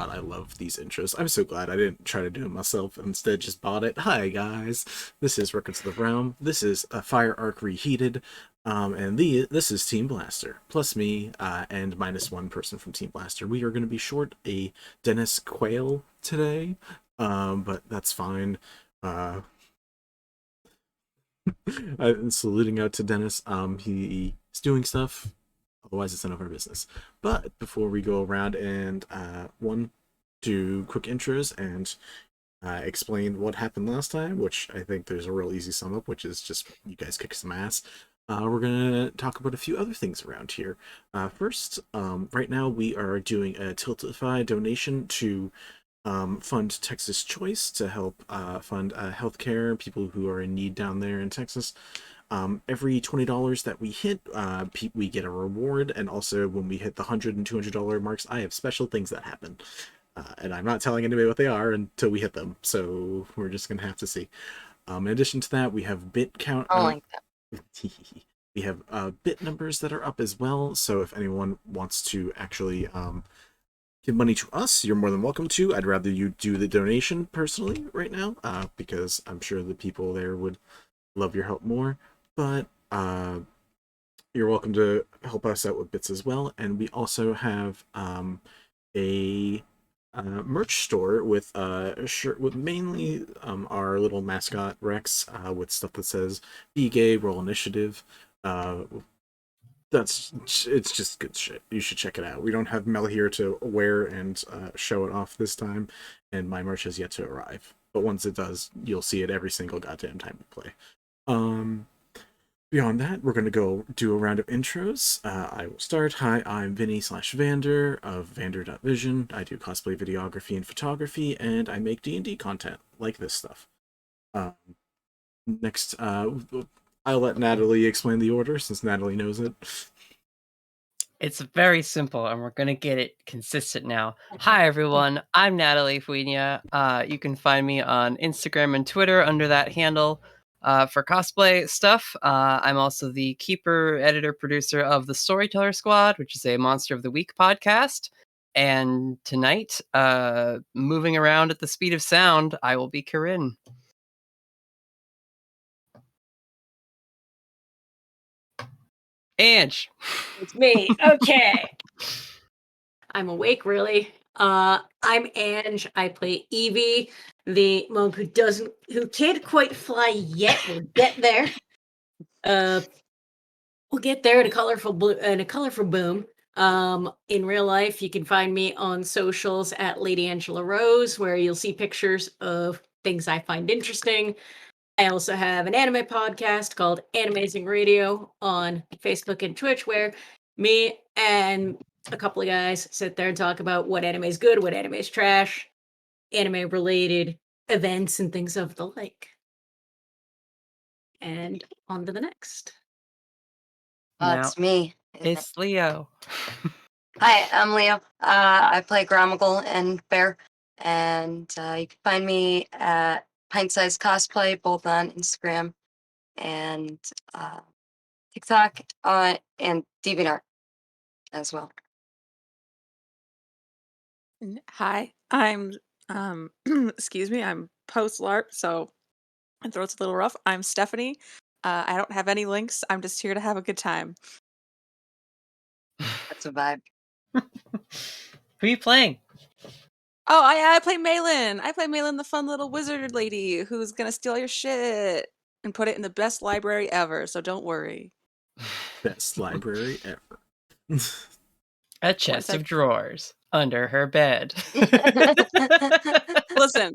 God, I love these intros. I'm so glad I didn't try to do it myself. Instead, just bought it. Hi, guys. This is Records of the Realm. This is a Fire Arc Reheated. And this is Team Blaster, plus me, and minus one person from Team Blaster. We are going to be short a Deh-nys Quail today, but that's fine. I'm saluting out to Deh-nys. He's doing stuff. Otherwise, it's none of our business. But before we go around and do quick intros and explain what happened last time, which I think there's a real easy sum up, which is just you guys kick some ass. We're gonna talk about a few other things around here. First, right now we are doing a Tiltify donation to fund Texas Choice to help fund healthcare, people who are in need down there in Texas. Every $20 that we hit, we get a reward, and also when we hit the $100 and $200 marks, I have special things that happen. And I'm not telling anybody what they are until we hit them, so we're just gonna have to see. In addition to that, we have bit count. We have bit numbers that are up as well, so if anyone wants to actually give money to us, you're more than welcome to. I'd rather you do the donation personally right now, because I'm sure the people there would love your help more. But you're welcome to help us out with bits as well. And we also have a merch store with a shirt with mainly our little mascot Rex, with stuff that says "Be Gay, Roll Initiative." It's just good shit. You should check it out. We don't have Mel here to wear and show it off this time, and my merch has yet to arrive. But once it does, you'll see it every single goddamn time we play. Beyond that, we're going to go do a round of intros. I will start. Hi, I'm Vinny/Vander of Vander.Vision. I do cosplay, videography, and photography, and I make D&D content, like this stuff. Next, I'll let Natalie explain the order, since Natalie knows it. It's very simple, and we're going to get it consistent now. Hi, everyone. I'm Natalie Fuenia. You can find me on Instagram and Twitter under that handle. For cosplay stuff, I'm also the keeper, editor, producer of the Storyteller Squad, which is a Monster of the Week podcast. And tonight, moving around at the speed of sound, I will be Corinne. Ange. It's me. Okay. I'm awake, really. I'm Ange. I play Evie, the monk who can't quite fly yet. We'll get there. We'll get there in a colorful boom. In real life, you can find me on socials at Lady Angela Rose, where you'll see pictures of things I find interesting. I also have an anime podcast called Animazing Radio on Facebook and Twitch, where me and a couple of guys sit there and talk about what anime is good, what anime is trash, anime-related events and things of the like. And on to the next. It's me. It's Leo. Hi, I'm Leo. I play Gromagul and Bear, and you can find me at Pint Size Cosplay, both on Instagram and TikTok, and DeviantArt as well. Hi, I'm excuse me, I'm post Lark, so my throat's a little rough. I'm Stephanie. I don't have any links. I'm just here to have a good time. That's a vibe. Who are you playing? Oh, I play Malen. I play Malen, the fun little wizard lady who's gonna steal your shit and put it in the best library ever, so don't worry. Best library ever. A chest of drawers under her bed. Listen,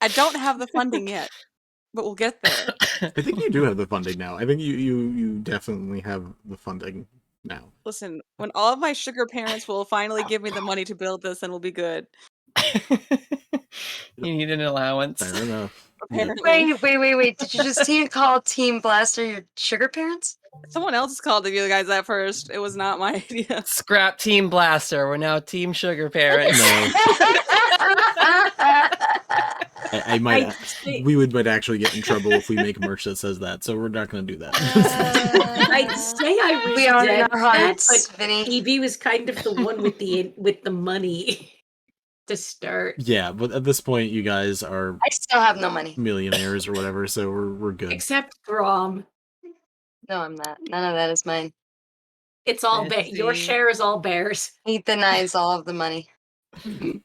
I don't have the funding yet, but we'll get there. I think you do have the funding now. I think you definitely have the funding now. Listen, when all of my sugar parents will finally give me the money to build this, then we'll be good. You need an allowance. Fair enough. Wait. Did you just call Team Blaster your sugar parents? Someone else called you guys that first. It was not my idea. Scrap Team Blaster. We're now Team Sugar Parents. No. I might. We might actually get in trouble if we make merch that says that, so we're not going to do that. I'd say I We are in resent our that, hearts, but Vinny. Evie was kind of the one with the money to start. Yeah, but at this point, you guys are I still have no money. millionaires or whatever, so we're good. Except Grom. No, I'm not. None of that is mine. It's all your Fancy. share is all bears. He denies all of the money. You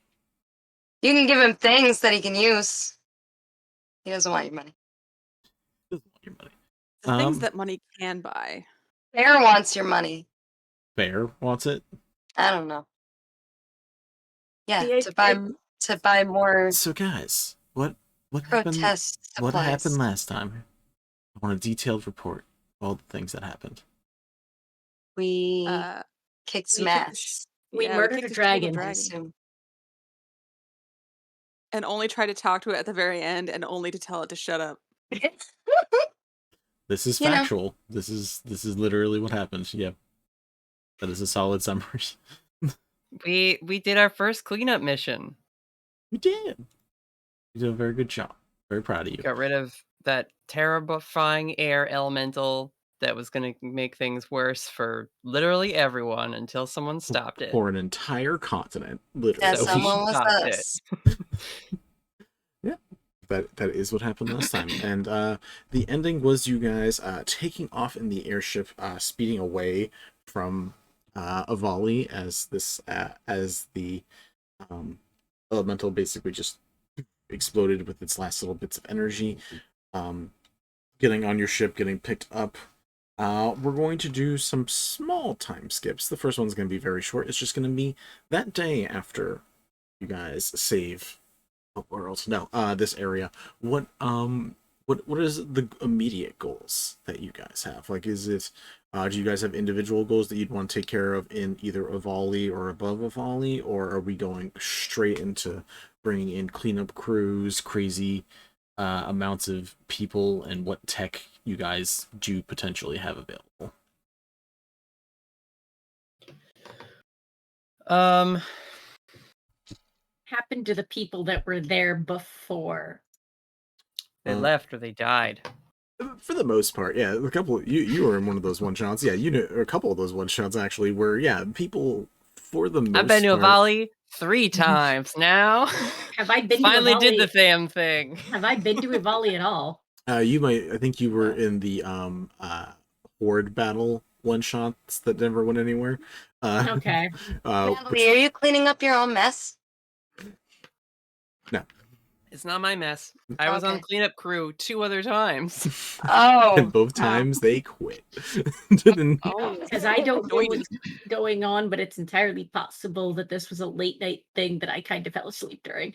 can give him things that he can use. He doesn't want your money. Doesn't want your money. The things Um, that money can buy. Bear wants your money. Bear wants it. I don't know. Yeah, See, to buy more So, guys, what happened? protest supplies. What happened last time? I want a detailed report. All the things that happened. We Uh, kicked some we kicked the ass. We yeah, murdered kicked a the shield of dragon. I assume. and only tried to talk to it at the very end, and only to tell it to shut up. This is You know. factual. This is literally what happened. Yeah, that is a solid summary. We did our first cleanup mission. You did. You did a very good job. Very proud of you. Got rid of that terrifying air elemental that was going to make things worse for literally everyone until someone stopped it. For an entire continent, literally. Yeah, So we someone was stopped it. us. Yeah, that is what happened last time. And the ending was you guys taking off in the airship, speeding away from Avali as the elemental basically just exploded with its last little bits of energy. Getting on your ship, getting picked up. We're going to do some small time skips. The first one's going to be very short. It's just going to be that day after you guys save the world. No, this area. What is the immediate goals that you guys have? Like, is it do you guys have individual goals that you'd want to take care of in either Avali or above Avali, or are we going straight into bringing in cleanup crews, crazy amounts of people, and what tech you guys do potentially have available? Happened to the people that were there before. They left or they died. For the most part, yeah. A couple you were in one of those one shots, yeah. You know, a couple of those one shots actually were, yeah. People for the most I've been to part, Avali 3 times now. Have I been Finally to did Avali? the damn thing. Have I been to Avali at all? You might. I think you were No. in the horde battle one shots that never went anywhere. Okay. Natalie, are you cleaning up your own mess? No. It's not my mess. I was on Okay. cleanup crew 2 other times. Oh. And both times they quit. Didn't- Oh, Because I don't know Joined what's going on, but it's entirely possible that this was a late night thing that I kind of fell asleep during.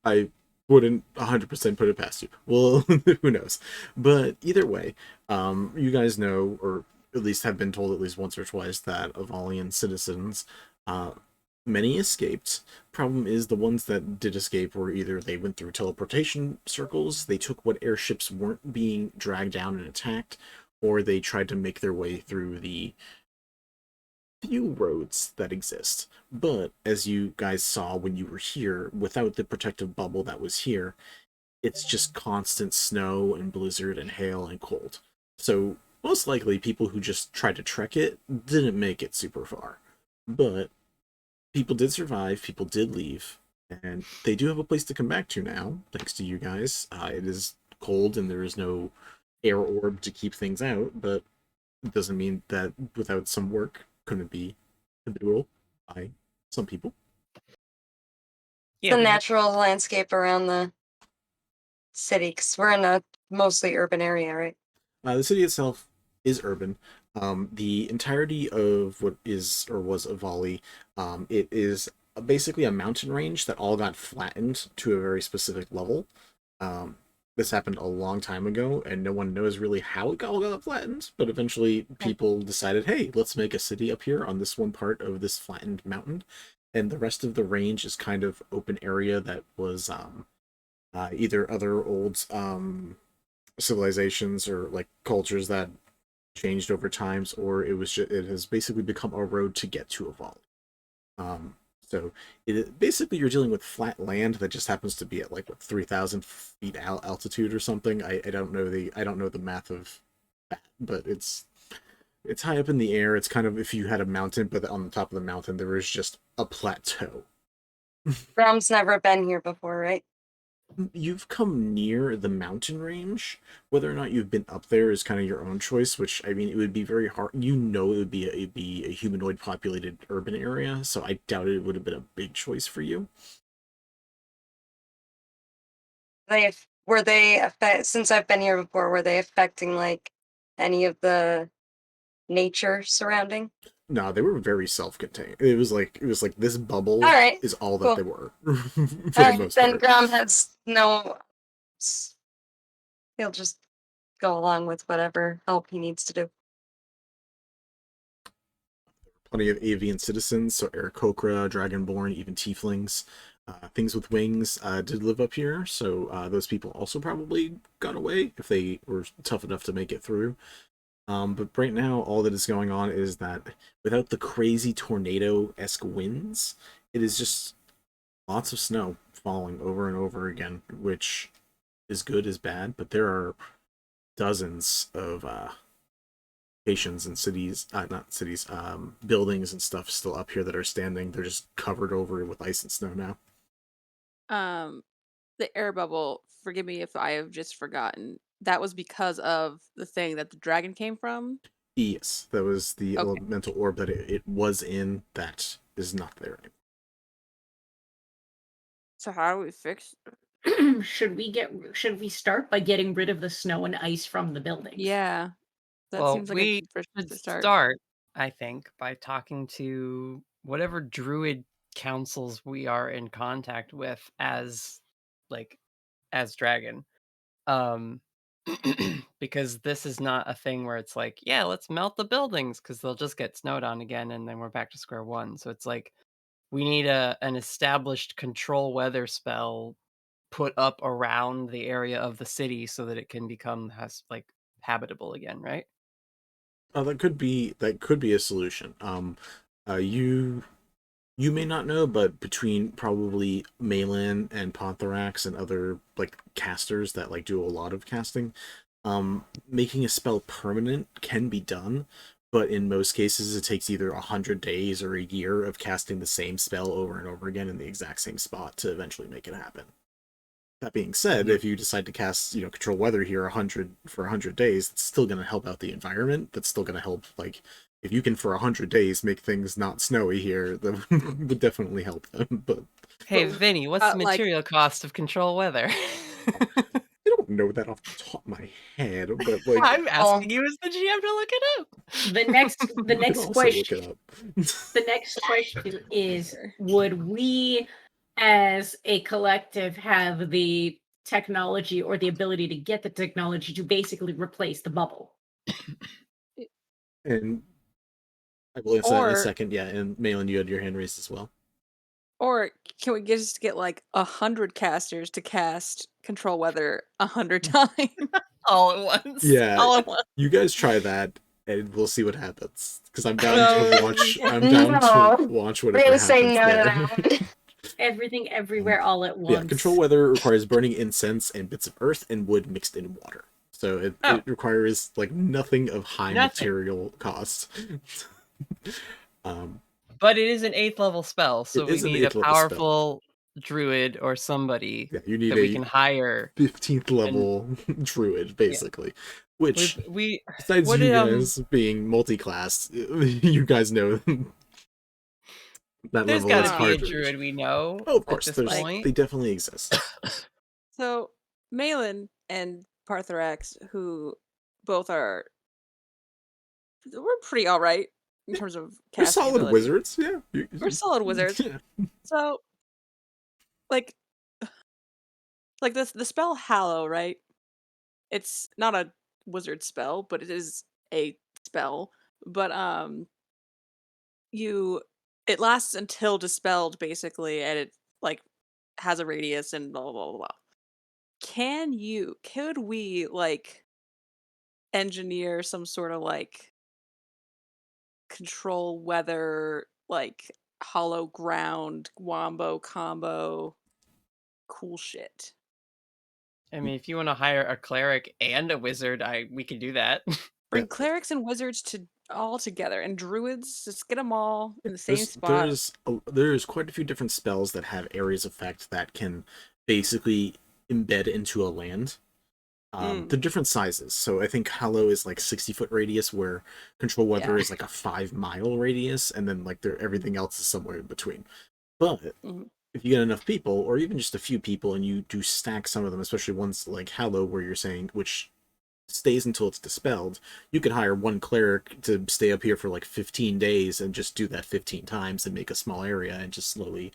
I wouldn't 100% put it past you. Well, who knows? But either way, you guys know, or at least have been told at least once or twice, that Avalian citizens, many escaped. Problem is, the ones that did escape were either they went through teleportation circles, they took what airships weren't being dragged down and attacked, or they tried to make their way through the few roads that exist. But as you guys saw when you were here, without the protective bubble that was here, it's just constant snow and blizzard and hail and cold. So most likely people who just tried to trek it didn't make it super far. But people did survive, people did leave, and they do have a place to come back to now, thanks to you guys. It is cold and there is no air orb to keep things out, but it doesn't mean that without some work couldn't be habitual by some people. The natural landscape around the city, because we're in a mostly urban area, right? The city itself is urban. The entirety of what is or was Avali, it is basically a mountain range that all got flattened to a very specific level. This happened a long time ago, and no one knows really how it all got flattened, but eventually people decided, hey, let's make a city up here on this one part of this flattened mountain, and the rest of the range is kind of open area that was either other old civilizations or like cultures that changed over times, or it has basically become a road to get to Avali. So basically you're dealing with flat land that just happens to be at like 3,000 feet altitude or something. I don't know the math of that, but it's high up in the air. It's kind of if you had a mountain, but on the top of the mountain there is just a plateau. Grom's never been here before, right? You've come near the mountain range. Whether or not you've been up there is kind of your own choice, which, I mean, it would be very hard. You know it would be a humanoid populated urban area, so I doubt it would have been a big choice for you. Were they since I've been here before, were they affecting like any of the nature surrounding? No, they were very self-contained. It was like this bubble All right, is all that cool. they were for All the right, most then part. Grom has no. He'll just go along with whatever help he needs to do. Plenty of avian citizens, so Aarakocra, Dragonborn, even tieflings, things with wings did live up here. So those people also probably got away if they were tough enough to make it through. But right now, all that is going on is that without the crazy tornado-esque winds, it is just lots of snow falling over and over again, which is good as bad. But there are dozens of locations and cities, not cities, buildings and stuff still up here that are standing. They're just covered over with ice and snow now. The air bubble, forgive me if I have just forgotten. That was because of the thing that the dragon came from? Yes, that was the Okay. elemental orb that it was in that is not there anymore. So how do we fix Should we start by getting rid of the snow and ice from the buildings? Yeah. That Well, seems like a we good first should to start. start, I think, by talking to whatever druid councils we are in contact with as dragon. Because this is not a thing where it's like, yeah, let's melt the buildings because they'll just get snowed on again and then we're back to square one. So it's like we need an established control weather spell put up around the area of the city so that it can become habitable again, right? That could be a solution. You may not know, but between probably Malen and Ponthorax and other like casters that like do a lot of casting, making a spell permanent can be done, but in most cases it takes either 100 days or a year of casting the same spell over and over again in the exact same spot to eventually make it happen. That being said, if you decide to cast, control weather here 100 days, it's still going to help out the environment. That's still going to help, like, if you can for 100 days make things not snowy here, that would definitely help them. But Hey, But, Vinny, what's the like- material cost of control weather? I don't know that off the top of my head, but like I'm asking you as the GM to look it up. The next you could next also question. look it up. The next question is: would we, as a collective, have the technology or the ability to get the technology to basically replace the bubble? And I will answer that in a Or- second. Yeah, and Malin, you had your hand raised as well. Or can we just get like 100 casters to cast control weather 100 times? All at once. Yeah, All at once. you guys try that, and we'll see what happens. Because I'm down No. to watch. I'm down to watch We're whatever gonna say happens no to there. that. Everything, everywhere, all at once. Yeah, control weather requires burning incense and bits of earth and wood mixed in water. So it requires like nothing of high Nothing. material cost. But it is an 8th level spell, so It we is an need a 8th level spell. powerful druid or somebody Yeah, you need that we can hire. 15th level druid, basically. Which, We besides what you did, guys being multi-class, you guys know that there's level got is to be hard a to reach. druid we know. Oh, of at course, this they point. definitely exist. So Malen and Parthorax, who both we're pretty all right in terms of They're casting solid ability. wizards, yeah. We're solid wizards. Yeah. So, like the spell Hallow, right? It's not a wizard spell, but it is a spell. But it lasts until dispelled, basically, and it like has a radius and blah blah blah blah. Could we like engineer some sort of like control weather, like hollow ground wombo combo cool shit? I mean, if you want to hire a cleric and a wizard, we can do that. Bring clerics and wizards to all together. And druids, just get them all in the same spot. There's quite a few different spells that have areas effect that can basically embed into a land. They're different sizes. So I think Hallow is like 60-foot radius, where Control Weather is like a 5-mile radius, and then like everything else is somewhere in between. But if you get enough people, or even just a few people, and you do stack some of them, especially ones like Hallow, where you're saying which stays until it's dispelled, you could hire one cleric to stay up here for like 15 days and just do that 15 times and make a small area and just slowly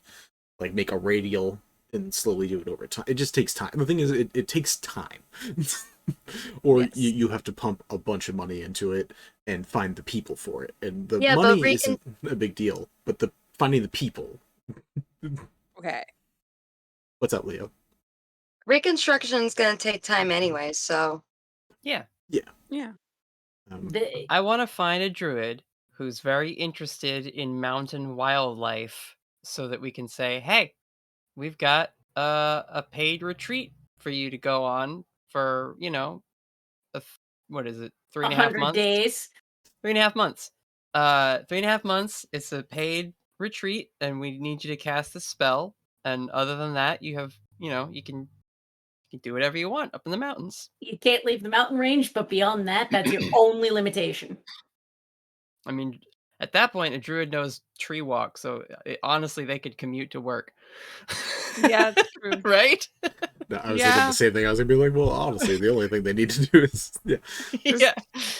like make a radial and slowly do it over time. It just takes time. The thing is, it takes time. Or Yes. you have to pump a bunch of money into it and find the people for it. And the Yeah, but money isn't a big deal, but the finding the people. Okay. What's up, Leo? Reconstruction is going to take time anyway, so Yeah. Yeah. I want to find a druid who's very interested in mountain wildlife so that we can say, hey, we've got a paid retreat for you to go on for, what is it, 3.5 100 months? days. 3.5 months. 3.5 months. It's a paid retreat, and we need you to cast a spell. And other than that, you have, you can do whatever you want up in the mountains. You can't leave the mountain range, but beyond that, that's your only limitation. I mean, at that point, a druid knows tree walk, so honestly, they could commute to work. Yeah, that's true. Right? I was thinking the same thing. I was gonna be like, well, honestly, the only thing they need to do is Yeah.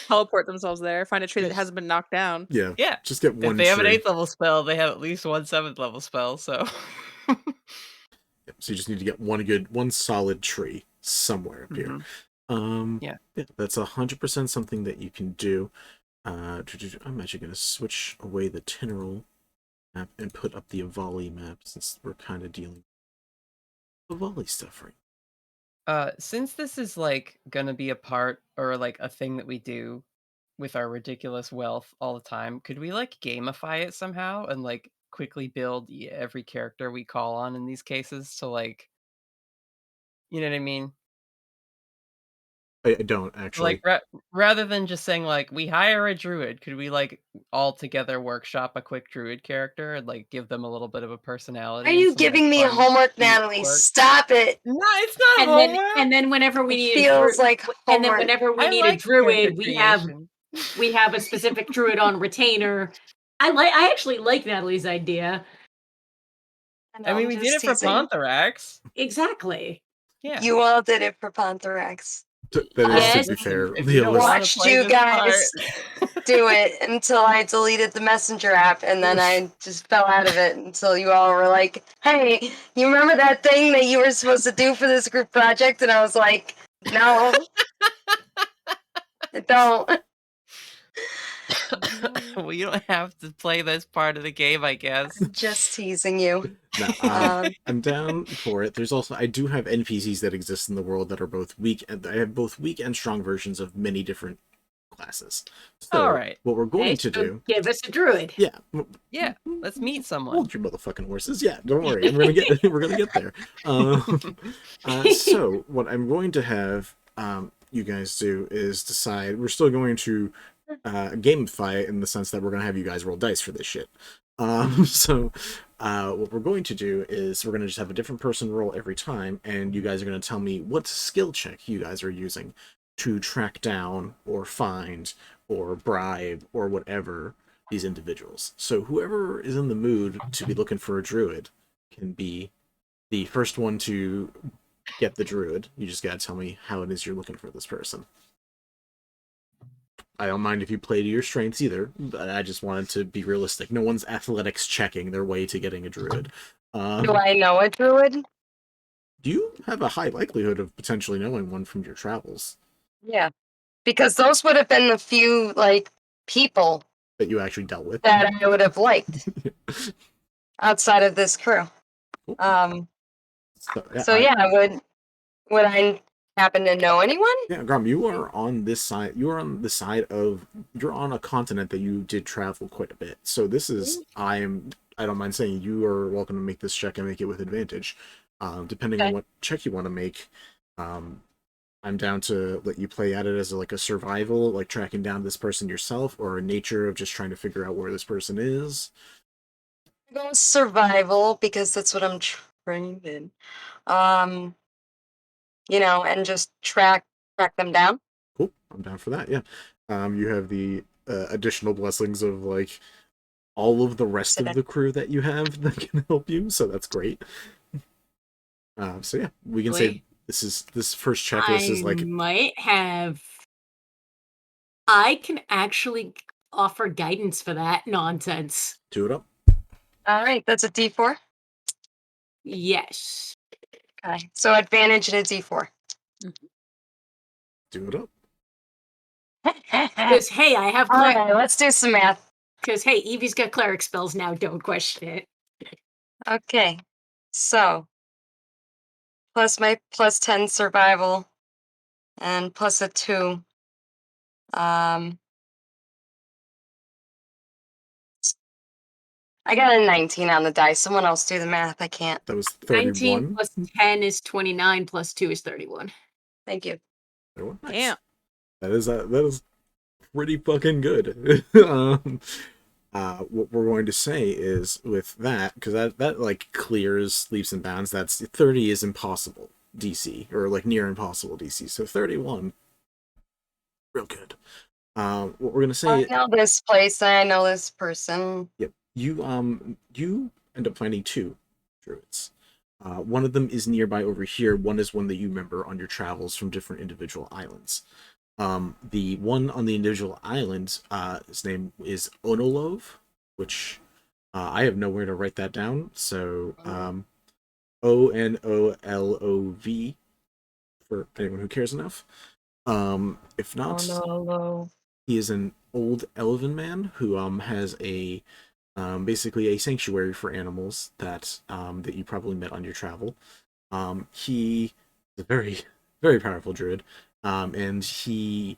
Teleport themselves there. Find a tree that hasn't been knocked down. yeah, Yeah. just get one If they have an tree. 8th level spell, they have at least one 7th level spell, so. So you just need to get one solid tree somewhere up here. Yeah. That's 100% something that you can do. I'm actually going to switch away the Tinneral map and put up the Avali map, since we're kind of dealing with Avali stuff right. Since this is like gonna be a part or like a thing that we do with our ridiculous wealth all the time, could we like gamify it somehow and like quickly build every character we call on in these cases to like, you know what I mean? I don't actually. Like rather than just saying like we hire a druid, could we like all together workshop a quick druid character and like give them a little bit of a personality? are and you some, like, giving me fun, homework, cute Natalie? quirks? Stop it. No, it's not And homework. then whenever we It need feels like and then homework. whenever we I need like a druid, character we have creation. a specific druid on retainer. I actually like Natalie's idea. I mean, we did it for Pontherax. Exactly. Yeah. You all did it for Pontherax. That is, Yes. to be fair. If you don't wanna Watched play you this guys part- do it until I deleted the messenger app, and then I just fell out of it until you all were like, hey, you remember that thing that you were supposed to do for this group project? And I was like, no, I don't. Well, you don't have to play this part of the game, I guess. I'm just teasing you. No, I'm down for it. I do have NPCs that exist in the world that are both weak, and I have both weak and strong versions of many different classes. So All right. what we're going Okay, to so do, give us a druid. yeah, Yeah, let's meet someone. hold your motherfucking horses. Yeah, don't worry, we're gonna get there. So what I'm going to have you guys do is decide. We're still going to gamify it in the sense that we're going to have you guys roll dice for this shit. So what we're going to do is we're going to just have a different person roll every time, and you guys are going to tell me what skill check you guys are using to track down or find or bribe or whatever these individuals. So whoever is in the mood to be looking for a druid can be the first one to get the druid. You just got to tell me how it is you're looking for this person. I don't mind if you play to your strengths either, but I just wanted to be realistic. No one's athletics checking their way to getting a druid. Do I know a druid? You have a high likelihood of potentially knowing one from your travels. Yeah. Because those would have been the few, like, people that you actually dealt with. that I would have liked outside of this crew. So would I happen to know anyone? Yeah, Grom, you are on this side. You are on the side of. You're on a continent that you did travel quite a bit. So this is. I don't mind saying you are welcome to make this check and make it with advantage, depending on what check you want to make. I'm down to let you play at it as like a survival, like tracking down this person yourself, or a nature of just trying to figure out where this person is. Go with survival because that's what I'm trained in. And just track them down. Cool, I'm down for that. Yeah, you have the additional blessings of like all of the rest of the crew that you have that can help you, so that's great. So yeah, we can say this first checklist is like I can actually offer guidance for that nonsense. do it up. All right, that's a D4. Yes. Okay, so advantage at a D4. Do it up. Because hey, I have All right, let's do some math. Because hey, Evie's got cleric spells now. Don't question it. Okay, so plus my plus 10 survival and plus a 2. I got a 19 on the dice. Someone else do the math. I can't. That was 19 31. plus 10 is 29, plus 2 is 31. Thank you. 31. Nice. Damn. That is pretty fucking good. What we're going to say is with that, because that like clears leaps and bounds. That's 30 is impossible DC, or like near impossible DC. So 31, real good. What we're gonna say. I know this place. I know this person. Yep. You end up finding 2 druids. One of them is nearby over here. One is one that you remember on your travels from different individual islands. The one on the individual island, his name is Onolov, which I have nowhere to write that down. So Onolov for anyone who cares enough. If not, he is an old elven man who has a basically a sanctuary for animals that you probably met on your travel. He is a very, very powerful druid, and he,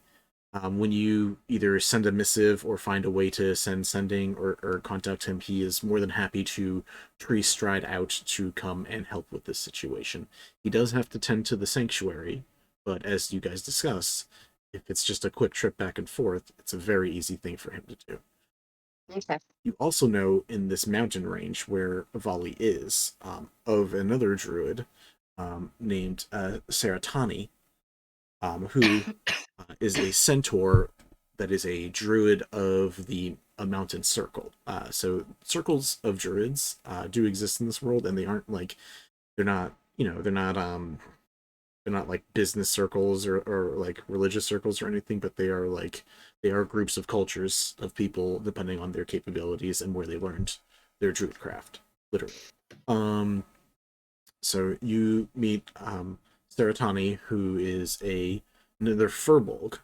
when you either send a missive or find a way to sending or contact him, he is more than happy to tree stride out to come and help with this situation. He does have to tend to the sanctuary, but as you guys discussed, if it's just a quick trip back and forth, it's a very easy thing for him to do. Okay. You also know in this mountain range where Vali is, of another druid named Saratani, who is a centaur that is a druid of the mountain circle. So circles of druids do exist in this world, and they aren't like they're not like business circles or like religious circles or anything, but they are groups of cultures of people depending on their capabilities and where they learned their druid craft, literally. So you meet Saratani, who is another furbolg,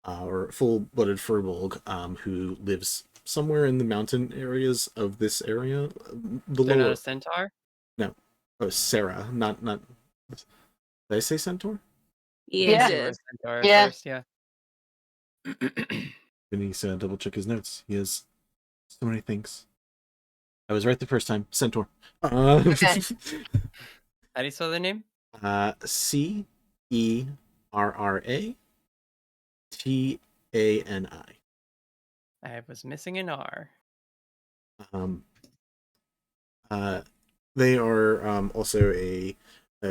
or full-blooded furbolg, who lives somewhere in the mountain areas of this area. They're not a centaur? No. Oh, Sarah, not. Did I say centaur? Yeah. You were a centaur at Yeah. first, yeah. Vinny's double check his notes. He has so many things. I was right the first time. Centaur. Okay. How do you spell their name? Cerratani. I was missing an R. They are also a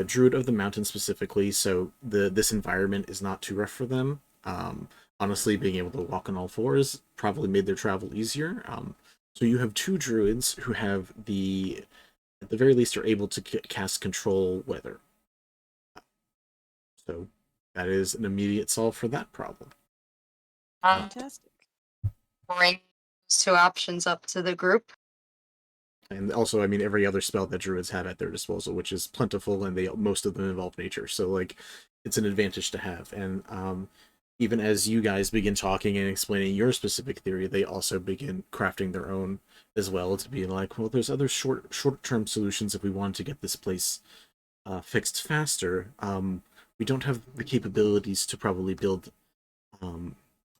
druid of the mountain specifically, so this environment is not too rough for them. Honestly, being able to walk on all fours probably made their travel easier. So you have 2 druids who have at the very least, are able to cast control weather. So that is an immediate solve for that problem. Fantastic. Bring those 2 options up to the group. And also, I mean, every other spell that druids have at their disposal, which is plentiful, and most of them involve nature. So, like, it's an advantage to have. And even as you guys begin talking and explaining your specific theory, they also begin crafting their own as well, to be like, well, there's other short-term solutions if we want to get this place fixed faster. We don't have the capabilities to probably build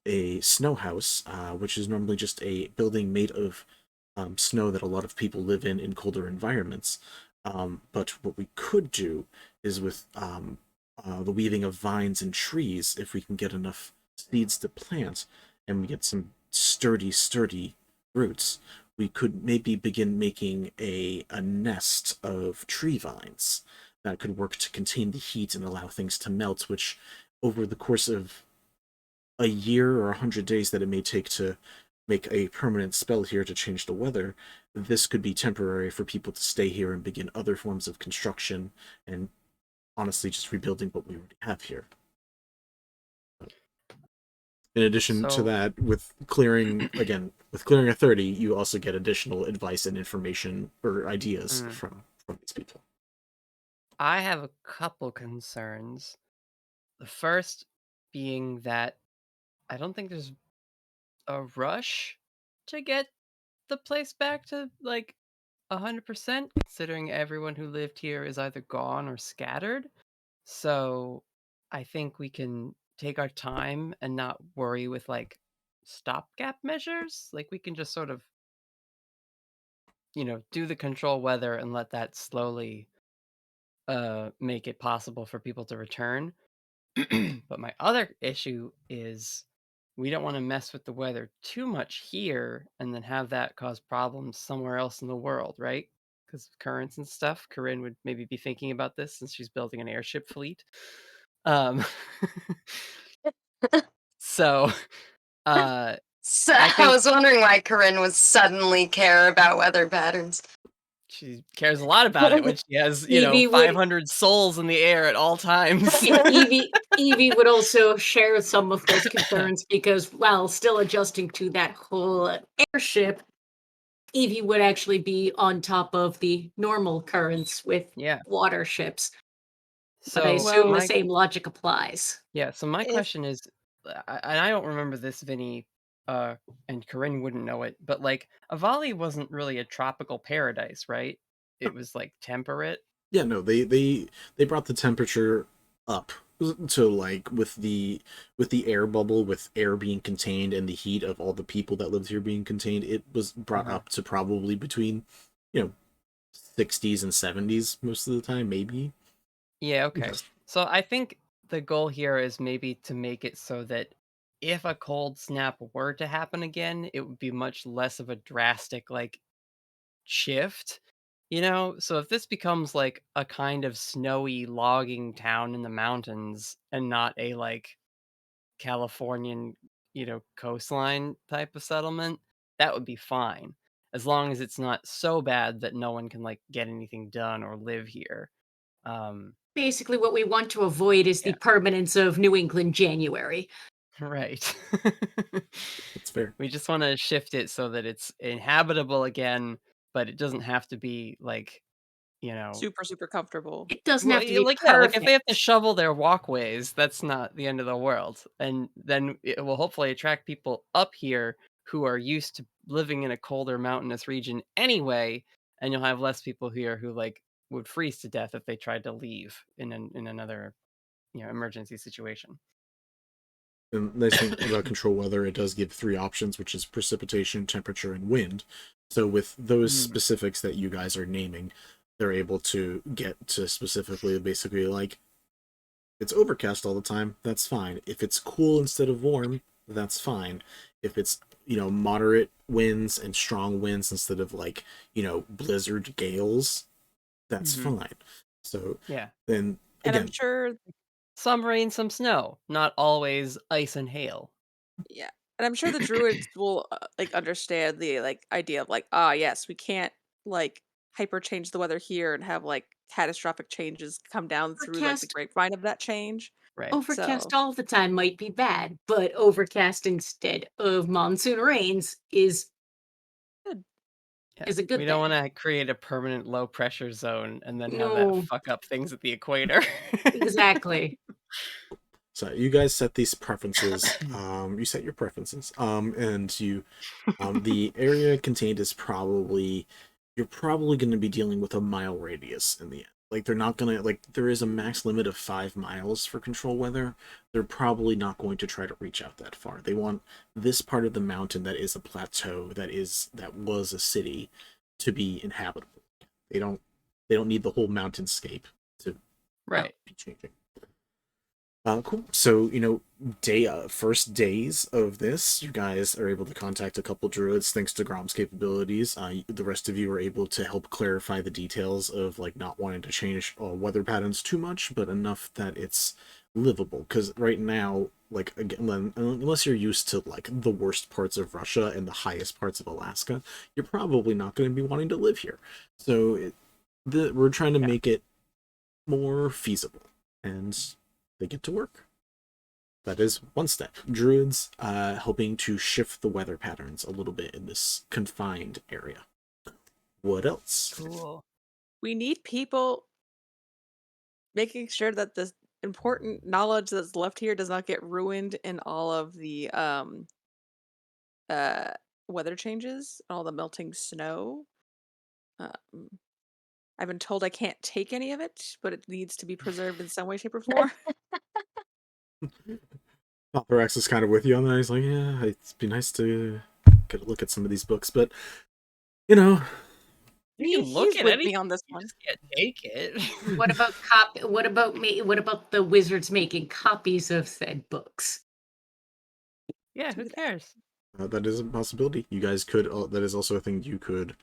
a snow house, which is normally just a building made of snow that a lot of people live in colder environments. But what we could do is with the weaving of vines and trees, if we can get enough seeds to plant and we get some sturdy roots, we could maybe begin making a nest of tree vines that could work to contain the heat and allow things to melt, which over the course of a year or 100 days that it may take to make a permanent spell here to change the weather, this could be temporary for people to stay here and begin other forms of construction and honestly just rebuilding what we already have here. In addition to So- that, with clearing a 30, you also get additional advice and information or ideas from these people. I have a couple concerns. The first being that I don't think there's a rush to get the place back to like 100%, considering everyone who lived here is either gone or scattered. So I think we can take our time and not worry with like stopgap measures. Like we can just sort of, do the control weather and let that slowly make it possible for people to return. But my other issue is we don't want to mess with the weather too much here and then have that cause problems somewhere else in the world, right? Because of currents and stuff. Corinne would maybe be thinking about this since she's building an airship fleet. Um, so, So I I think was wondering why Corinne would suddenly care about weather patterns. she cares a lot about it when she has, Evie would 500 souls in the air at all times. Evie would also share some of those concerns because while still adjusting to that whole airship, Evie would actually be on top of the normal currents with Yeah. water ships. But So I assume the my same logic applies. Yeah, so my If question is, and I don't remember this, Vinny, and Corinne wouldn't know it, but like Avali wasn't really a tropical paradise, right? It was like temperate. Yeah, no, they brought the temperature up to like with the air bubble, with air being contained and the heat of all the people that lived here being contained, it was brought up to probably between, 60s and 70s most of the time, maybe. Yeah, okay. Yes. So I think the goal here is maybe to make it so that if a cold snap were to happen again, it would be much less of a drastic like shift. So if this becomes like a kind of snowy logging town in the mountains and not a like Californian, coastline type of settlement, that would be fine. As long as it's not so bad that no one can like get anything done or live here. Um, Basically, what we want to avoid is the Yeah. permanence of New England January. right. That's fair. We just want to shift it so that it's inhabitable again, but it doesn't have to be like, super comfortable. It doesn't well, have to be like if they have to perfect. shovel their walkways, that's not the end of the world. And then it will hopefully attract people up here who are used to living in a colder mountainous region anyway, and you'll have less people here who like would freeze to death if they tried to leave in another, emergency situation. And the nice thing about control weather, it does give three options, which is precipitation, temperature, and wind. So with those specifics that you guys are naming, they're able to get to specifically basically like, it's overcast all the time, that's fine. If it's cool instead of warm, that's fine. If it's, moderate winds and strong winds instead of like, blizzard gales, that's fine. So Yeah. then And I'm again, sure, Some rain, some snow, not always ice and hail. yeah, and I'm sure the druids will like understand the like idea of like, yes, we can't like hyper change the weather here and have like catastrophic changes come down through like the Overcast, grapevine of that change. Right. overcast So all the time might be bad, but overcast instead of monsoon rains is good. Yeah. is a good We don't thing. want to create a permanent low pressure zone and then have that No, fuck up things at the equator. exactly. so you guys set these preferences. You set your preferences. And you, the area contained is probably, you're probably going to be dealing with a mile radius in the end. Like they're not gonna like there is a max limit of 5 miles for control weather. They're probably not going to try to reach out that far. They want this part of the mountain that is a plateau that was a city to be inhabitable. They don't need the whole mountainscape to Right. be changing. Cool. So, first days of this, you guys are able to contact a couple druids thanks to Grom's capabilities. The rest of you are able to help clarify the details of like not wanting to change weather patterns too much, but enough that it's livable. Because right now, like again, unless you're used to like the worst parts of Russia and the highest parts of Alaska, you're probably not going to be wanting to live here. So we're trying to make it more feasible, and they get to work. That is one step. Druids helping to shift the weather patterns a little bit in this confined area. What else? Cool. We need people making sure that this important knowledge that's left here does not get ruined in all of the weather changes, all the melting snow. I've been told I can't take any of it, but it needs to be preserved in some way, shape, or form. Thorax is kind of with you on that. He's like, yeah, it'd be nice to get a look at some of these books, but You can look He's at with anything, me on this you one. just can't take it. What about What about the wizards making copies of said books? Yeah, who cares? that is a possibility. You guys could. That is also a thing you could.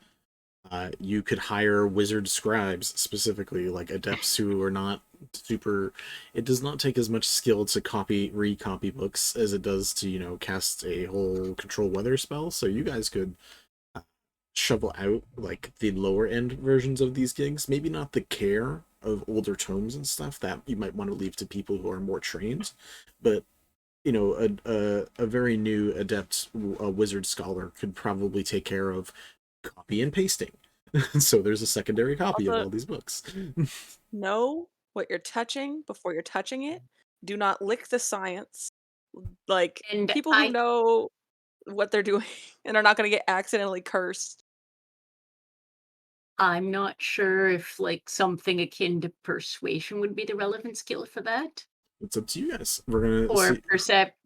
You could hire wizard scribes specifically, like adepts who are not super. It does not take as much skill to recopy books as it does to cast a whole control weather spell. So you guys could shovel out like the lower end versions of these gigs. Maybe not the care of older tomes and stuff that you might want to leave to people who are more trained, but a very new adept wizard scholar could probably take care of copy and pasting. So there's a secondary copy of Also- all these books. Know what you're touching before you're touching it. Do not lick the science. Like, And people who know what they're doing and are not going to get accidentally cursed. I'm not sure if like something akin to persuasion would be the relevant skill for that, It's up to you guys. We're gonna or see. percept.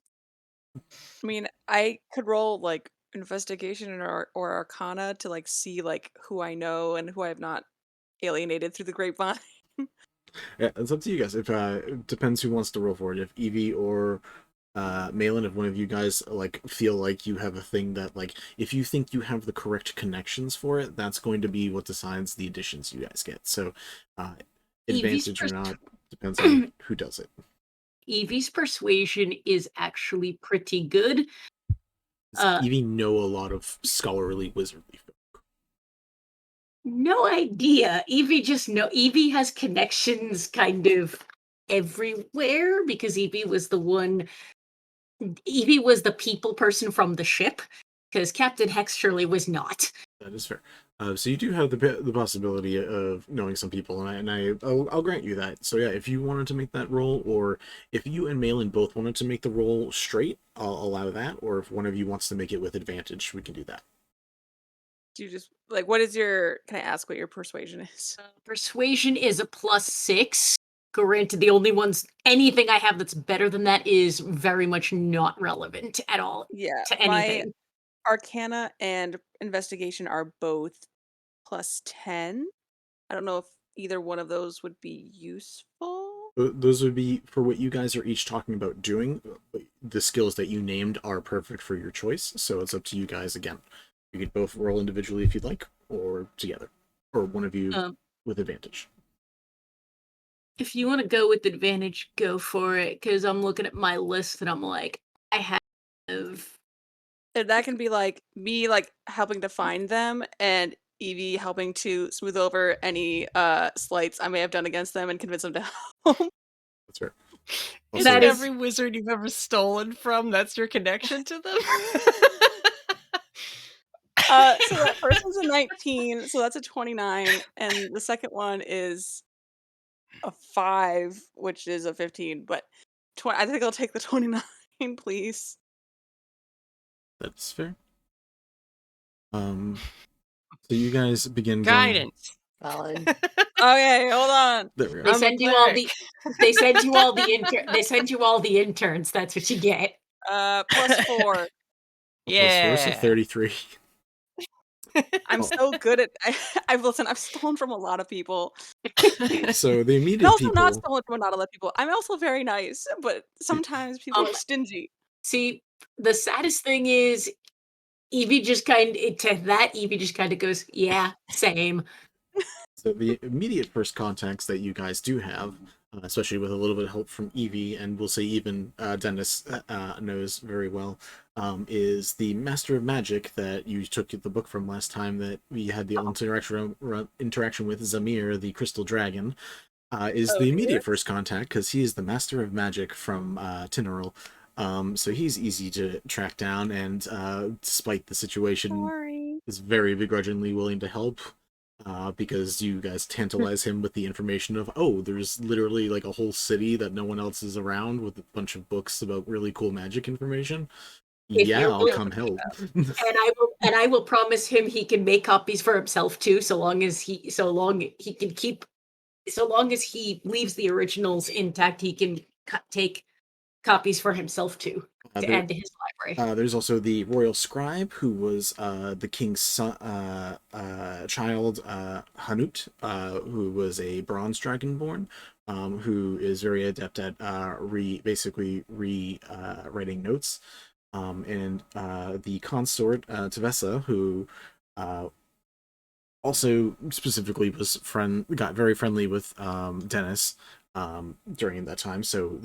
I mean, I could roll like investigation or arcana to like see like who I know and who I have not alienated through the grapevine. Yeah, it's up to you guys. If it depends who wants to roll for it. If Evie or Malen, if one of you guys like feel like you have a thing that like if you think you have the correct connections for it, that's going to be what decides the additions you guys get. So Evie's advantage or not depends on who does it. Evie's persuasion is actually pretty good. Does Evie know a lot of scholarly wizardly folk? No idea. Evie has connections kind of everywhere because Evie was the people person from the ship, because Captain Hex surely was not. That is fair. So you do have the possibility of knowing some people, and I'll grant you that. So yeah, if you wanted to make that roll, or if you and Malen both wanted to make the roll straight, I'll allow that. Or if one of you wants to make it with advantage, we can do that. Do you just like what is your? Can I ask what your persuasion is? Persuasion is a +6. Granted, anything I have that's better than that is very much not relevant at all Yeah, to my anything. arcana and investigation are both +10. I don't know if either one of those would be useful. Those would be for what you guys are each talking about doing. The skills that you named are perfect for your choice, so it's up to you guys again. You could both roll individually if you'd like, or together, or one of you with advantage. If you want to go with advantage, go for it, because I'm looking at my list and I'm like, I have. And that can be like me like helping to find them and Evie helping to smooth over any slights I may have done against them and convince them to help. That's fair. Is That is- every wizard you've ever stolen from, that's your connection to them? So that first one's a 19, so that's a 29, and the second one is a 5, which is a 15, but I think I'll take the 29, please. That's fair. So you guys begin Guidance. Valid. Okay, hold on. There we They go. send you all the. They send you all the They send you all the interns. That's what you get. +4. Plus 4, so Yeah. 33. I'm Oh. so good at. I've stolen from a lot of people. So the And immediate also not people. stolen from a lot of people. I'm also very nice, but sometimes people are stingy. See, the saddest thing is Evie just Evie just kind of goes, yeah, same. So the immediate first contacts that you guys do have, especially with a little bit of help from Evie, and we'll say even Dennis knows very well, is the Master of Magic that you took the book from last time that we had the interaction with Zamir, the Crystal Dragon, is the immediate first contact because he is the Master of Magic from Tinneril. So he's easy to track down, and despite the situation, Sorry. is very begrudgingly willing to help. Because you guys tantalize him with the information of, oh, there's literally like a whole city that no one else is around with a bunch of books about really cool magic information. If Yeah, you're I'll willing come help. and I will promise him he can make copies for himself too, so long as he leaves the originals intact, he can take copies for himself too to add to his library. There's also the royal scribe, who was the king's son, child, Hanut, who was a bronze dragonborn, who is very adept at writing notes, and the consort, Tavessa, who also specifically got very friendly with Dennis during that time. So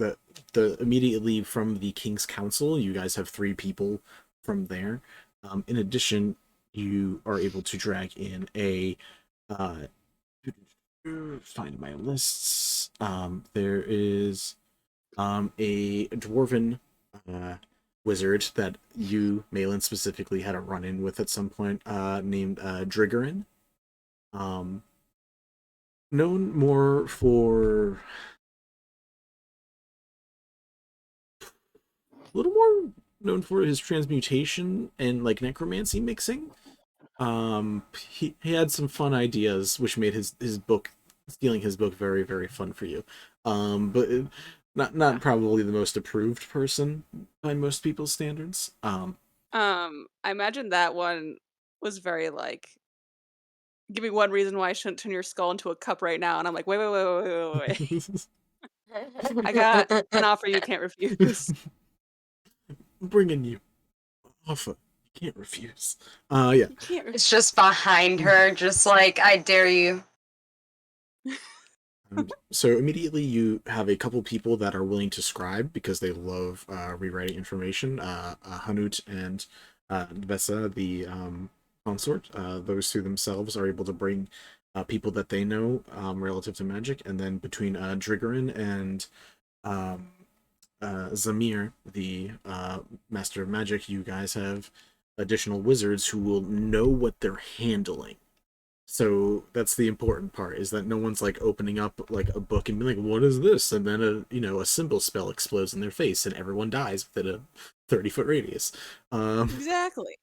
the immediately from the King's Council, you guys have 3 people from there. In addition, you are able to drag in a find my lists. There is a dwarven wizard that you, Malen, specifically had a run-in with at some point, named D.R.A.G.O.N. Known more for a little more known for his transmutation and like necromancy mixing. He had some fun ideas which made his book, stealing his book, very very fun for you. But not probably the most approved person by most people's standards. I imagine that one was very like, give me one reason why I shouldn't turn your skull into a cup right now, and I'm like, wait. I got an offer you can't refuse. Bringing you offer you can't refuse. Yeah. You can't refuse. It's just behind her, just like, I dare you. So immediately you have a couple people that are willing to scribe because they love rewriting information. Hanut and Vesa, the consort. Those two themselves are able to bring people that they know relative to magic. And then between D.R.A.G.O.N and Zamir, the Master of Magic, you guys have additional wizards who will know what they're handling. So that's the important part, is that no one's like opening up like a book and being like, what is this? And then a symbol spell explodes in their face and everyone dies within a 30-foot radius. Exactly.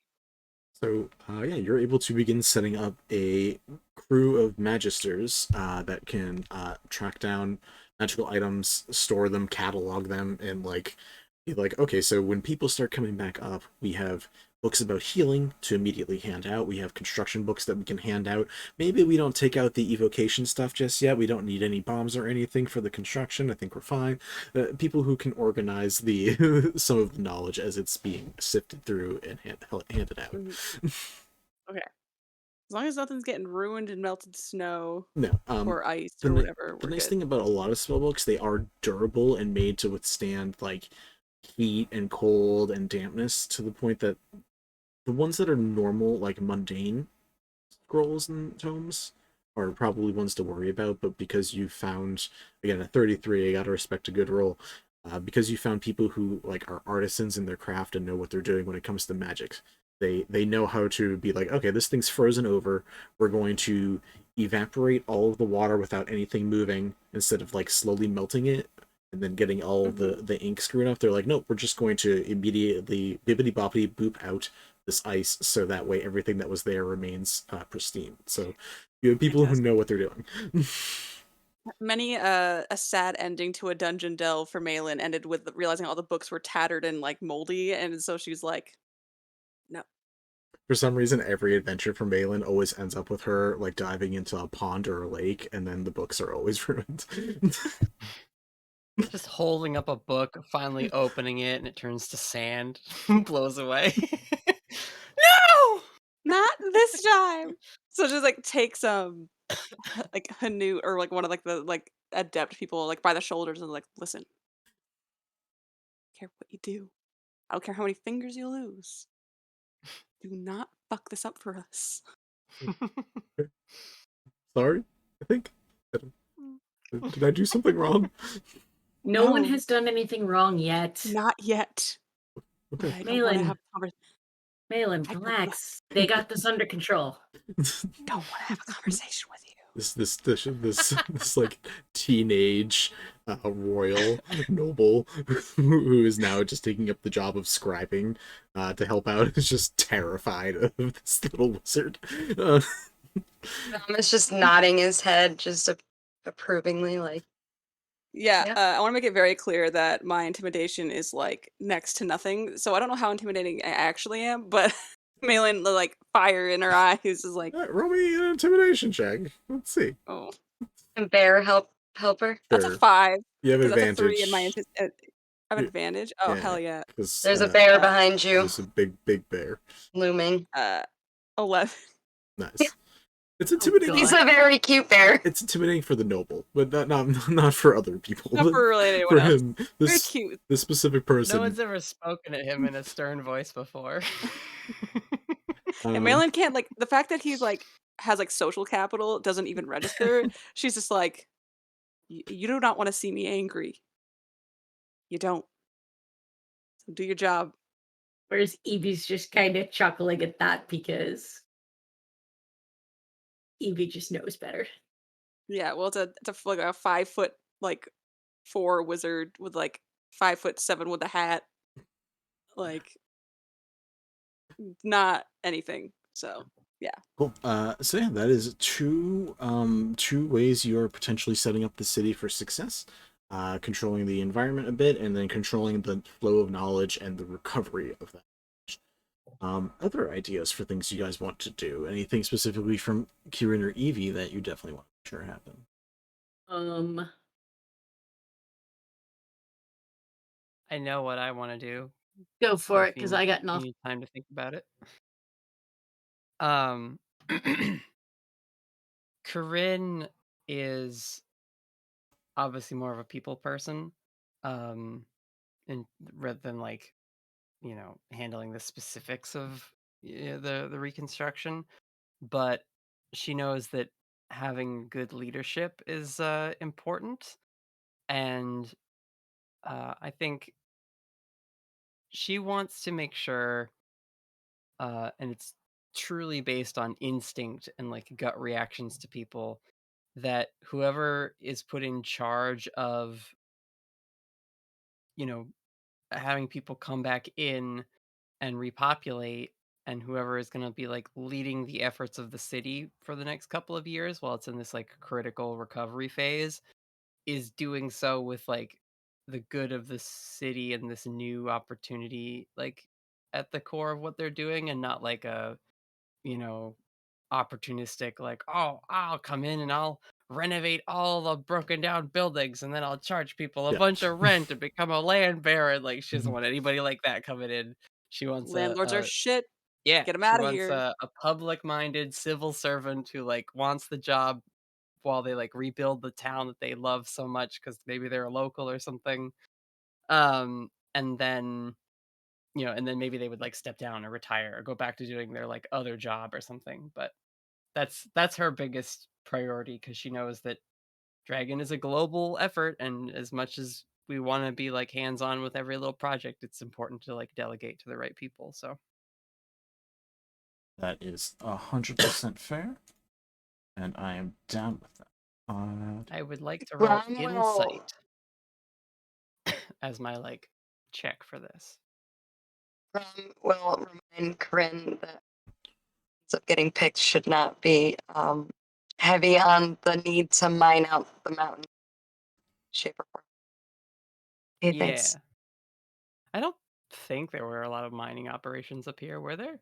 So yeah, you're able to begin setting up a crew of magisters that can track down magical items, store them, catalog them, and like be like, okay, so when people start coming back up, we have books about healing to immediately hand out. We have construction books that we can hand out. Maybe we don't take out the evocation stuff just yet. We don't need any bombs or anything for the construction. I think we're fine. People who can organize the some of the knowledge as it's being sifted through and handed out. Okay. As long as nothing's getting ruined in melted snow No, or ice or whatever, the we're nice good. thing about a lot of spellbooks, they are durable and made to withstand like heat and cold and dampness, to the point that the ones that are normal, like mundane scrolls and tomes, are probably ones to worry about. But because you found, again, a 33, I gotta respect a good roll. Because you found people who like are artisans in their craft and know what they're doing when it comes to magic. They know how to be like, okay, this thing's frozen over. We're going to evaporate all of the water without anything moving, instead of like slowly melting it and then getting all the ink screwed up. They're like, nope, we're just going to immediately bibbity boppity boop out this ice, so that way everything that was there remains pristine. So you have people who know what they're doing. Many a sad ending to a dungeon delve for Malen ended with realizing all the books were tattered and like moldy, and so she's like, no. For some reason, every adventure from Malen always ends up with her like diving into a pond or a lake, and then the books are always ruined. Just holding up a book, finally opening it, and it turns to sand, blows away. No! Not this time. So just like takes like Hanu or like one of like the like adept people like by the shoulders and like, listen, I don't care what you do. I don't care how many fingers you lose. Do not fuck this up for us. Sorry, I think. Did I do something wrong? No one No. has done anything wrong yet. Not yet. Okay. I don't want to Malin. have a conversation. Malin, I don't relax. They got this under control. Don't want to have a conversation with you. This like teenage royal noble who is now just taking up the job of scribing to help out is just terrified of this little wizard. Is just nodding his head, just approvingly, like, Yeah, Yeah. I want to make it very clear that my intimidation is like next to nothing. So I don't know how intimidating I actually am, but Malin, the like fire in her eyes is like, All right, roll me an intimidation check. Let's see. oh, and bear helper. that's a Sure. 5 You have because that's a 3 in my advantage. I have You- advantage. Oh hell yeah. Because There's a bear behind you, there's a big bear. looming. 11. Nice. It's Oh, intimidating. He's a very cute bear. It's intimidating for the noble, but not for other people. Not for really anyone For else. him, Very this cute. this specific person. No one's ever spoken at him in a stern voice before. And Malin can't like the fact that he's like has like social capital doesn't even register. She's just like, you do not want to see me angry. You don't. So do your job. Whereas Evie's just kind of chuckling at that because Evie just knows better. Yeah, well, like a 5 foot like 4 wizard with like 5'7" with a hat, like not anything. So yeah, Cool. So yeah, that is two ways you're potentially setting up the city for success. Controlling the environment a bit, and then controlling the flow of knowledge and the recovery of that. Other ideas for things you guys want to do? Anything specifically from Kieran or Evie that you definitely want to sure happen? I know what I want to do. Go for if it, because you- I got you nothing. need time to think about it. Corinne is obviously more of a people person, and rather than like, handling the specifics of the reconstruction, but she knows that having good leadership is important, and I think she wants to make sure, and it's truly based on instinct and like gut reactions to people, that whoever is put in charge of, you know, having people come back in and repopulate, and whoever is going to be like leading the efforts of the city for the next couple of years while it's in this like critical recovery phase, is doing so with like the good of the city and this new opportunity like at the core of what they're doing, and not like a, you know, opportunistic like, oh, I'll come in and I'll renovate all the broken down buildings and then I'll charge people a Yeah. bunch of rent and become a land baron. Like, she doesn't want anybody like that coming in. She wants landlords are shit. yeah, Get 'em she outta wants here. a public-minded civil servant who like wants the job while they like rebuild the town that they love so much because maybe they're a local or something. And then, and then maybe they would like step down or retire or go back to doing their like other job or something. But that's her biggest priority, because she knows that Dragon is a global effort, and as much as we want to be like hands-on with every little project, it's important to like delegate to the right people. So That is 100% fair, and I am down with that. I would like to roll Cromwell. insight as my like check for this. Will remind Corinne that of getting picked should not be heavy on the need to mine out the mountain, shape or form. He Yeah, thinks I don't think there were a lot of mining operations up here, were there?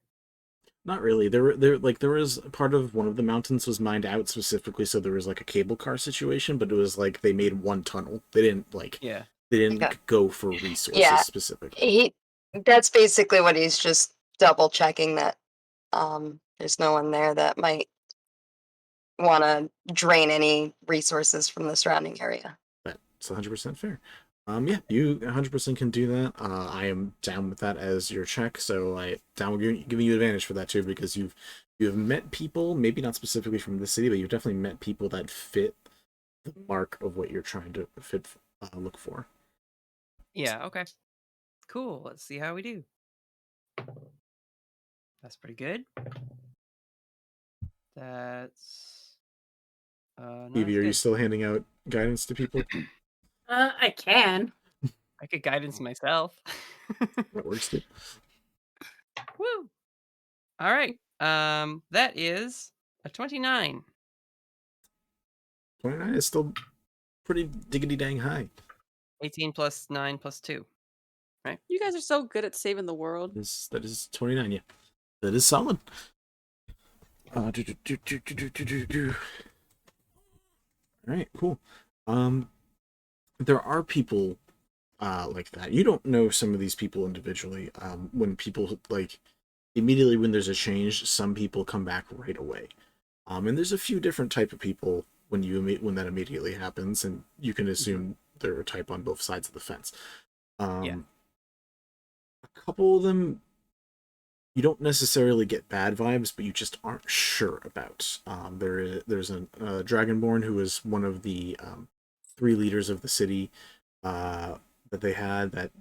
Not really. There was part of one of the mountains was mined out specifically, so there was like a cable car situation, but it was like they made one tunnel. Yeah. They didn't Okay. go for resources Yeah. specifically. That's basically what he's just double checking that there's no one there that might want to drain any resources from the surrounding area. That's 100% fair. Yeah, you 100% can do that. I am down with that as your check, so I down with giving you advantage for that too, because you have met people, maybe not specifically from the city, but you've definitely met people that fit the mark of what you're trying to look for. Yeah, okay. Cool. Let's see how we do. That's pretty good. That's not Evie, as are you good. still handing out guidance to people? I can. I could guidance myself. That works too. Woo! All right. That is a 29. 29 is still pretty diggity dang high. 18 plus 9 plus 2. You guys are so good at saving the world. That is 29, yeah. That is solid. All right, cool. There are people like that. You don't know some of these people individually. When people like immediately when there's a change, some people come back right away. And there's a few different type of people when when that immediately happens, and you can assume they're a type on both sides of the fence. Yeah. A couple of them you don't necessarily get bad vibes, but you just aren't sure about. There's a Dragonborn who is one of the 3 leaders of the city that they had that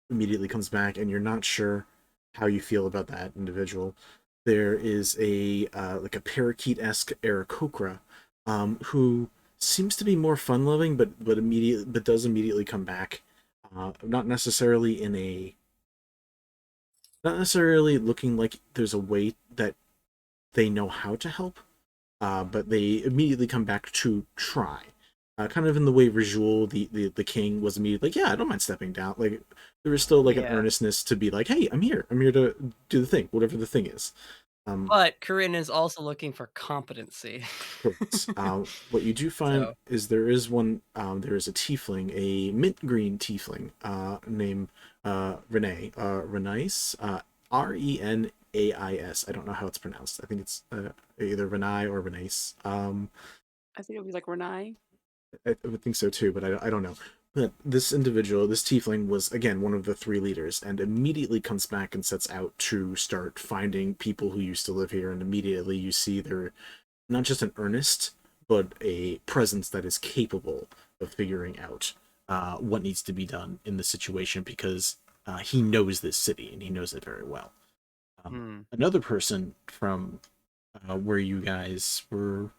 immediately comes back, and you're not sure how you feel about that individual. There is a like a parakeet-esque Aarakocra, who seems to be more fun-loving, but does immediately come back. Not necessarily in a not necessarily looking like there's a way that they know how to help, but they immediately come back to try. Kind of in the way Reheated, the king, was immediately like, yeah, I don't mind stepping down. Like, there is still like an Yeah. earnestness to be like, hey, I'm here to do the thing, whatever the thing is. But Corinne is also looking for competency. Correct. What you do find So- is there is there is a tiefling, a mint green tiefling, named Renee, Renais, Renais. I don't know how it's pronounced. I think it's either Renai or Renais. I think it would be like Renai. I would think so too, but I don't know. But this individual, this tiefling, was again one of the 3 leaders, and immediately comes back and sets out to start finding people who used to live here. And immediately you see they're not just an earnest, but a presence that is capable of figuring out what needs to be done in the situation, because he knows this city and he knows it very well. Another person from where you guys were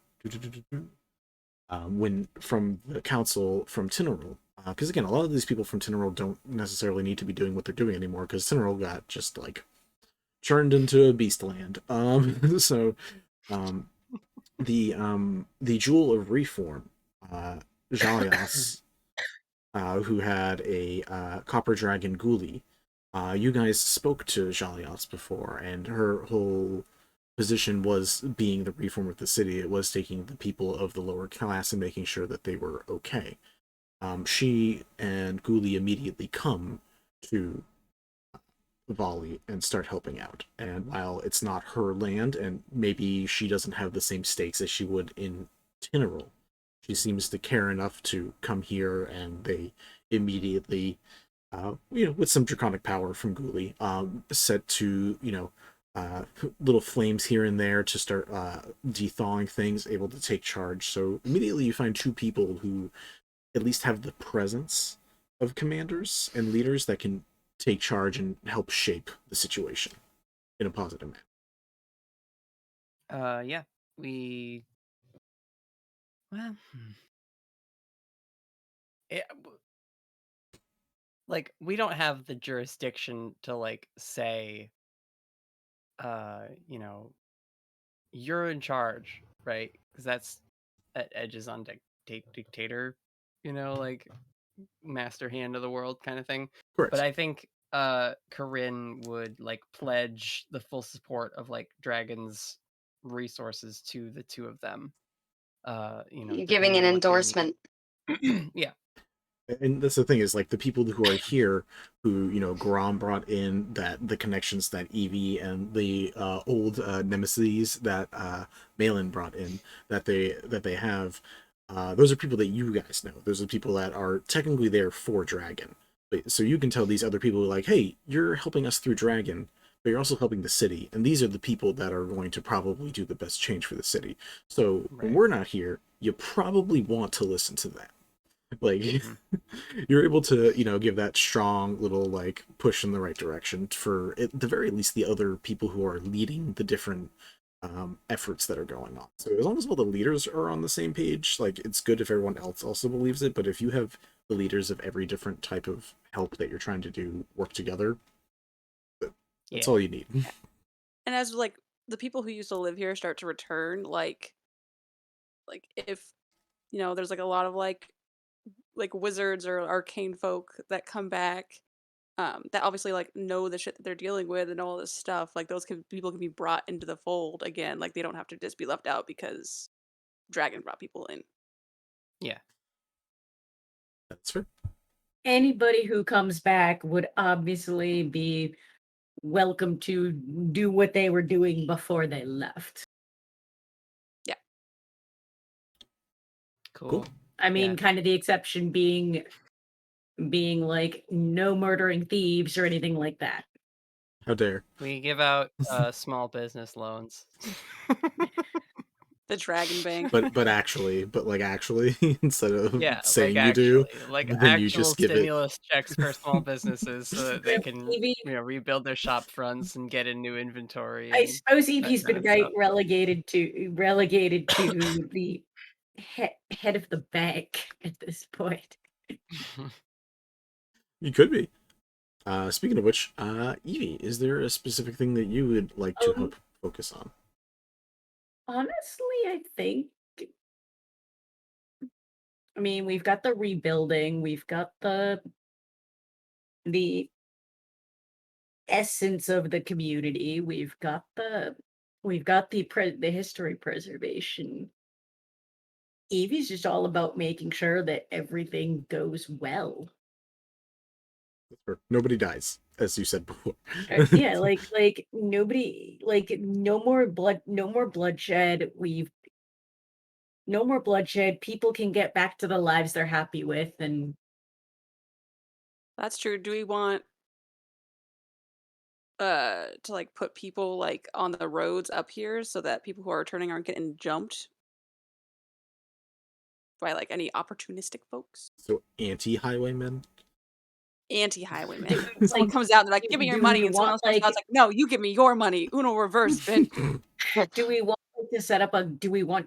when from the council from Tinnerol, because again, a lot of these people from Tinnerol don't necessarily need to be doing what they're doing anymore, because Tinnerol got just like turned into a beast land. So the Jewel of Reform, Jalias, who had a copper dragon Ghoulie. You guys spoke to Jalias before, and her whole position was being the reform of the city. It was taking the people of the lower class and making sure that they were okay. She and Ghoulie immediately come to Volley and start helping out. And while it's not her land, and maybe she doesn't have the same stakes as she would in Tinnerol, she seems to care enough to come here, and they immediately, with some draconic power from Ghoulie, set to, little flames here and there to start de-thawing things, able to take charge. So immediately you find 2 people who at least have the presence of commanders and leaders that can take charge and help shape the situation in a positive manner. Yeah. We well like we don't have the jurisdiction to like say you're in charge, right? Because that's that edges on dictator, like master hand of the world kind of thing. Correct. But I think Corinne would like pledge the full support of like Dragon's resources to the two of them. You're giving depending an on what they endorsement. need. Yeah. And that's the thing is, like, the people who are here, who, Grom brought in, that the connections that Evie and the old nemesis that Malen brought in, that they have, those are people that you guys know. Those are people that are technically there for Dragon. So you can tell these other people, like, hey, you're helping us through Dragon, but you're also helping the city, and these are the people that are going to probably do the best change for the city. So when Right. we're not here, you probably want to listen to that. Like, Mhm. you're able to, give that strong little, like, push in the right direction for, at the very least, the other people who are leading the different efforts that are going on. So as long as all the leaders are on the same page, like, it's good if everyone else also believes it, but if you have the leaders of every different type of help that you're trying to do work together, that's all you need. And as like the people who used to live here start to return, like if there's like a lot of like wizards or arcane folk that come back, that obviously like know the shit that they're dealing with and all this stuff. Like those people can be brought into the fold again. Like they don't have to just be left out because Dragon brought people in. Yeah. That's fair. Anybody who comes back would obviously be welcome to do what they were doing before they left. Cool. I mean, Yeah. kind of the exception being like no murdering thieves or anything like that. How dare. We give out small business loans. The Dragon Bank. But actually, instead of Yeah, saying like you do, actually, like then you actual just give it. stimulus checks for small businesses so that they can, Evie, rebuild their shop fronts and get a new inventory. I And suppose that Evie's kind been of stuff. relegated to the head of the bank at this point. You could be. Speaking of which, Evie, is there a specific thing that you would like to help focus on? Honestly, I think. I mean, we've got the rebuilding, we've got the essence of the community, we've got the history preservation. Evie's just all about making sure that everything goes well. Nobody dies, as you said before. Yeah, like nobody, like no more bloodshed. No more bloodshed. People can get back to the lives they're happy with, and That's true. Do we want to like put people like on the roads up here so that people who are returning aren't getting jumped by like any opportunistic folks? So anti-highwaymen. Anti-highwaymen. Like, Someone comes out and they're like, "Give me your do money," we and someone want, else comes out and is like, "No, you give me your money." Uno reverse, bitch. do we want to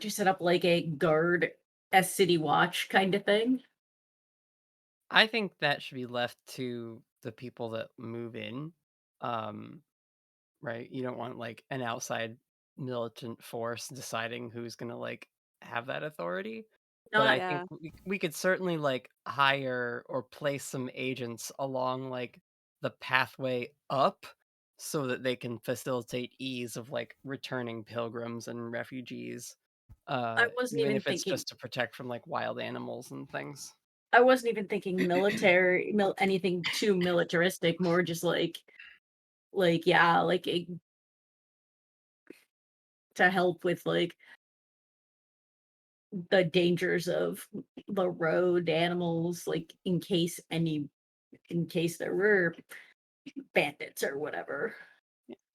set up like a guard as city watch kind of thing? I think that should be left to the people that move in. Right? You don't want like an outside militant force deciding who's gonna like have that authority. But Not I think we could certainly like hire or place some agents along like the pathway up so that they can facilitate ease of like returning pilgrims and refugees. I wasn't Even even if it's thinking. just to protect from like wild animals and things. I wasn't even thinking military, anything too militaristic. More just yeah, like to help with like the dangers of the road animals, like in case there were bandits or whatever.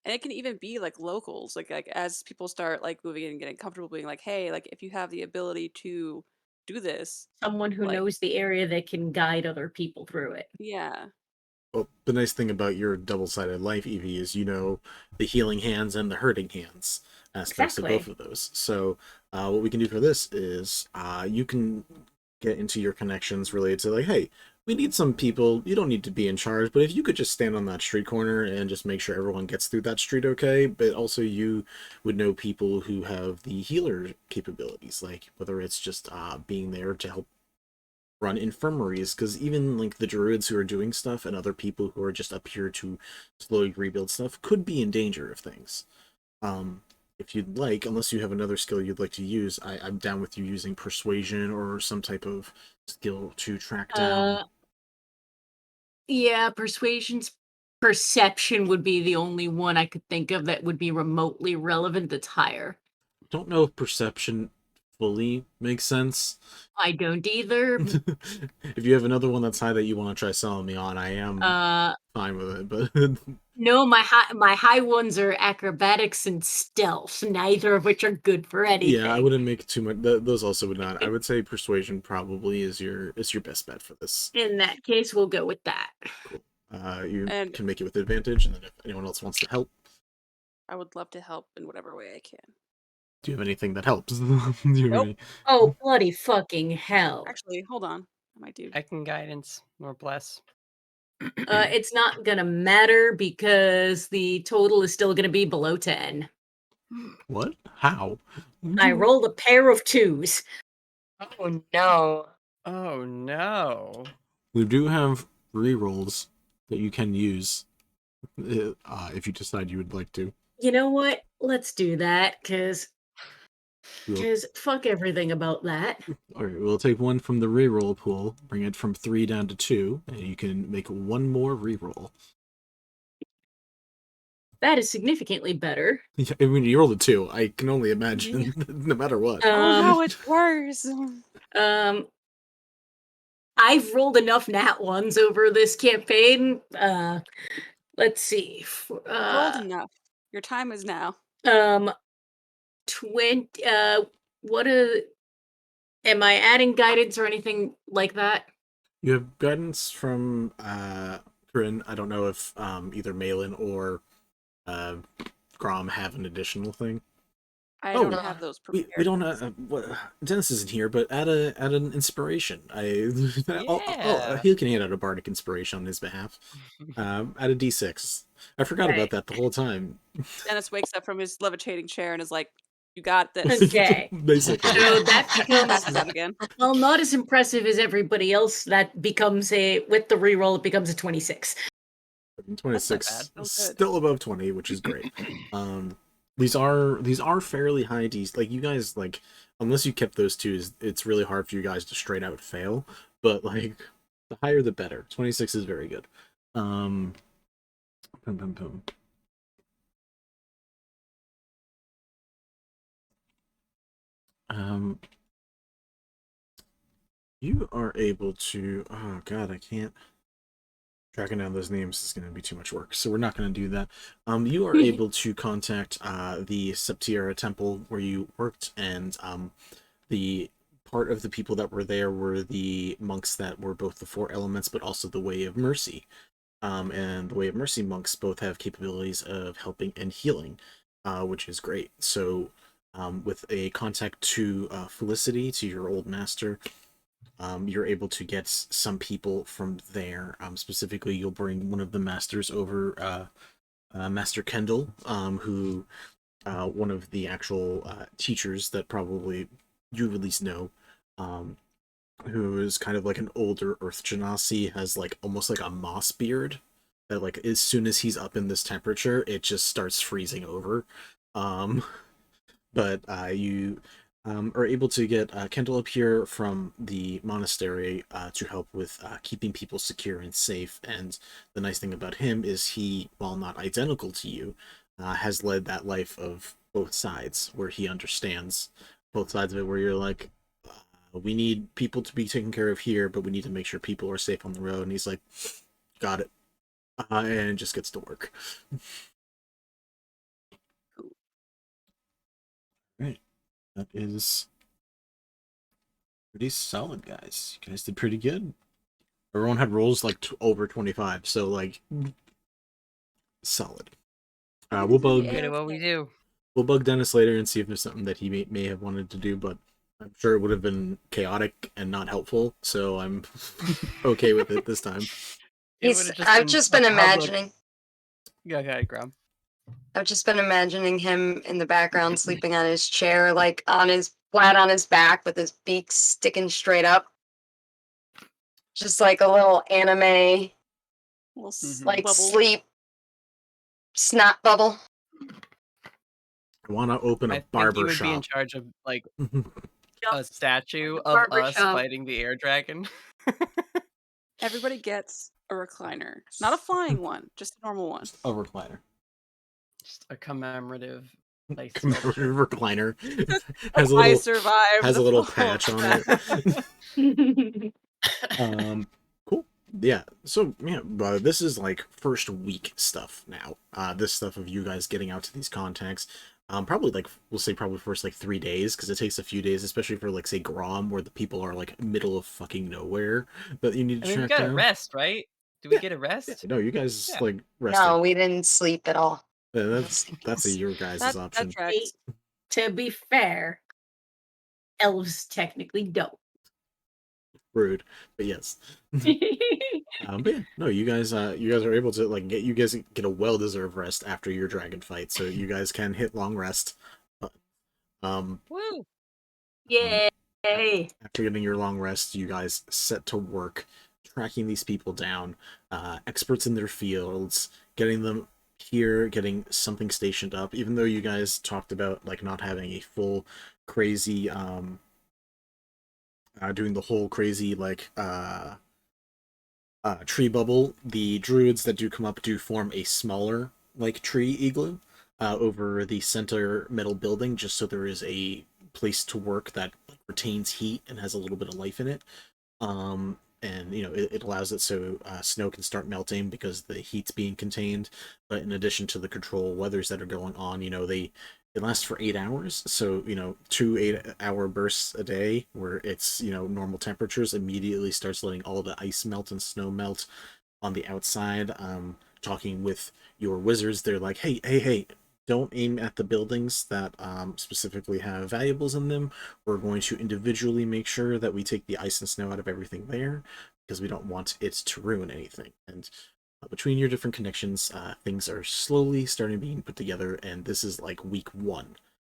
And it can even be like locals, like as people start like moving in and getting comfortable being like, hey, like if you have the ability to do this, Someone who like, knows the area that can guide other people through it. yeah. Well, the nice thing about your double-sided life, Evie, is you know the healing hands and the hurting hands aspects of both of those. So what we can do for this is you can get into your connections related to like, hey, we need some people. You don't need to be in charge, but if you could just stand on that street corner and just make sure everyone gets through that street okay, but also you would know people who have the healer capabilities, like whether it's just being there to help run infirmaries, because even like the druids who are doing stuff and other people who are just up here to slowly rebuild stuff could be in danger of things. If you'd like, unless you have another skill you'd like to use, I'm down with you using persuasion or some type of skill to track down. Yeah, perception would be the only one I could think of that would be remotely relevant that's higher. Don't know if perception fully makes sense. I don't either. If you have another one that's high that you want to try selling me on, I am fine with it. But no, my high ones are acrobatics and stealth, neither of which are good for anything. yeah, I wouldn't make too much. Those also would not. I would say persuasion probably is your best bet for this. In that case, we'll go with that. Cool. You And- can make it with advantage, and then if anyone else wants to help, I would love to help in whatever way I can. do you have anything that helps? Do you have Nope. any- Oh, bloody fucking hell. Actually, hold on. I might do. I can guidance or bless. It's not gonna matter because the total is still gonna be below 10. What? How? I rolled a pair of 2s. Oh no. Oh no. We do have rerolls that you can use if you decide you would like to. You know what? Let's do that, because We'll, fuck everything about that. all right, we'll take one from the reroll pool, bring it from 3 down to 2, and you can make one more reroll. That is significantly better. I mean, you rolled a 2. I can only imagine, no matter what. Oh, how it's worse. I've rolled enough nat ones over this campaign. Let's see. Rolled enough. Your time is now. 20. What am I adding guidance or anything like that? You have guidance from Corinne. I don't know if either Malen or Grom have an additional thing. I Oh, don't have those prepared. We don't. Dennis isn't here, but add an inspiration. He can hand out a bardic inspiration on his behalf. Add a d6. I forgot about that the whole time. Dennis wakes up from his levitating chair and is like, "You got this." Okay. Basically. So that becomes Passes out again. well, not as impressive as everybody else. That becomes with the reroll, it becomes a 26. 26, bad. Oh, good. still above 20, which is great. These are fairly high D's. Like you guys, like unless you kept those 2s, it's really hard for you guys to straight out fail. But like the higher the better. 26 is very good. Boom, boom, boom. You are able to. Oh God, I can't. Tracking down those names is going to be too much work, so we're not going to do that. You are able to contact the Septira Temple where you worked, and the part of the people that were there were the monks that were both the 4 elements, but also the Way of Mercy. And the Way of Mercy monks both have capabilities of helping and healing, which is great. So, with a contact to Felicity, to your old master, you're able to get some people from there. Specifically, you'll bring one of the masters over, Master Kendall, who one of the actual teachers that probably you at least know, who is kind of like an older Earth Genasi, has like almost like a moss beard that like as soon as he's up in this temperature, it just starts freezing over. But you are able to get Kendall up here from the monastery to help with keeping people secure and safe. And the nice thing about him is he, while not identical to you, has led that life of both sides, where he understands both sides of it, where you're like, we need people to be taken care of here, but we need to make sure people are safe on the road. And he's like, got it. And just gets to work. Right. That is pretty solid, guys. You guys did pretty good. Everyone had rolls like over 25, so like solid. We'll bug Good at what we do. we'll bug Dennis later and see if there's something that he may have wanted to do, but I'm sure it would have been chaotic and not helpful, so I'm okay with it this time. I've just been imagining. Go ahead, Grom. I've just been imagining him in the background sleeping on his chair, like flat on his back with his beak sticking straight up. just like a little anime, Little like bubble. sleep snot bubble. I want to open a I think you barber would be in shop. charge of like a Just statue the of barber us shop. fighting the air dragon. Everybody gets a recliner. Not a flying one, just a normal one. A recliner. Just a commemorative like Commemorative sculpture. recliner. has a I little survived. has a the little fall patch on crap. it. Cool. Yeah. So yeah, but this is like first week stuff now. This stuff of you guys getting out to these contacts. Probably like we'll say probably first like 3 days because it takes a few days, especially for like say Grom, where the people are like middle of fucking nowhere that you need I to mean, we track got a down. rest, right? Do we Yeah. get a Yeah, rest? no, you guys Yeah. like rested. No, we didn't sleep at all. Yeah, that's a your guys' That option. tracks. To be fair, elves technically don't. Rude, but yes. But yeah, no, you guys are able to like get a well-deserved rest after your dragon fight, so you guys can hit long rest. But, Woo! Yay! after getting your long rest, you guys set to work tracking these people down, experts in their fields, getting them here, getting something stationed up. Even though you guys talked about like not having a full crazy doing the whole crazy like tree bubble, the druids that do come up do form a smaller like tree igloo over the center metal building, just so there is a place to work that retains heat and has a little bit of life in it. And you know it allows it so snow can start melting because the heat's being contained. But in addition to the control weathers that are going on, you know it lasts for 8 hours, so you know 2 8-hour bursts a day where it's normal temperatures immediately starts letting all the ice melt and snow melt on the outside. Talking with your wizards, they're like, hey, don't aim at the buildings that specifically have valuables in them. We're going to individually make sure that we take the ice and snow out of everything there because we don't want it to ruin anything. And between your different connections, things are slowly starting being put together, and this is like week 1,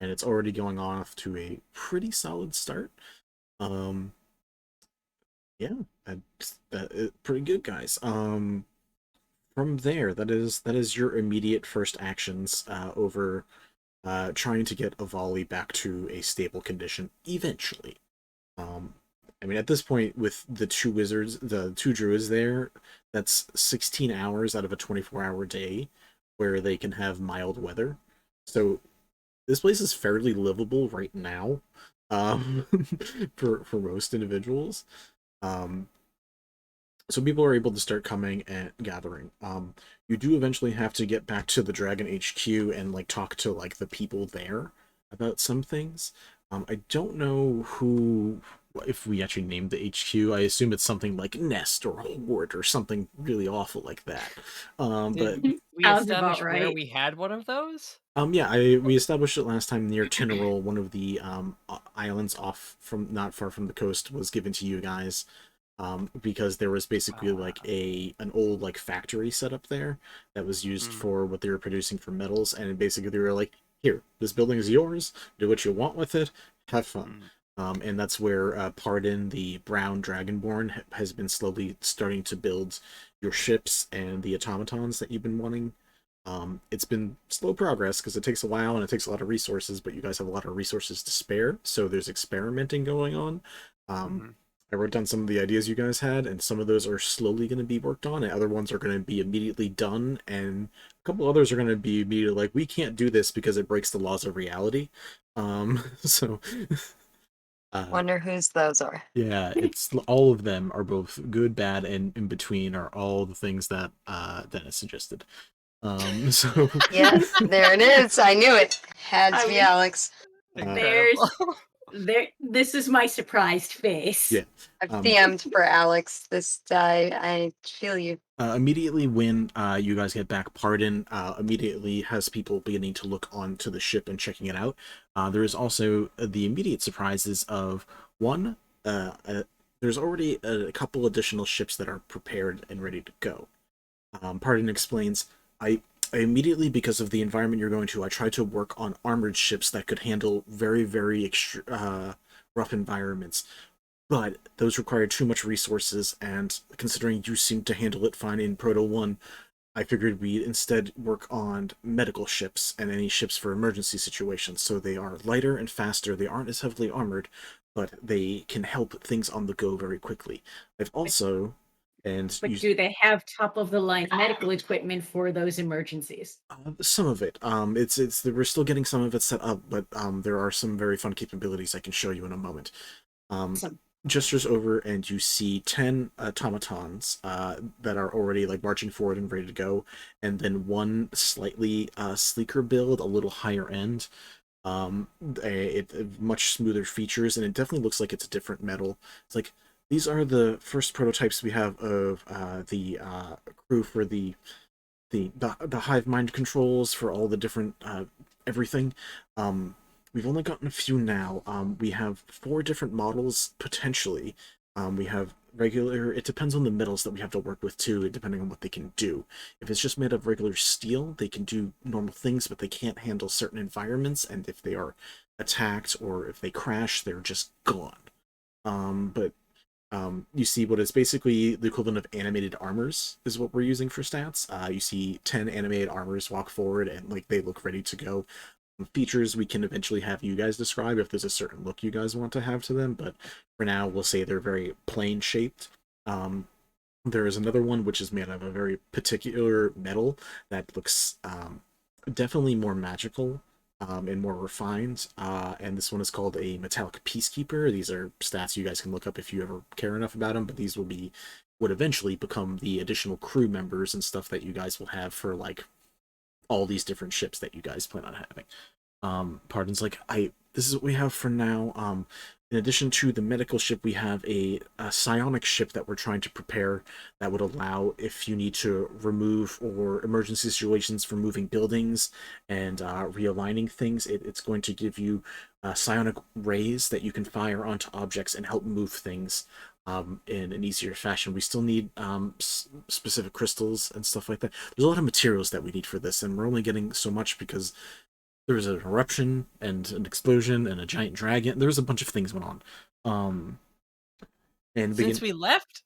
and it's already going off to a pretty solid start. Yeah, that pretty good, guys. From there, that is your immediate first actions over trying to get a volley back to a stable condition eventually. I mean, at this point, with the two druids there, that's 16 hours out of a 24-hour day where they can have mild weather. So this place is fairly livable right now um, for most individuals. So people are able to start coming and gathering. You do eventually have to get back to the Dragon HQ and like talk to like the people there about some things. I don't know if we actually named the HQ. I assume it's something like Nest or Horde or something really awful like that. But We Sounds established about where right. we had one of those. yeah, we established it last time near Tinnerol. One of the islands off from not far from the coast was given to you guys. Because there was basically like an old like factory set up there that was used for what they were producing for metals, and basically they were like, here, this building is yours, do what you want with it, have fun. And that's where Pardon, the brown dragonborn, has been slowly starting to build your ships and the automatons that you've been wanting. It's been slow progress because it takes a while and it takes a lot of resources, but you guys have a lot of resources to spare, so there's experimenting going on. I wrote down some of the ideas you guys had, and some of those are slowly going to be worked on, and other ones are going to be immediately done, and a couple others are going to be immediately like, we can't do this because it breaks the laws of reality. So Wonder whose those are. yeah, it's all of them are both good, bad, and in between are all the things that Dennis suggested. So Yeah, there it is. I knew it. Had to be I Alex. Incredible. This is my surprised face. yeah. I've DM'd for Alex this I feel you. Immediately when you guys get back, Pardon immediately has people beginning to look onto the ship and checking it out. There is also the immediate surprises of one, there's already a couple additional ships that are prepared and ready to go. Pardon explains, I immediately, because of the environment you're going to, I tried to work on armored ships that could handle very, very rough environments. but those require too much resources, and considering you seem to handle it fine in Proto 1, I figured we'd instead work on medical ships and any ships for emergency situations. So they are lighter and faster, they aren't as heavily armored, but they can help things on the go very quickly. I've also, and But you, do they have top of the line medical equipment for those emergencies? some of it, we're still getting some of it set up, but there are some very fun capabilities I can show you in a moment. Awesome. Gestures over, and you see 10 automatons that are already like marching forward and ready to go, and then one slightly sleeker build, a little higher end, much smoother features, and it definitely looks like it's a different metal. It's like these are the first prototypes we have of the crew for the hive mind controls for all the different everything. We've only gotten a few now. We have 4 different models, potentially. We have regular... It depends on the metals that we have to work with, too, depending on what they can do. If it's just made of regular steel, they can do normal things, but they can't handle certain environments, and if they are attacked or if they crash, they're just gone. But you see what is basically the equivalent of animated armors is what we're using for stats. You see 10 animated armors walk forward, and like they look ready to go. Features we can eventually have you guys describe if there's a certain look you guys want to have to them, but for now we'll say they're very plain shaped. There is another one which is made of a very particular metal that looks definitely more magical and more refined, and this one is called a metallic peacekeeper. These are stats you guys can look up if you ever care enough about them, but these would eventually become the additional crew members and stuff that you guys will have for like all these different ships that you guys plan on having. Pardon's like, this is what we have for now. In addition to the medical ship, we have a psionic ship that we're trying to prepare that would allow, if you need to remove or emergency situations for moving buildings and realigning things, it's going to give you psionic rays that you can fire onto objects and help move things in an easier fashion. We still need specific crystals and stuff like that. There's a lot of materials that we need for this, and we're only getting so much because there was an eruption and an explosion and a giant dragon. There was a bunch of things went on. And Since we left?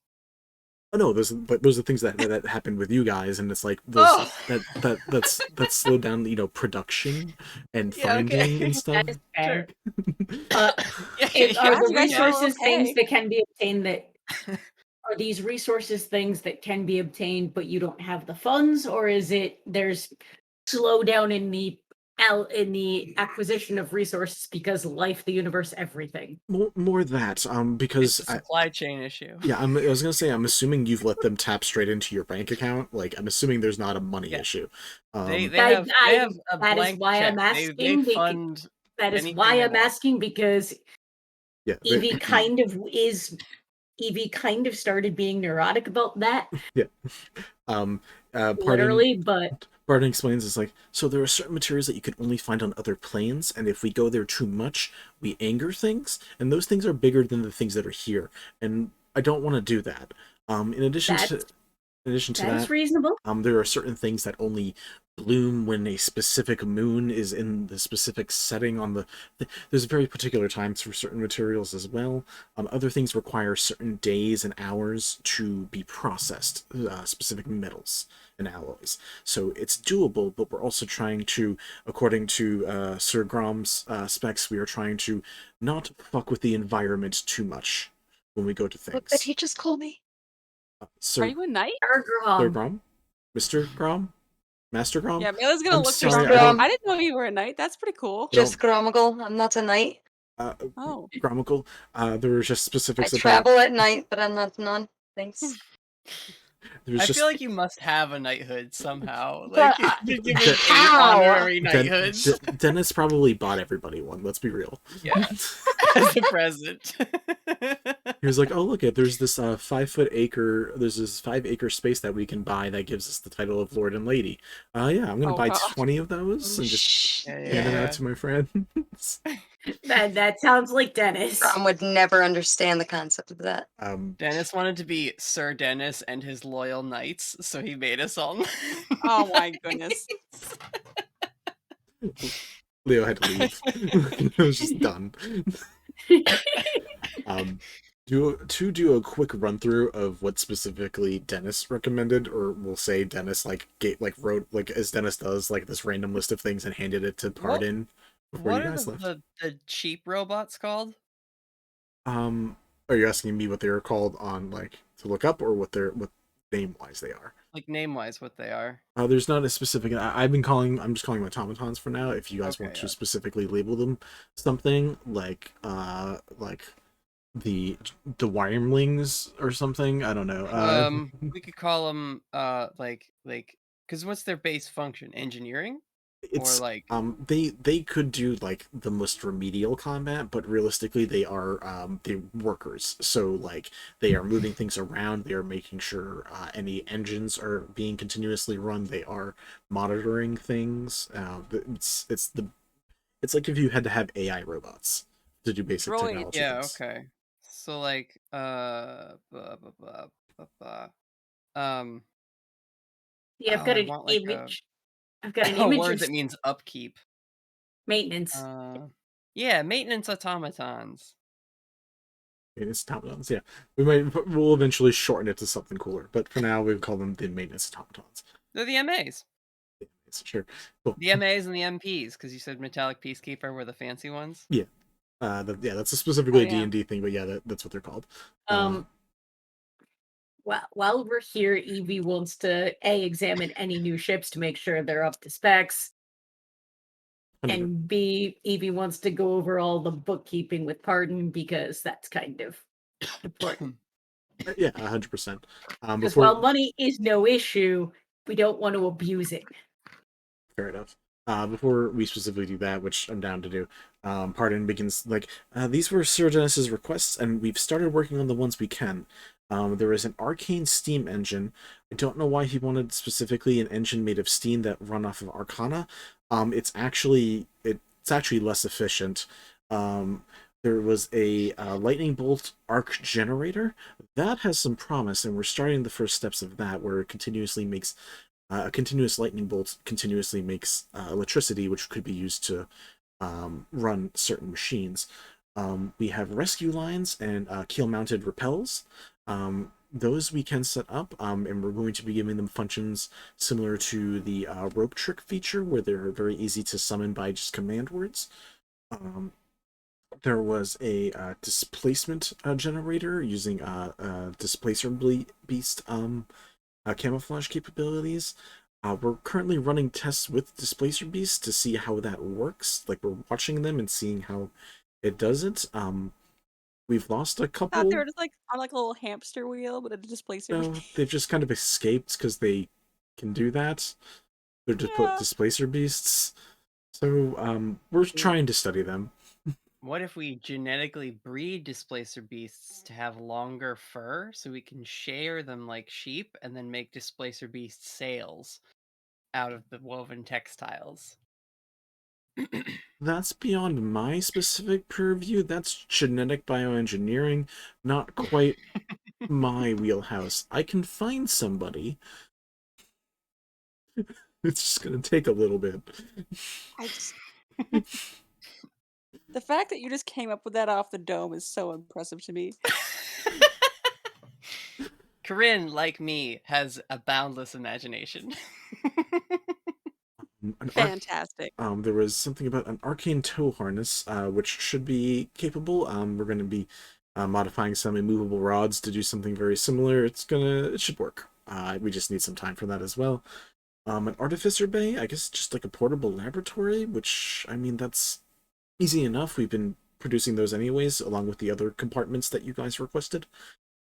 Oh no, those are things that happened with you guys, and it's like those that slowed down, production and finding and stuff. That is fair. Yeah, Are the you guys resources okay? things that can be obtained that are these resources things that can be obtained but you don't have the funds, or is it there's slowdown in the acquisition of resources because life, the universe, everything? More that because It's a supply chain issue. Yeah, I was gonna say, I'm assuming you've let them tap straight into your bank account. Like, I'm assuming there's not a money issue. They That- have a that is blank why check. I'm They asking, because- fund That is anything why they I'm want. asking, because Yeah, Evie kind of started being neurotic about that, Pardon, literally, but Barton explains, it's like, so there are certain materials that you can only find on other planes, and if we go there too much, we anger things, and those things are bigger than the things that are here, and I don't want to do that. In addition to that's that, reasonable. there are certain things that only bloom when a specific moon is in the specific setting on there's very particular times for certain materials as well. Other things require certain days and hours to be processed, specific metals and alloys. So it's doable, but we're also trying to, according to Sir Grom's specs, we are trying to not fuck with the environment too much when we go to things. What did he just call me? Are you a knight? Sir Grom? Mr. Grom? Master Grom? Yeah, Mela's gonna I'm look sorry, for I something. I didn't know you were a knight. That's pretty cool. Just Gromagul. I'm not a knight. Oh. Gromagul. There were just specifics I about... travel at night, but I'm not none. Thanks. I feel like you must have a knighthood somehow. But, Like you've been given 8 Ow! honorary knighthoods. Dennis probably bought everybody one, let's be real. Yeah. As a present. He was like, oh look, there's this 5 acre space that we can buy that gives us the title of Lord and Lady. Yeah, I'm gonna buy 20 of those and just hand it out to my friends. That sounds like Dennis. Grom would never understand the concept of that. Dennis wanted to be Sir Dennis and his loyal knights, so he made us all. Oh my goodness. Leo had to leave. It was just done. do a quick run through of what specifically Dennis recommended, or we'll say Dennis wrote as Dennis does this random list of things and handed it to Pardon before What you are guys left. the cheap robots called? Are you asking me what they are called on to look up, or what name wise they are? Like name wise, what they are? There's not a specific. I'm just calling them automatons for now. If you guys want Okay, to specifically label them something like the wyrmlings or something, I don't know. We could call them because what's their base function? Engineering, or It's like they could do the most remedial combat, but realistically they are they workers. So they are moving things around, they are making sure any engines are being continuously run, they are monitoring things. It's like if you had to have AI robots to do basic Droid. technology yeah, things. okay. So like blah, blah, blah, blah, blah. Um, Yeah, I've oh, got I an want like image. I've got an a image word of that means upkeep. maintenance. Yeah, maintenance automatons. Maintenance automatons, yeah. We'll eventually shorten it to something cooler, but for now we call them the maintenance automatons. They're the MAs. Sure. Cool. The MAs and the MPs, because you said Metallic Peacekeeper were the fancy ones. Yeah. That's specifically Oh, a yeah. D&D thing, but yeah, that's what they're called. While we're here, Evie wants to examine any new ships to make sure they're up to specs, and B, Evie wants to go over all the bookkeeping with Pardon because that's kind of important. Yeah, 100%. Because while money is no issue, we don't want to abuse it. Fair enough. Before we specifically do that, which I'm down to do, Pardon begins these were Sir Dennis's requests, and we've started working on the ones we can. There is an arcane steam engine. I don't know why he wanted specifically an engine made of steam that run off of Arcana. It's actually less efficient. There was a lightning bolt arc generator that has some promise, and we're starting the first steps of that, where it continuously makes a continuous lightning bolt continuously makes electricity, which could be used to run certain machines. We have rescue lines and keel-mounted repels. Those we can set up, and we're going to be giving them functions similar to the rope trick feature, where they're very easy to summon by just command words. There was a displacement generator using displacer beast camouflage capabilities. We're currently running tests with displacer beasts to see how that works. We're watching them and seeing how it does it. We've lost a I thought couple. they were just on a little hamster wheel, but a displacer. No, they've just kind of escaped because they can do that. They're displacer beasts. So we're trying to study them. What if we genetically breed displacer beasts to have longer fur so we can share them like sheep and then make displacer beast sails out of the woven textiles? That's beyond my specific purview. That's genetic bioengineering, not quite my wheelhouse. I can find somebody. It's just gonna take a little bit. The fact that you just came up with that off the dome is so impressive to me. Corinne, like me, has a boundless imagination. Fantastic. There was something about an arcane tow harness, which should be capable. We're going to be modifying some immovable rods to do something very similar. It should work. We just need some time for that as well. An artificer bay, I guess just like a portable laboratory, which, I mean, that's easy enough. We've been producing those anyways, along with the other compartments that you guys requested.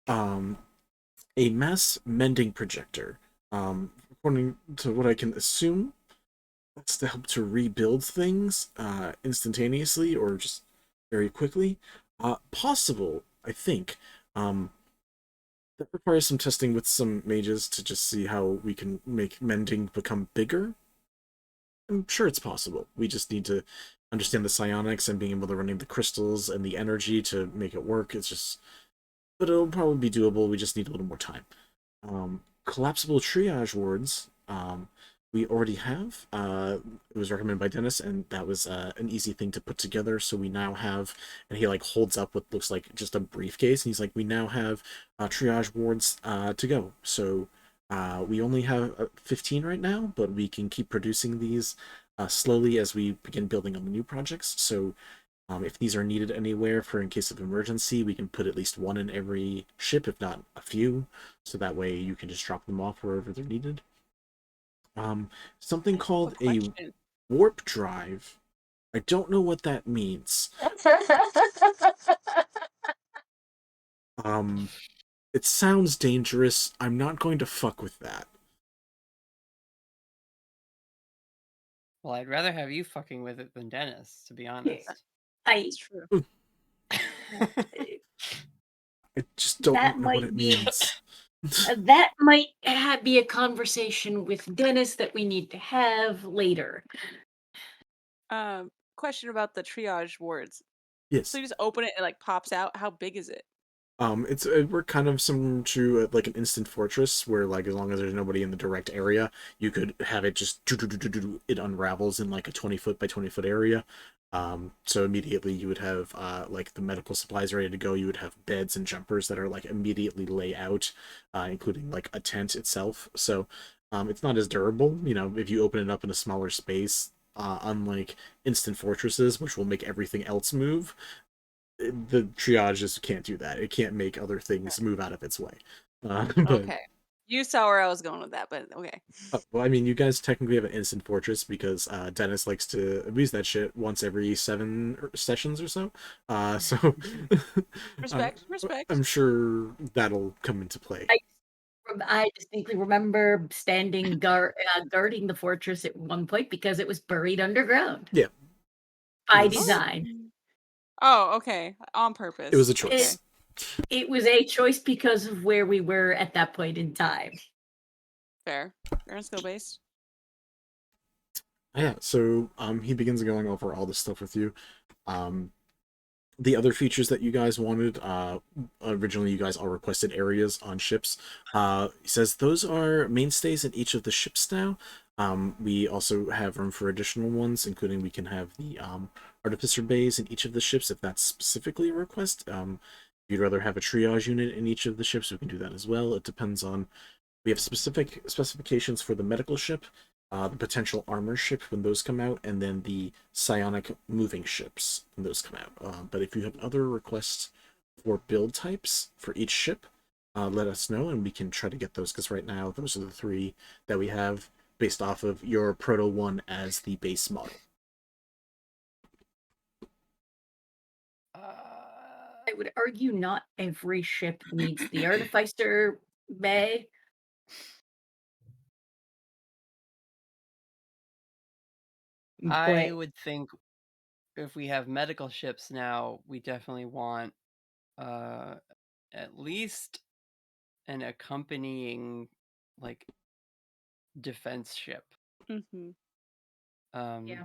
A mass mending projector. According to what I can assume, that's to help to rebuild things instantaneously or just very quickly. Possible, I think. That requires some testing with some mages to just see how we can make mending become bigger. I'm sure it's possible. We just need to understand the psionics and being able to run the crystals and the energy to make it work. It's just, but it'll probably be doable. We just need a little more time. Collapsible triage wards. we already have. It was recommended by Dennis, and that was an easy thing to put together. So we now have, and he like holds up what looks like just a briefcase, and he's like, we now have triage wards to go. So we only have 15 right now, but we can keep producing these slowly as we begin building on the new projects. So if these are needed anywhere for in case of emergency, we can put at least one in every ship, if not a few, so that way you can just drop them off wherever they're needed. Something called a Question. warp drive. I don't know what that means. It sounds dangerous. I'm not going to fuck with that. Well, I'd rather have you fucking with it than Dennis, to be honest. It's true. I just don't That know what might it be- means. That might be a conversation with Dennis that we need to have later. Question about the triage wards. Yes. So you just open it and like pops out. How big is it? It's we're kind of similar to like an instant fortress where like as long as there's nobody in the direct area, you could have it just it unravels in like a 20-foot by 20-foot area. So immediately you would have like the medical supplies ready to go. You would have beds and jumpers that are like immediately lay out, including like a tent itself. So it's not as durable. You know, if you open it up in a smaller space, unlike instant fortresses, which will make everything else move, the triage just can't do that. It can't make other things move out of its way. But, Okay. You saw where I was going with that, but okay. well, I mean, you guys technically have an instant fortress because Dennis likes to abuse that shit once every 7 sessions or so. So Respect. I'm sure that'll come into play. I distinctly remember standing guarding the fortress at one point because it was buried underground. Yeah. By Yes. design. Oh, okay. On purpose. It was a choice. It was a choice because of where we were at that point in time. Fair and skill based. Yeah, so he begins going over all this stuff with you. The other features that you guys wanted, originally you guys all requested areas on ships. He says those are mainstays in each of the ships now. We also have room for additional ones, including we can have the artificer bays in each of the ships if that's specifically a request. If you'd rather have a triage unit in each of the ships, we can do that as well. It depends on, we have specific specifications for the medical ship, the potential armor ship when those come out, and then the psionic moving ships when those come out. But if you have other requests for build types for each ship, let us know and we can try to get those, because right now those are the 3 that we have based off of your Proto 1 as the base model. I would argue not every ship needs the artificer bay. I But would think if we have medical ships now, we definitely want at least an accompanying like defense ship Mm-hmm. yeah.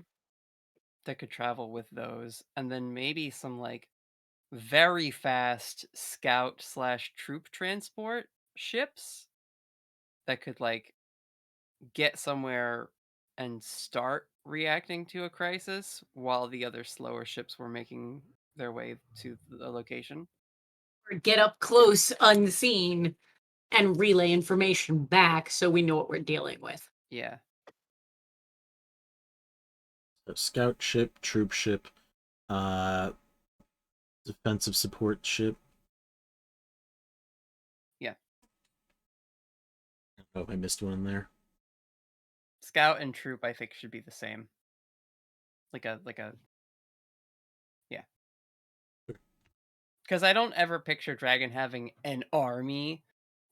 that could travel with those, and then maybe some like very fast scout / troop transport ships that could like get somewhere and start reacting to a crisis while the other slower ships were making their way to the location. Or get up close unseen and relay information back so we know what we're dealing with. Yeah. So scout ship, troop ship, defensive support ship. Yeah. I don't know if I missed one in there. Scout and troop I think should be the same. Like a yeah. Because I don't ever picture Dragon having an army,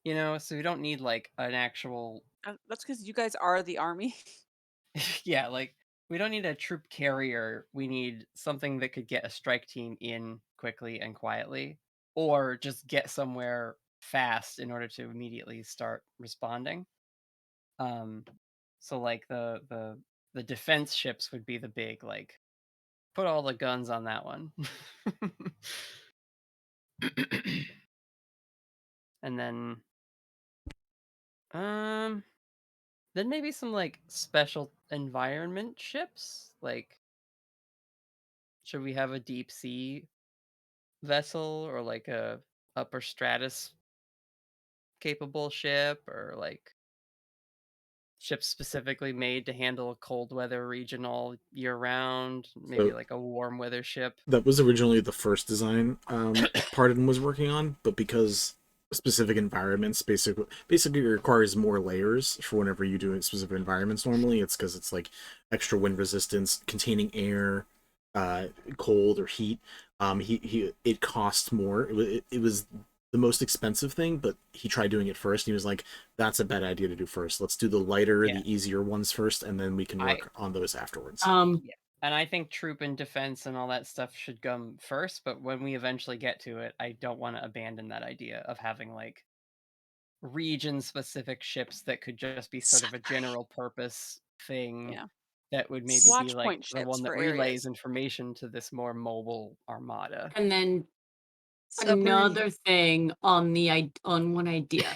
you know, so we don't need like an actual That's because you guys are the army. yeah, like we don't need a troop carrier. We need something that could get a strike team in quickly and quietly, or just get somewhere fast in order to immediately start responding. So like the defense ships would be the big like put all the guns on that one. And then Then maybe some like special environment ships. Like, should we have a deep sea vessel or like a upper stratus capable ship, or like ships specifically made to handle a cold weather region all year round? Maybe So like a warm weather ship. that was originally the first design Pardon was working on, but because specific environments basically requires more layers for whenever you do specific environments normally, it's because it's like extra wind resistance, containing air, uh cold or heat. He it costs more. It was the most expensive thing, but he tried doing it first and he was like, that's a bad idea to do first. Let's do the lighter, Yeah. the easier ones first, and then we can I work on those afterwards. Yeah. And I think troop and defense and all that stuff should come first, but when we eventually get to it, I don't want to abandon that idea of having like region specific ships that could just be sort of a general purpose thing Yeah. that would maybe be Watch like point the ships one that for relays areas. information to this more mobile armada. And then Submarine. another thing on on one idea,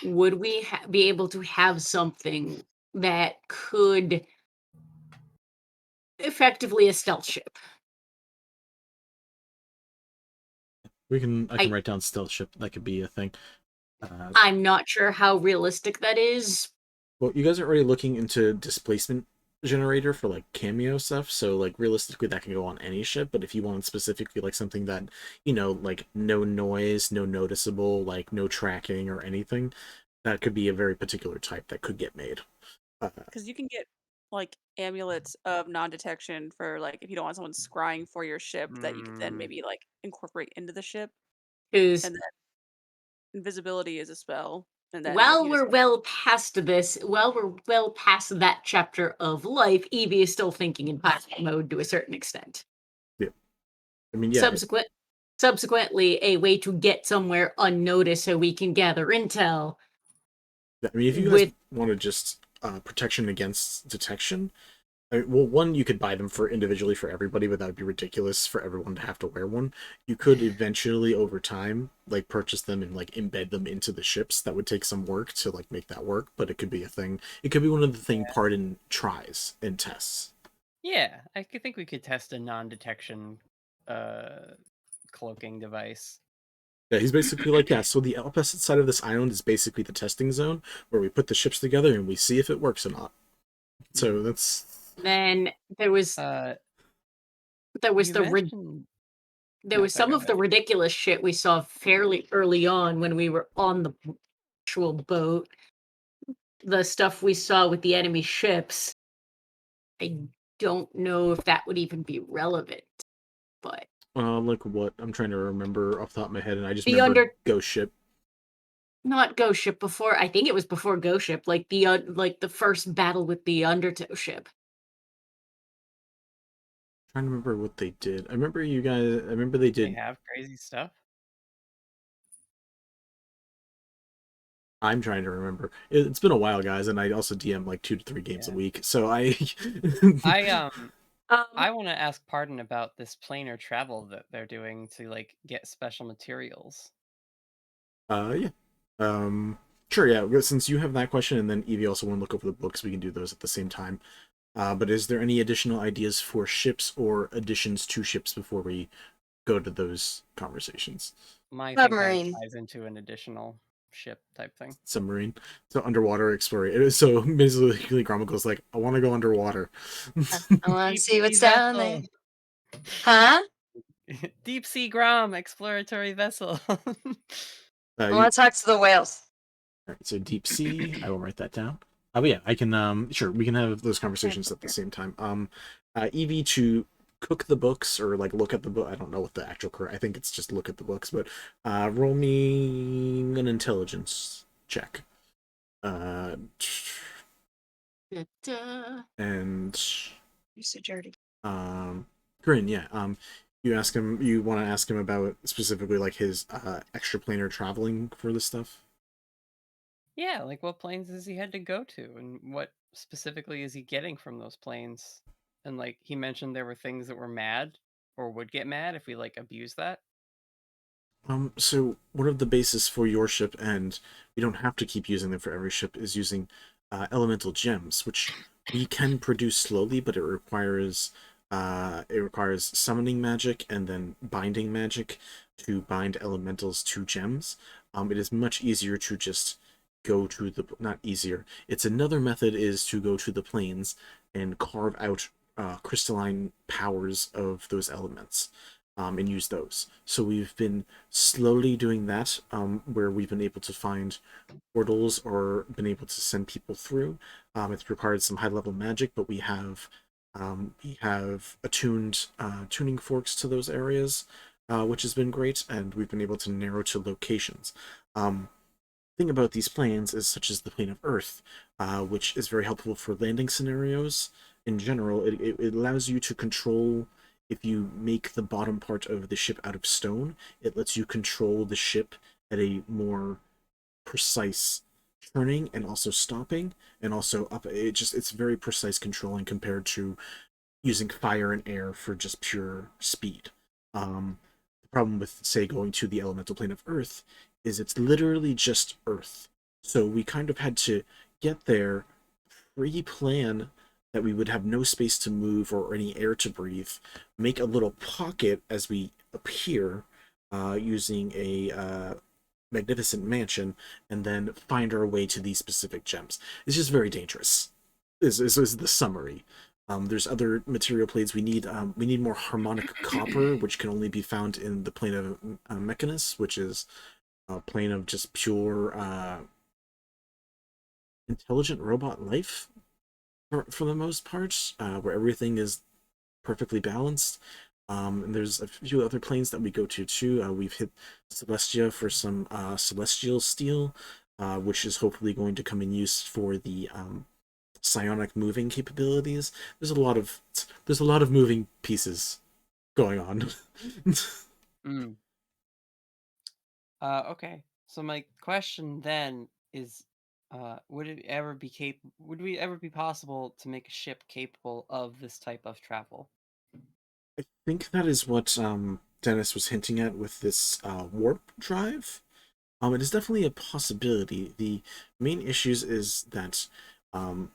would we be able to have something that could effectively a stealth ship? I can I write down stealth ship. That could be a thing. I'm not sure how realistic that is. Well, you guys are already looking into displacement generator for like cameo stuff, so like realistically that can go on any ship, but if you want specifically like something that, like no noise, no noticeable, like no tracking or anything, that could be a very particular type that could get made. Because you can get like amulets of non-detection for like if you don't want someone scrying for your ship that you could then maybe like incorporate into the ship, Because and then invisibility is a spell, and then if while you just we're well past this, while we're well past that chapter of life, Evie is still thinking in pilot mode to a certain extent. Yeah. I mean, yeah, Subsequently, a way to get somewhere unnoticed so we can gather intel I mean, if you guys with want to just protection against detection, well, one, you could buy them for individually for everybody, but that would be ridiculous for everyone to have to wear one. You could eventually, over time, like purchase them and like embed them into the ships. That would take some work to like make that work, but it could be a thing. It could be one of the thing Pardon tries and tests. Yeah, I think we could test a non-detection cloaking device. Yeah, he's basically like, yeah, so the opposite side of this island is basically the testing zone where we put the ships together and we see if it works or not. So that's then there was You the mentioned there No, was sorry, some go of the ahead. ridiculous shit we saw fairly early on when we were on the actual boat. The stuff we saw with the enemy ships, I don't know if that would even be relevant, but like what I'm trying to remember off the top of my head, and I just the remember Ghost Ship. not Ghost Ship before. I think it was before Ghost Ship, like the first battle with the Undertow ship. Trying to remember what they did. I remember you guys. I remember they They did. have crazy stuff. I'm trying to remember. It's been a while, guys, and I also DM like 2 to 3 games a Yeah. week. So I I want to ask Pardon about this planar travel that they're doing to like get special materials. yeah. Sure, yeah. Since you have that question, and then Evie also want to look over the books, we can do those at the same time. But is there any additional ideas for ships or additions to ships before we go to those conversations? My thing kind of Submarine. ties into an additional ship type thing. Submarine, so underwater exploration. So basically, Gromagul's like, I want to go underwater. I want to Deep see what's sea down there. vessel. Huh? Deep sea Grom exploratory vessel. I want to talk to the whales. Alright, so deep sea, I will write that down. But yeah, I can sure, we can have those conversations at the same time. Evie to cook the books or like look at the book. I don't know what the actual correct. I think it's just look at the books, but roll me an intelligence check. And You're so dirty. Grin, yeah. You ask him. You want to ask him about specifically like his extraplanar traveling for this stuff. Yeah, like what planes does he had to go to, and what specifically is he getting from those planes? And like he mentioned, there were things that were mad or would get mad if we like abuse that. So one of the bases for your ship, and you don't have to keep using them for every ship, is using elemental gems, which we can produce slowly, but it requires summoning magic and then binding magic to bind elementals to gems. It is much easier to just go to the not easier. It's another method is to go to the planes and carve out crystalline powers of those elements. And use those. So we've been slowly doing that, where we've been able to find portals or been able to send people through. It's required some high level magic, but we have attuned tuning forks to those areas, which has been great, and we've been able to narrow to locations. Thing about these planes is such as the plane of Earth, which is very helpful for landing scenarios. In general, it allows you to control. If you make the bottom part of the ship out of stone, it lets you control the ship at a more precise turning and also stopping and also up. It's very precise controlling compared to using fire and air for just pure speed. The problem with, say, going to the elemental plane of Earth is it's literally just Earth. So we kind of had to get there, pre-plan that we would have no space to move or any air to breathe, make a little pocket as we appear, using a magnificent mansion, and then find our way to these specific gems. It's just very dangerous. Is the summary. There's other material plates we need. We need more harmonic copper, which can only be found in the plane of Mechanus, which is a plane of just pure intelligent robot life for the most part, where everything is perfectly balanced. And there's a few other planes that we go to too. We've hit Celestia for some celestial steel, which is hopefully going to come in use for the psionic moving capabilities. There's a lot of moving pieces going on. Mm. Okay. So my question then is, would we ever be possible to make a ship capable of this type of travel? I think that is what Dennis was hinting at with this warp drive. It is definitely a possibility. The main issues is that um,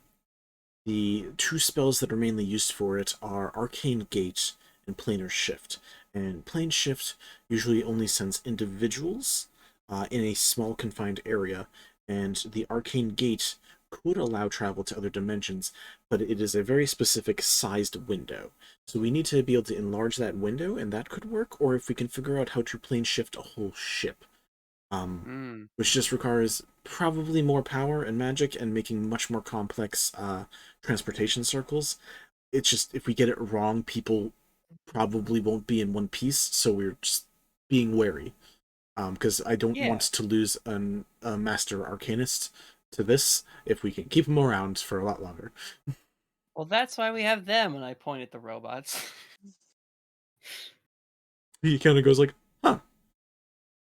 the two spells that are mainly used for it are Arcane Gate and Planar Shift. And Plane Shift usually only sends individuals in a small confined area, and the Arcane Gate could allow travel to other dimensions, but it is a very specific sized window. So we need to be able to enlarge that window, and that could work, or if we can figure out how to plane shift a whole ship, which just requires probably more power and magic and making much more complex transportation circles. It's just, if we get it wrong, people probably won't be in one piece, so we're just being wary. Because I don't want Yeah. to lose a master arcanist to this if we can keep him around for a lot longer. Well, that's why we have them, and I point at the robots. He kind of goes like, huh,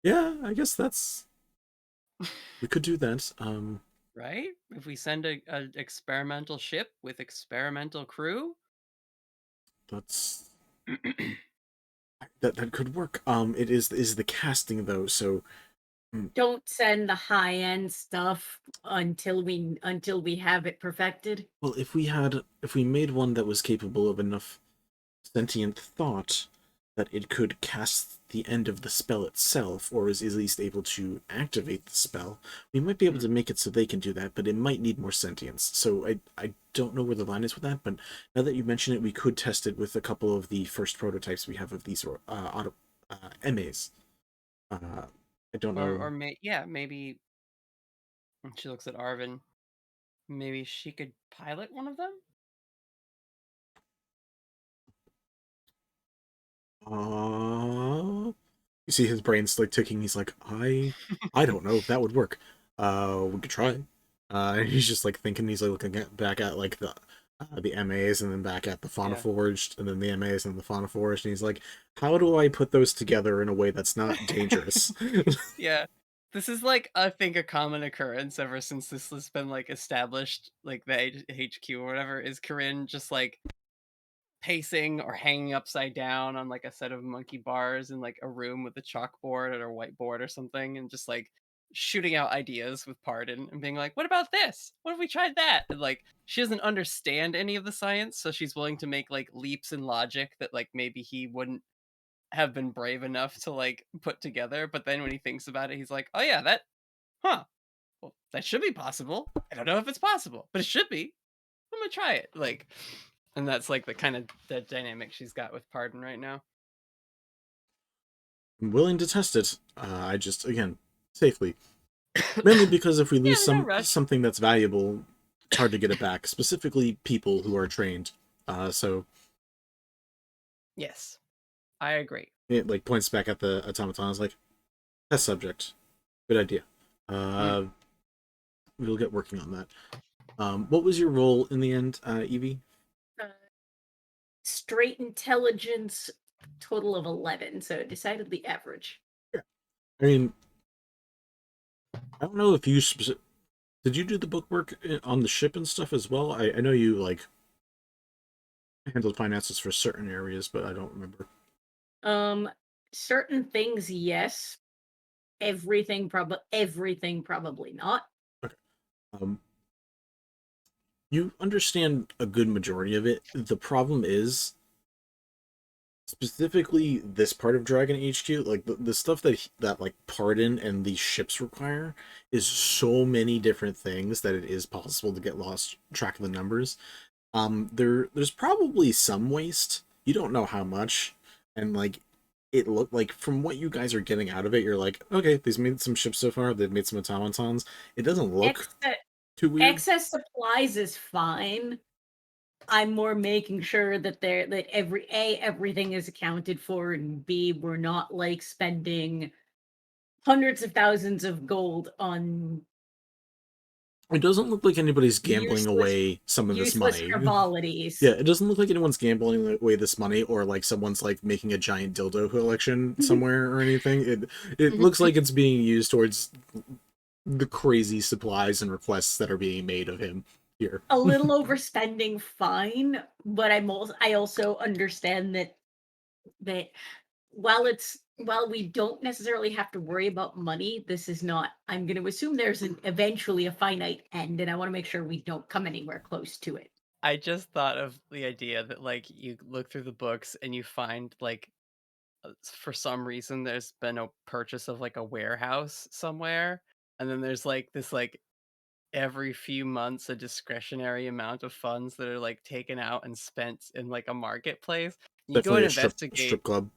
yeah, I guess we could do that. Right? If we send a experimental ship with experimental crew, That's that could work. It is the casting though, so Don't send the high end stuff until we have it perfected. well, if we made one that was capable of enough sentient thought that it could cast the end of the spell itself, or is at least able to activate the spell, we might be able to make it so they can do that, but it might need more sentience. So I don't know where the line is with that, but now that you mention it, we could test it with a couple of the first prototypes we have of these MAs. I don't know. maybe. And she looks at Arvin. Maybe she could pilot one of them. You see his brain's like ticking. He's like, I don't know if that would work. We could try. And he's just like thinking. He's like looking back at like the MAs and then back at the Fauna-Forged and then the MAs and the Fauna-Forged, and he's like, how do I put those together in a way that's not dangerous? Yeah. This is like, I think, a common occurrence ever since this has been like established, like the HQ or whatever, is Corinne just like pacing or hanging upside down on like a set of monkey bars in like a room with a chalkboard or a whiteboard or something, and just like shooting out ideas with Pardon and being like, what about this? What if we tried that? And like, she doesn't understand any of the science, so she's willing to make like leaps in logic that like maybe he wouldn't have been brave enough to like put together. But then when he thinks about it, he's like, oh yeah, well, that should be possible. I don't know if it's possible, but it should be. I'm gonna try it. Like, and that's like the kind of the dynamic she's got with Pardon right now. I'm willing to test it. I just, again, safely. Mainly because if we lose no rush. something that's valuable, it's hard to get it back. Specifically, people who are trained. So Yes, I agree. it like points back at the automaton. It's like, test subject. Good idea. We'll get working on that. What was your role in the end, Evie? Straight intelligence, total of 11, so decidedly average. Yeah. I mean, I don't know if you did you do the book work on the ship and stuff as well? I know you like handled finances for certain areas, but I don't remember. Certain things, yes. Everything probably not. Okay. You understand a good majority of it. The problem is, specifically this part of Dragon HQ, like the stuff that like Pardon and these ships require is so many different things that it is possible to get lost track of the numbers. There's probably some waste. You don't know how much, and like it looked like from what you guys are getting out of it, you're like, okay, they've made some ships so far. They've made some automatons. It doesn't look too weird. Excess supplies is fine. I'm more making sure that everything is accounted for, and B, we're not like spending hundreds of thousands of gold on. It doesn't look like anybody's gambling away some of this money. Frivolities. Yeah, it doesn't look like anyone's gambling away this money, or like someone's like making a giant dildo collection somewhere or anything. It looks like it's being used towards the crazy supplies and requests that are being made of him here. A little overspending, fine, but I also understand that while we don't necessarily have to worry about money, this is not. I'm going to assume there's eventually a finite end, and I want to make sure we don't come anywhere close to it. I just thought of the idea that like you look through the books and you find like for some reason there's been a purchase of like a warehouse somewhere, and then there's like this like every few months a discretionary amount of funds that are like taken out and spent in like a marketplace. You go and investigate. Strip club.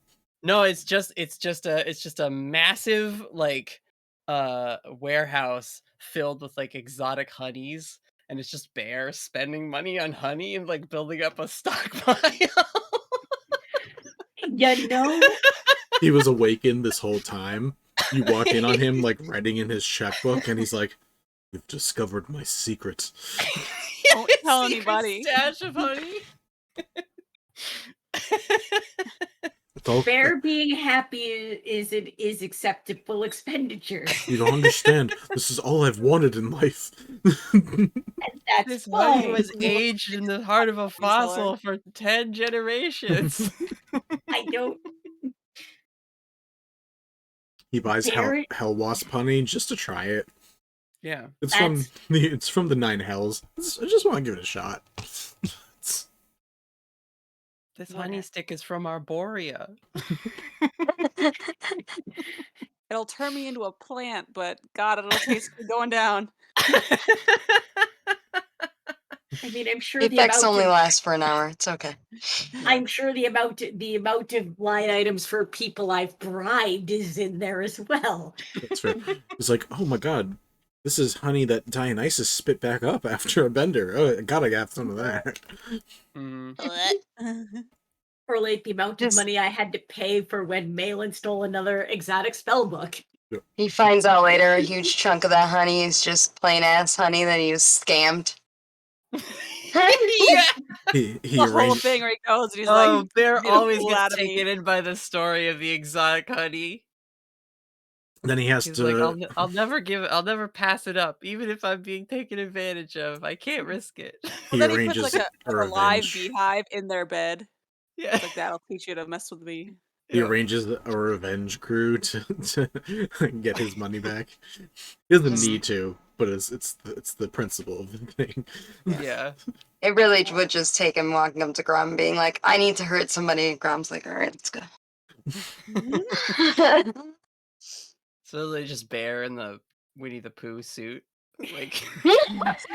No, it's just a massive like warehouse filled with like exotic honeys, and it's just bears spending money on honey and like building up a stockpile. You know, he was awakened this whole time. You walk in on him like writing in his checkbook, and he's like, "You've discovered my secret." Don't tell anybody. Stash of honey. Bear being happy is acceptable expenditure. You don't understand. This is all I've wanted in life. And that's This fine. honey was aged in the heart of a fossil for 10 generations. I don't. He buys Bear- hell wasp honey just to try it. Yeah. It's from the 9 hells. I just want to give it a shot. This honey stick is from Arborea. It'll turn me into a plant, but God, it'll taste good going down. I mean, I'm sure The the effects amount only of, last for an hour. It's okay. I'm sure the amount of line items for people I've bribed is in there as well. That's fair. It's like, oh my god, this is honey that Deh-nys spit back up after a bender. Oh, I gotta have some of that. Or like the amount of money I had to pay for when Malen stole another exotic spell book. He finds out later a huge chunk of that honey is just plain ass honey that he was scammed. Yeah. He The whole arranged. thing where he goes and he's Oh, like, Bear "Get a always fool gets out of me." taken in by the story of the exotic honey. Then he has He's to. like, I'll never pass it up, even if I'm being taken advantage of. I can't risk it. He Then he arranges puts like a live revenge. beehive in their bed. Yeah. Like, that'll teach you to mess with me. He Yep. arranges a revenge crew to get his money back. He doesn't Just- need to, but it's the principle of the thing. Yeah. It really would just take him walking up to Grom being like, I need to hurt somebody. Grom's like, all right, let's go. So they just bear in the Winnie the Pooh suit. Like Let's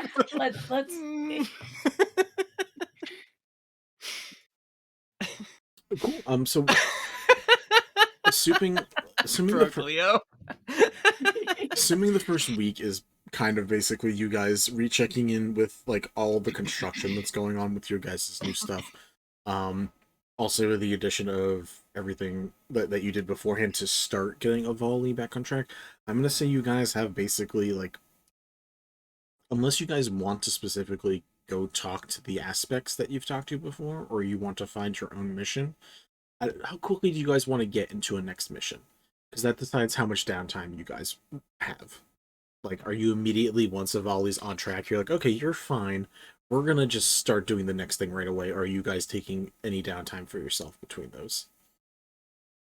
Cool. So assuming assuming the fir- Broglio. assuming the first week is kind of basically you guys rechecking in with like all the construction that's going on with your guys' new stuff. Also the addition of everything that you did beforehand to start getting a volley back on track. I'm gonna say you guys have basically like, unless you guys want to specifically go talk to the aspects that you've talked to before, or you want to find your own mission. How quickly do you guys want to get into a next mission? Because that decides how much downtime you guys have. Like, are you immediately, once a volley's on track, you're like, okay, you're fine. We're gonna just start doing the next thing right away. Or are you guys taking any downtime for yourself between those?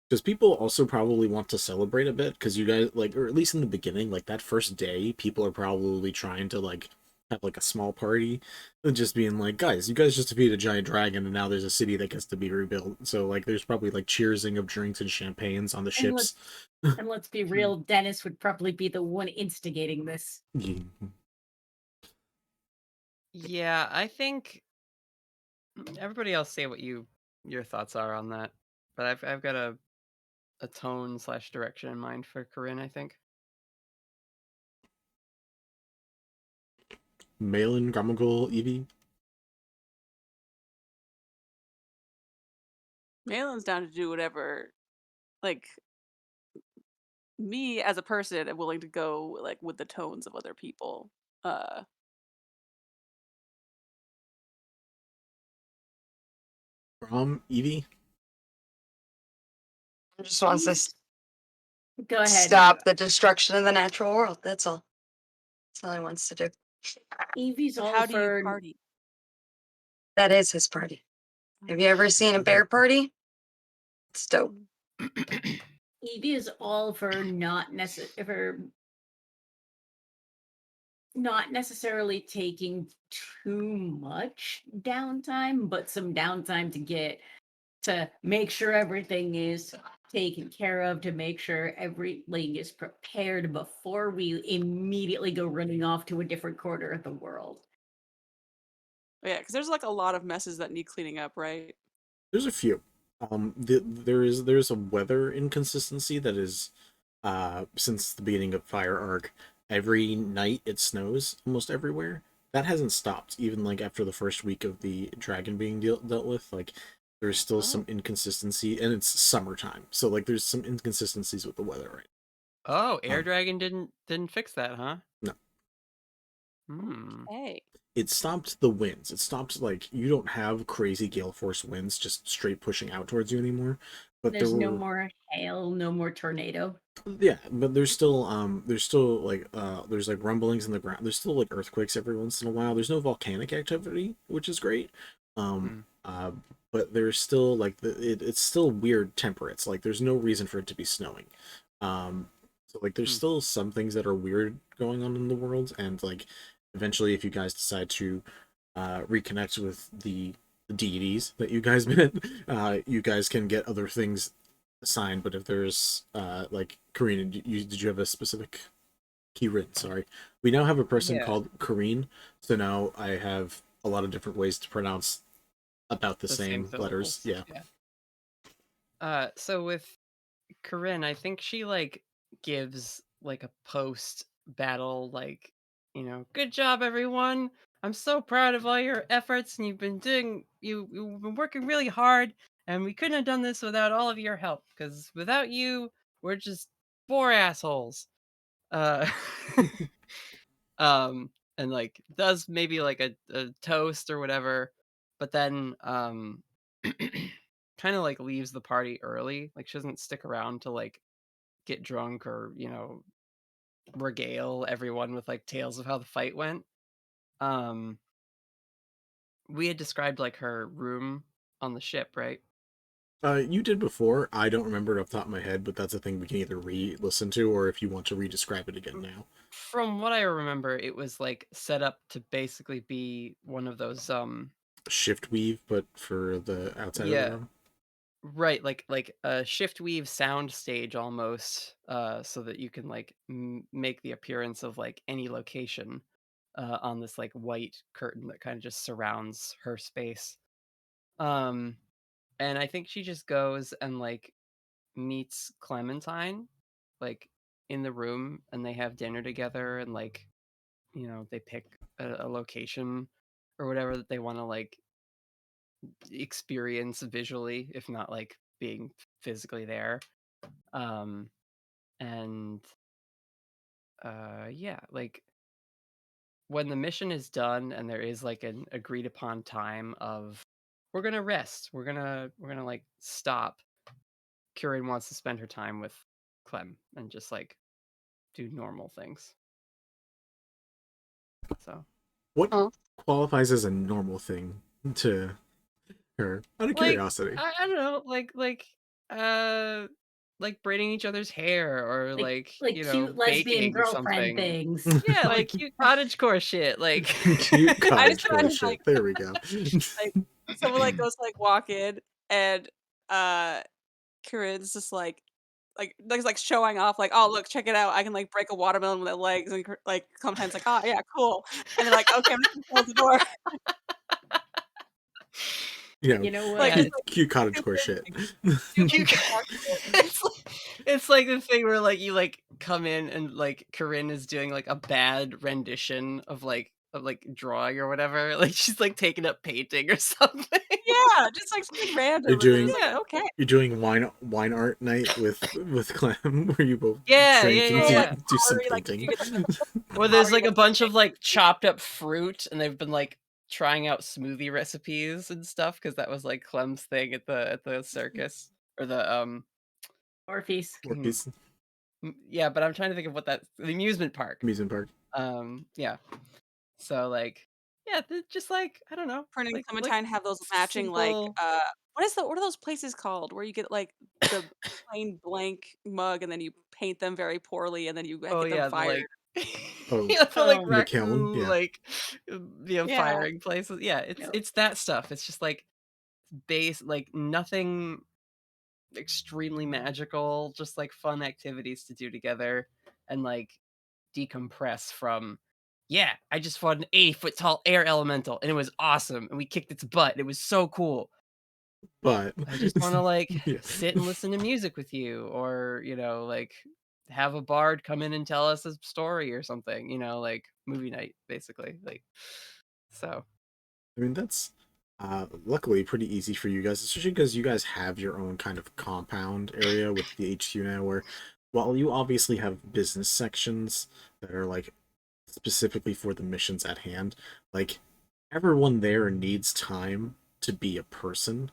Because people also probably want to celebrate a bit, because you guys, like, or at least in the beginning, like, that first day, people are probably trying to, like, have, like, a small party, and just being like, guys, you guys just defeated a giant dragon, and now there's a city that gets to be rebuilt. So, like, there's probably, like, cheersing of drinks and champagnes on the ships. and let's be real, Dennis would probably be the one instigating this. Yeah, I think everybody else say what your thoughts are on that. But I've got a tone / direction in mind for Corinne, I think. Malen, Gromagul, Evie? Malin's down to do whatever. Like me as a person, I'm willing to go like with the tones of other people. Evie? Just wants to Go ahead. stop the destruction of the natural world. That's all. That's all he wants to do. Evie's So all how do you for party? That is his party. Have you ever seen a bear party? It's dope. Evie is all for not necessarily taking too much downtime, but some downtime to make sure everything is taken care of, to make sure everything is prepared before we immediately go running off to a different corner of the world. Yeah, because there's like a lot of messes that need cleaning up, right? There's a few. There's a weather inconsistency that is, since the beginning of Fire Arc, every night it snows almost everywhere. That hasn't stopped, even like after the first week of the dragon being dealt with. Like, there's still some inconsistency, and it's summertime, so like there's some inconsistencies with the weather right Oh, Air Dragon didn't fix that, huh? No. Hey. It stopped the winds. It stopped, like, you don't have crazy gale force winds just straight pushing out towards you anymore. But There's there no were, more hail, no more tornado. yeah, but there's still like there's like rumblings in the ground. There's still like earthquakes every once in a while. There's no volcanic activity, which is great. But there's still like it's still weird temperates. Like, there's no reason for it to be snowing. So like there's still some things that are weird going on in the world, and like eventually if you guys decide to reconnect with the deities that you guys met, you guys can get other things assigned. But if there's like, Karina, did you have a specific key written? Sorry, we now have a person called Karine, so now I have a lot of different ways to pronounce about the same letters. syllables. Yeah. So with Corinne, I think she like gives like a post battle, like, good job everyone. I'm so proud of all your efforts, and you've been working really hard, and we couldn't have done this without all of your help, because without you, we're just 4 assholes. And like does maybe like a toast or whatever, but then kind of like leaves the party early. Like, she doesn't stick around to like get drunk or regale everyone with like tales of how the fight went. We had described like her room on the ship, right? You did before. I don't remember it off the top of my head, but that's a thing we can either re-listen to, or if you want to re-describe it again now. From what I remember, it was like set up to basically be one of those Shift weave, but for the outside of the yeah, room. right, like a shift weave sound stage almost, so that you can like make the appearance of like any location on this like white curtain that kind of just surrounds her space. Um and I think she just goes and like meets Clementine like in the room, and they have dinner together, and like, they pick a location or whatever that they want to like experience visually, if not like being physically there. Um and yeah, like when the mission is done and there is like an agreed upon time of we're gonna rest, we're gonna like stop. Kieran wants to spend her time with Clem and just like do normal things. So What Oh. qualifies as a normal thing to her? Out of like curiosity. I don't know, uh like braiding each other's hair, or Like like cute lesbian baking girlfriend something. things. Yeah, like Like cute cottagecore shit. Like cute I just cottagecore imagine shit. There we go. like someone like goes to like walk in and Corinne's just like showing off like, oh look, check it out, I can like break a watermelon with my legs, and like sometimes like, oh yeah, cool, and they're like, okay, I'm just gonna close the door. You know, You know what? Like yeah, just like cute cottagecore stupid, shit. stupid cute. casual. It's like the thing where like you like come in and like Corinne is doing like a bad rendition of like drawing or whatever. Like she's like taking up painting or something. Yeah, just like something You're random, and then it's doing like, Yeah. okay. you're doing wine art night with Clem, where you both Yeah, yeah, drink and yeah, Or like yeah. do some pottery, like painting. you get like Or there's pottery like a like bunch of like chopped up fruit, and they've been like trying out smoothie recipes and stuff because that was like Clem's thing at the circus or the Orpheus. Orpheus yeah, but I'm trying to think of what the amusement park. amusement park. Yeah. So like, yeah, just like I don't know, Printing like Clementine have those matching like simple. what are those places called where you get like the plain blank mug and then you paint them very poorly and then you Oh get them yeah, the fired. like, Oh, yeah, the like Oh, the kiln. raku Yeah, like, Yeah. firing places. Yeah, it's Yep. it's that stuff. It's just like base, like nothing extremely magical, just like fun activities to do together and like decompress from. Yeah, I just fought an 80-foot tall air elemental and it was awesome and we kicked its butt. It was so cool. but I just want to like yeah. sit and listen to music with you, or like have a bard come in and tell us a story or something, like movie night basically. Like, so I mean, that's luckily pretty easy for you guys, especially because you guys have your own kind of compound area with the HQ now, where while you obviously have business sections that are like specifically for the missions at hand, like everyone there needs time to be a person.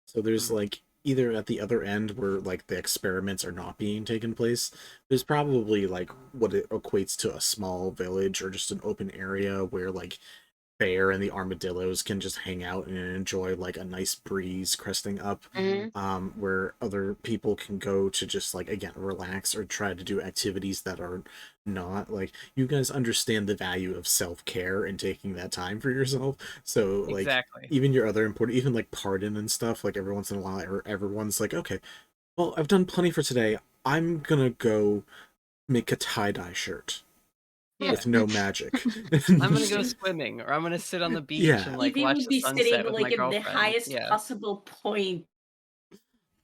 So there's like either at the other end where like the experiments are not being taken place, there's probably like what it equates to a small village or just an open area where like bear and the armadillos can just hang out and enjoy like a nice breeze cresting up, Mhm. where other people can go to just like again relax or try to do activities that are not like you guys understand the value of self-care and taking that time for yourself. So like exactly. even your other important, even like pardon and stuff, like every once in a while or everyone's like, okay, well, I've done plenty for today, I'm gonna go make a tie-dye shirt Yeah. with no magic. I'm gonna go swimming, or I'm gonna sit on the beach Yeah. and like Evie watch would the be sitting sunset with my like in the girlfriend. highest Yeah. possible point,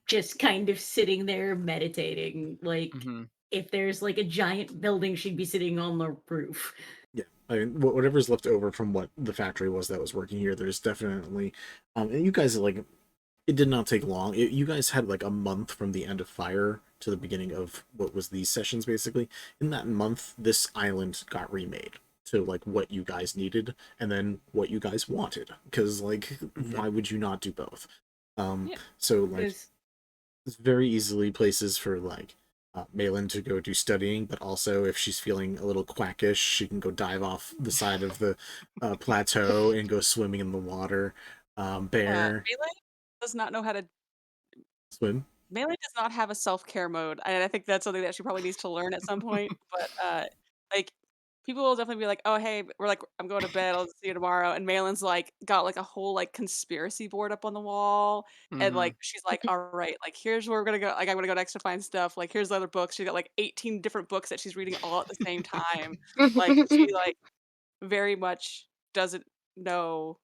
just kind of sitting there meditating. Like Hmm. if there's like a giant building, she'd be sitting on the roof. Yeah, I mean, whatever's left over from what the factory was that was working here, there's definitely, and you guys like, it did not take long. You guys had like a month from the end of Fire to the beginning of what was these sessions, basically. In that month, this island got remade to like what you guys needed, and then what you guys wanted. Because like, why would you not do both? Yeah. So like, Because it's very easily places for like Malen to go do studying, but also if she's feeling a little quackish, she can go dive off the side of the plateau and go swimming in the water. Bear. Melee does not know how to Swin. Malen does not have a self-care mode, and I think that's something that she probably needs to learn at some point. But like people will definitely be like, "Oh, hey, we're like, I'm going to bed. I'll see you tomorrow." And Malen's like got like a whole like conspiracy board up on the wall, and Mhm. like she's like, "All right, like here's where we're gonna go. Like I'm gonna go next to find stuff. Like here's the other books." She's got like 18 different books that she's reading all at the same time. Like she like very much doesn't know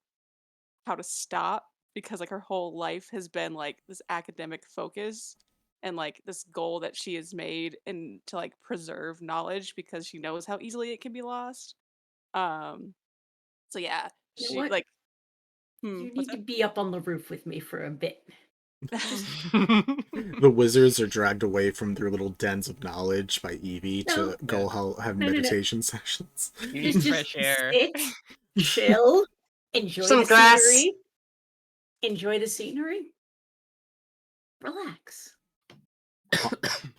how to stop because like her whole life has been like this academic focus and like this goal that she has made and to like preserve knowledge because she knows how easily it can be lost. Um so yeah, You know she what? like You what's need to be up on the roof with me for a bit. that? The wizards are dragged away from their little dens of knowledge by Evie No. to go have No, no, no. meditation sessions. You need Just fresh air. sit, chill, enjoy Some the grass. scenery. Enjoy the scenery. Relax.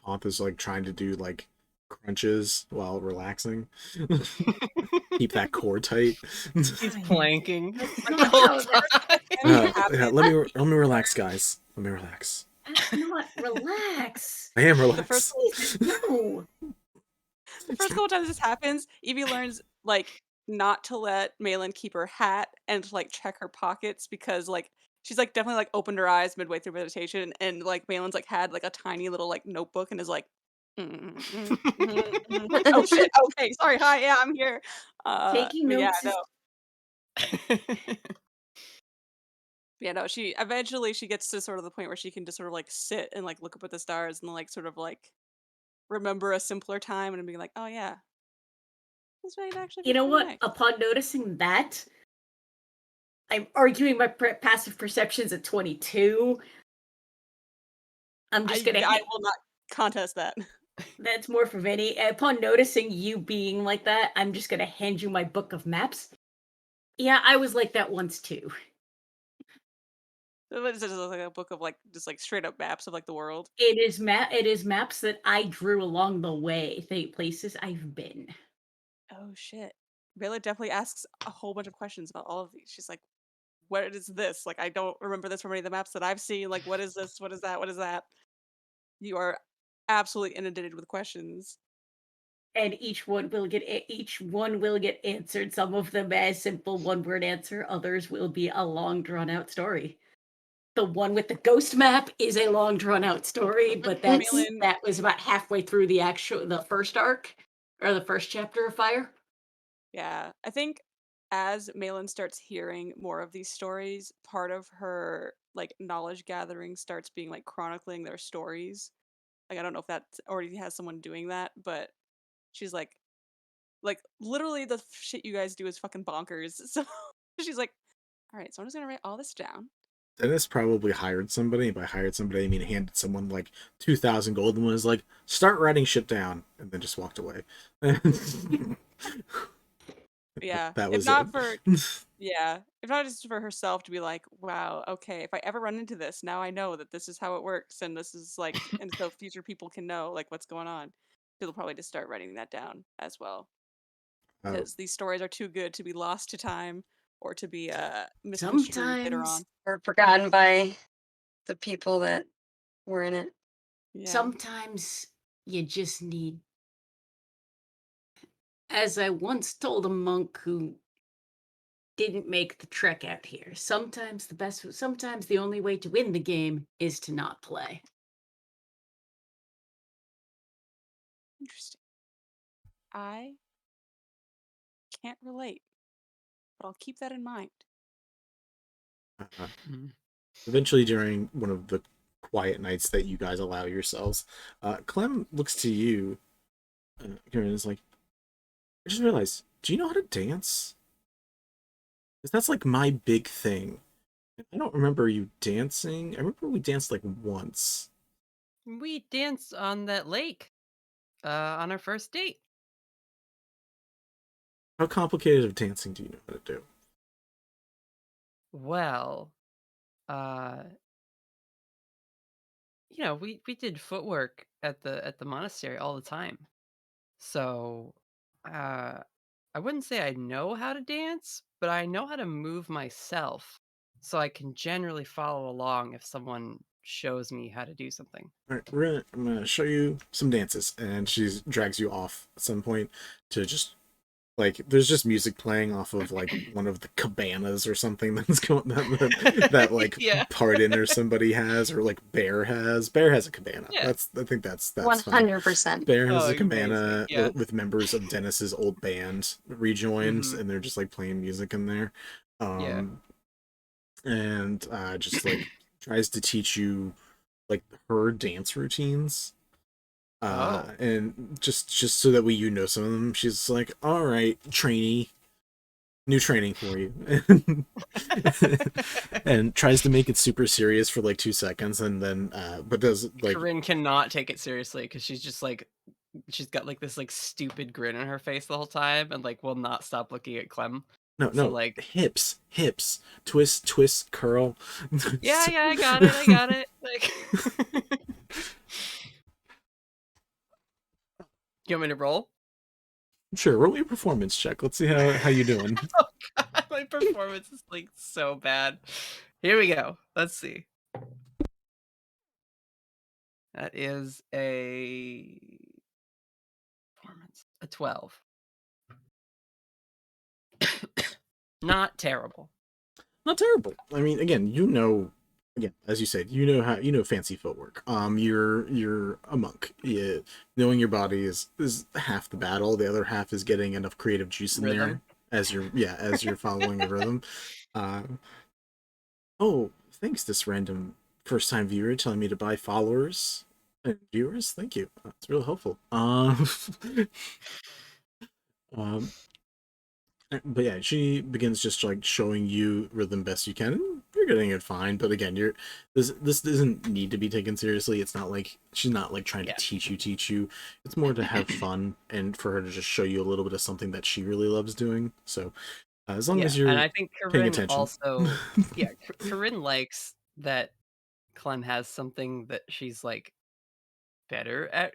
Pomp is like trying to do like crunches while relaxing. Keep that core tight. He's planking That's the not whole how that time. Yeah, let me relax, guys. Let me relax. That's not relax. I am The first relaxed. No. the first couple times this happens, Evie learns like not to let Malin keep her hat and to like check her pockets because like she's like definitely like opened her eyes midway through meditation and like Malin's like had like a tiny little like notebook and is like like oh shit, okay, sorry, hi, yeah, I'm here. Taking But notes is she eventually she gets to sort of the point where she can just sort of like sit and like look up at the stars and like sort of like remember a simpler time and be like, oh yeah, this might actually be you know pretty what? nice. Upon noticing that, I'm arguing my passive perceptions at 22. I'm just gonna. I will not contest that. That's more for Vinny. Upon noticing you being like that, I'm just gonna hand you my book of maps. Yeah, I was like that once too. It's just like a book of like just like straight up maps of like the world. It is maps that I drew along the way, the places I've been. Oh shit. Bella definitely asks a whole bunch of questions about all of these. She's like, what is this? Like I don't remember this from any of the maps that I've seen. Like what is this? What is that? What is that? You are absolutely inundated with questions. And each one will get answered. Some of them as simple one-word answer, others will be a long drawn-out story. The one with the ghost map is a long drawn-out story, but Malin, that was about halfway through the first arc or the first chapter of Fire. yeah. I think as Malin starts hearing more of these stories, part of her like knowledge gathering starts being like chronicling their stories. Like I don't know if that already has someone doing that, but she's like literally the shit you guys do is fucking bonkers. So she's like, all right, so I'm just gonna write all this down. Dennis probably hired somebody. By hired somebody, I mean handed someone like 2,000 gold and was like, "Start writing shit down," and then just walked away. Yeah, That if was not it. for yeah, if not just for herself to be like, wow, okay, if I ever run into this, now I know that this is how it works, and this is like, and so future people can know like what's going on. She'll probably just start writing that down as well Oh, because these stories are too good to be lost to time or to be misconstrued later Sometimes, on. Or forgotten by the people that were in it. Yeah. sometimes you just need. As I once told a monk who didn't make the trek out here, sometimes the only way to win the game is to not play. Interesting. I can't relate, but I'll keep that in mind. uh, Mhm. eventually, during one of the quiet nights that you guys allow yourselves, Clem looks to you, and is like, "I just realized, do you know how to dance? Because that's like my big thing. I don't remember you dancing. I remember we danced like once. We danced on that lake on our first date. How complicated of dancing do you know how to do?" Well, uh, we did footwork at the monastery all the time. So, uh, I wouldn't say I know how to dance, but I know how to move myself, so I can generally follow along if someone shows me how to do something. All right, I'm gonna show you some dances, and she drags you off at some point to just like there's just music playing off of like one of the cabanas or something that's going that like Yeah. Pardon or somebody has, or like Bear has. Bear has a cabana. Yeah. I think that's fine. 100%. Bear has Oh, a cabana amazing, yeah. with members of Dennis's old band rejoined, Mhm. and they're just like playing music in there. Yeah. And just like tries to teach you like her dance routines. Oh. And just so that you know some of them, she's like, all right, trainee, new training for you. And tries to make it super serious for like 2 seconds, and then but does like Corinne cannot take it seriously because she's just like, she's got like this like stupid grin on her face the whole time, and like will not stop looking at Clem. no So like, hips, twist, curl. yeah, I got it. Like, you want me to roll? Sure, roll me a performance check. Let's see how you doing. Oh god, my performance is like so bad. Here we go. Let's see. That is a performance, a 12. Not terrible. Not terrible. I mean, again, as you said, you know fancy footwork. You're a monk. Knowing your body is half the battle. The other half is getting enough creative juice in Rhythm. there as you're following a rhythm. Oh, thanks, this random first time viewer telling me to buy followers and viewers. Thank you. That's real helpful. Um, but yeah, she begins just like showing you rhythm best you can. And you're getting it fine, but again, this doesn't need to be taken seriously. It's not like she's not like trying to teach you. It's more to have fun and for her to just show you a little bit of something that she really loves doing. So as long as you're and I think paying Corinne attention. also, Corinne likes that Clem has something that she's like better at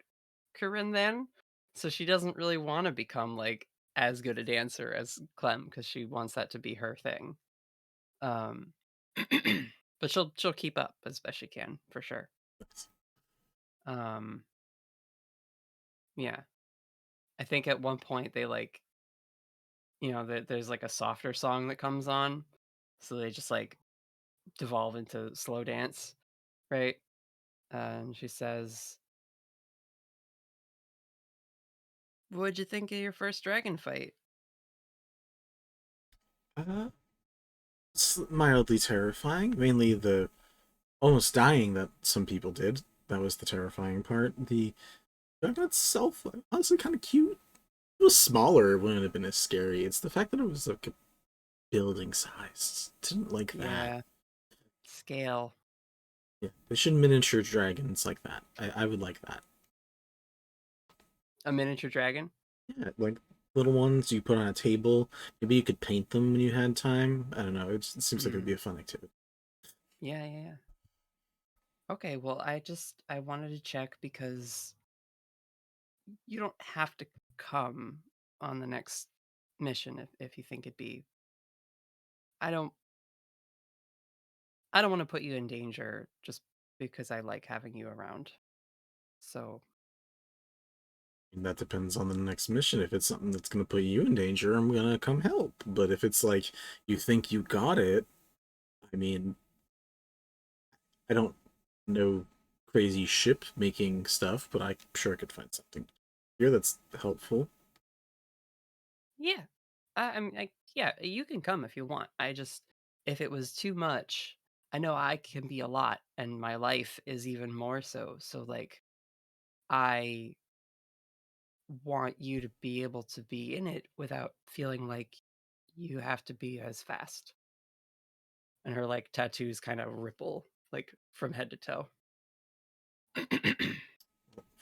Corinne than, so she doesn't really want to become like as good a dancer as Clem because she wants that to be her thing. But she'll keep up as best she can for sure. Yeah, I think at one point they like, there's like a softer song that comes on, so they just like devolve into slow dance, right? And she says, "What'd you think of your first dragon fight?" It's mildly terrifying. Mainly the almost dying that some people did. That was the terrifying part. The dragon itself, honestly, kind of cute. It was smaller. It wouldn't have been as scary. It's the fact that it was like a building size. Didn't like that. Yeah, scale. Yeah, they should miniature dragons like that. I would like that. A miniature dragon? Yeah, like little ones you put on a table. Maybe you could paint them when you had time. I don't know. It seems like it'd be a fun activity. Yeah. Okay, well, I wanted to check because you don't have to come on the next mission if you think it'd be. I don't want to put you in danger just because I like having you around. So, And that depends on the next mission. If it's something that's going to put you in danger, I'm going to come help. But if it's like you think you got it, I mean, I don't know crazy ship making stuff, but I'm sure I could find something here that's helpful. yeah. I mean, yeah, you can come if you want. If it was too much, I know I can be a lot, and my life is even more so. So, like, I want you to be able to be in it without feeling like you have to be as fast. And her like tattoos kind of ripple like from head to toe.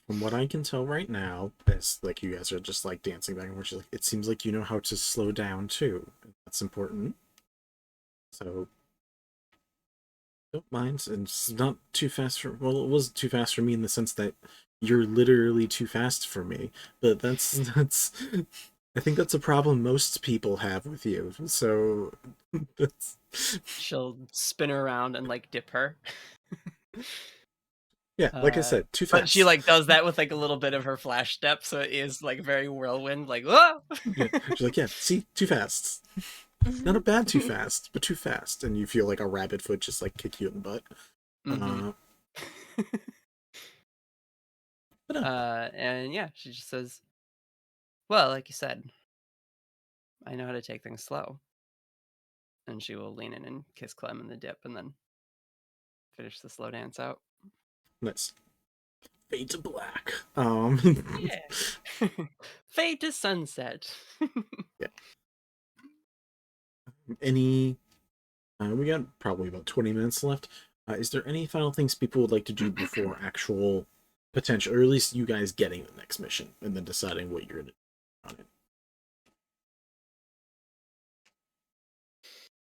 From what I can tell right now, as like you guys are just like dancing back and forth, like, it seems like you know how to slow down too. That's important. So don't mind, and it's not too fast for. Well, it was too fast for me in the sense that you're literally too fast for me. But that's. I think that's a problem most people have with you. So that's. She'll spin her around and like dip her. Yeah, like I said, too fast. But she like does that with like a little bit of her flash step, so it is like very whirlwind, like whoa. Yeah, she's like, yeah, see, too fast. Not a bad too fast, but too fast, and you feel like a rabbit foot just like kick you in the butt. Mhm. But And yeah, she just says, "Well, like you said, I know how to take things slow." And she will lean in and kiss Clem in the dip, and then finish the slow dance out. nice. Fade to black. Yeah. Fade to sunset. Yeah. Any? We got probably about 20 minutes left. Is there any final things people would like to do before actual potential, or at least you guys getting the next mission and then deciding what you're gonna do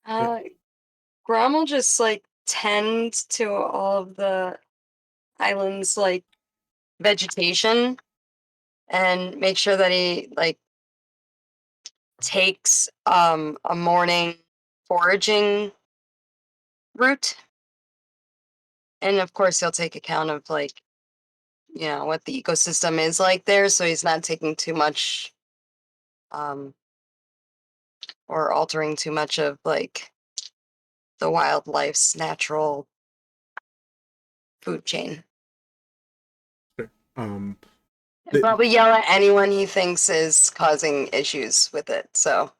on it? Grom will just like tend to all of the island's like vegetation and make sure that he like takes a morning foraging route. And of course he'll take account of like, you know, what the ecosystem is like there, so he's not taking too much or altering too much of like the wildlife's natural food chain. Sure. And probably yell at anyone he thinks is causing issues with it. So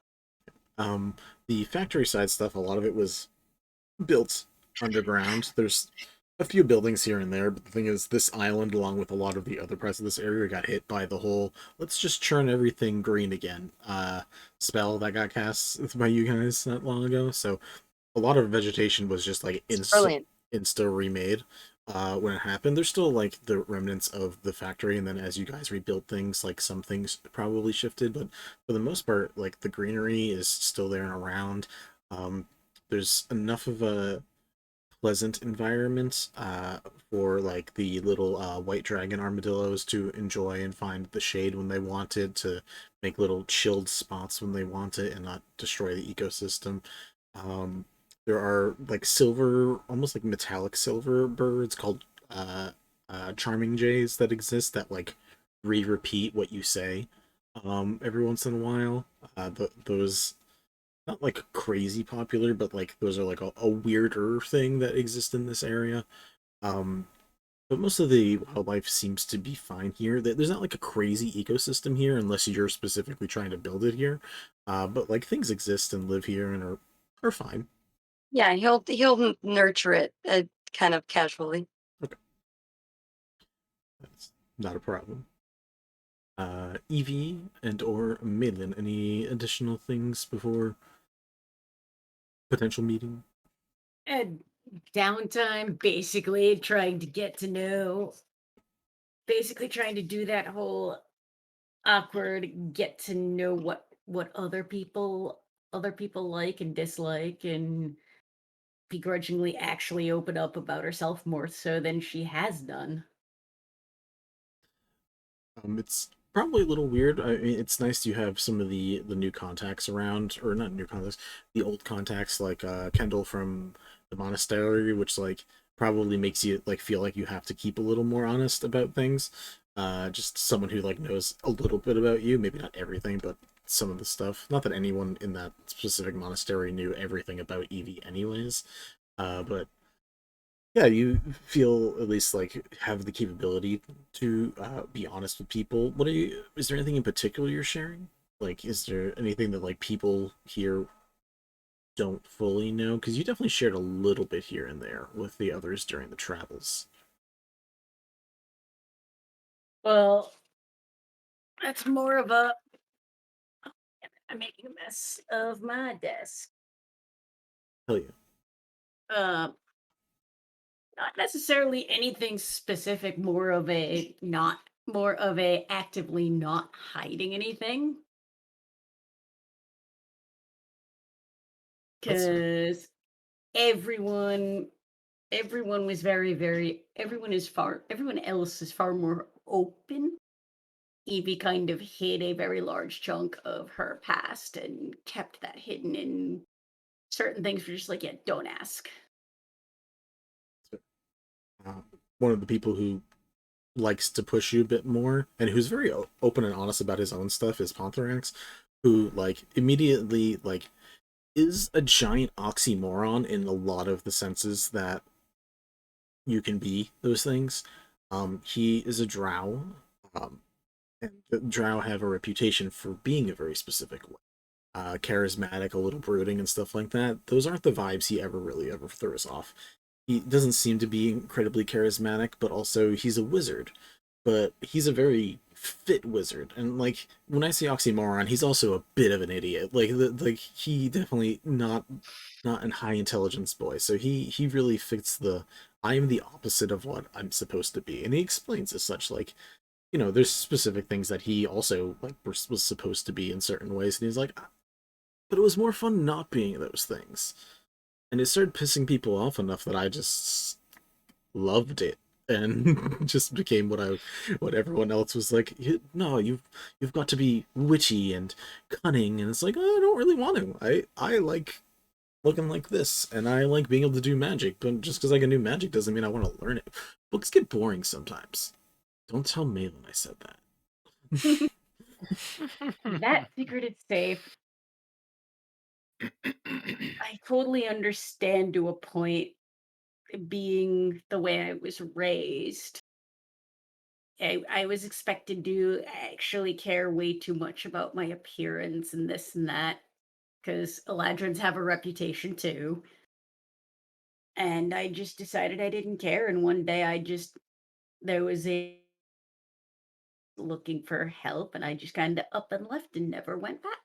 The factory side stuff, a lot of it was built underground. There's a few buildings here and there, but the thing is, this island, along with a lot of the other parts of this area, got hit by the whole "let's just churn everything green again" spell that got cast by you guys not long ago. So a lot of vegetation was just like brilliant. insta remade when it happened. There's still like the remnants of the factory, and then as you guys rebuild things, like some things probably shifted, but for the most part, like the greenery is still there and around. There's enough of a pleasant environment for like the little white dragon armadillos to enjoy and find the shade when they want it, to make little chilled spots when they want it and not destroy the ecosystem. There are like silver, almost like metallic silver birds called charming jays that exist that like repeat what you say every once in a while. Those not like crazy popular, but like those are like a weirder thing that exists in this area. Um, but most of the wildlife seems to be fine here. There's not like a crazy ecosystem here unless you're specifically trying to build it here. But like things exist and live here and are fine. Yeah, he'll nurture it kind of casually. Okay, that's not a problem. Evie and or Malen, any additional things before potential meeting? And downtime, basically trying to get to know, basically trying to do that whole awkward get to know what other people like and dislike, and begrudgingly actually open up about herself more so than she has done. It's probably a little weird. I mean, it's nice you have some of the new contacts around, or not new contacts, the old contacts like Kendall from the monastery, which like probably makes you like feel like you have to keep a little more honest about things. Just someone who like knows a little bit about you, maybe not everything, but some of the stuff. Not that anyone in that specific monastery knew everything about Evie, anyways. But yeah, you feel at least like have the capability to be honest with people. What are you? Is there anything in particular you're sharing? Like, is there anything that like people here don't fully know? Because you definitely shared a little bit here and there with the others during the travels. Well, that's more of a. I'm making a mess of my desk. Hell yeah. Um, Not necessarily anything specific, more of a actively not hiding anything. That's Because everyone everyone was very everyone else is far more open. Evie kind of hid a very large chunk of her past and kept that hidden, and certain things were just like, yeah, don't ask. one of the people who likes to push you a bit more and who's very open and honest about his own stuff is Pontherax, who like immediately like is a giant oxymoron in a lot of the senses that you can be those things. He is a drow, and the drow have a reputation for being a very specific way. Charismatic, a little brooding, and stuff like that. Those aren't the vibes he ever throws off. He doesn't seem to be incredibly charismatic, but also he's a wizard. But he's a very fit wizard, and like when I say oxymoron, he's also a bit of an idiot. Like he definitely not an high intelligence boy. So he really fits the I am the opposite of what I'm supposed to be, and he explains as such. Like there's specific things that he also like was supposed to be in certain ways, and he's like, but it was more fun not being those things. And it started pissing people off enough that I just loved it and just became what everyone else was like. No, you've got to be witty and cunning, and it's like, oh, I don't really want to. I like looking like this, and I like being able to do magic, but just because I can do magic doesn't mean I want to learn it. Books get boring sometimes. Don't tell Malen I said that. That secret is safe. I totally understand to a point, being the way I was raised. I was expected to actually care way too much about my appearance and this and that, because Eladrins have a reputation too. And I just decided I didn't care. And one day there was a looking for help, and I just kind of up and left and never went back.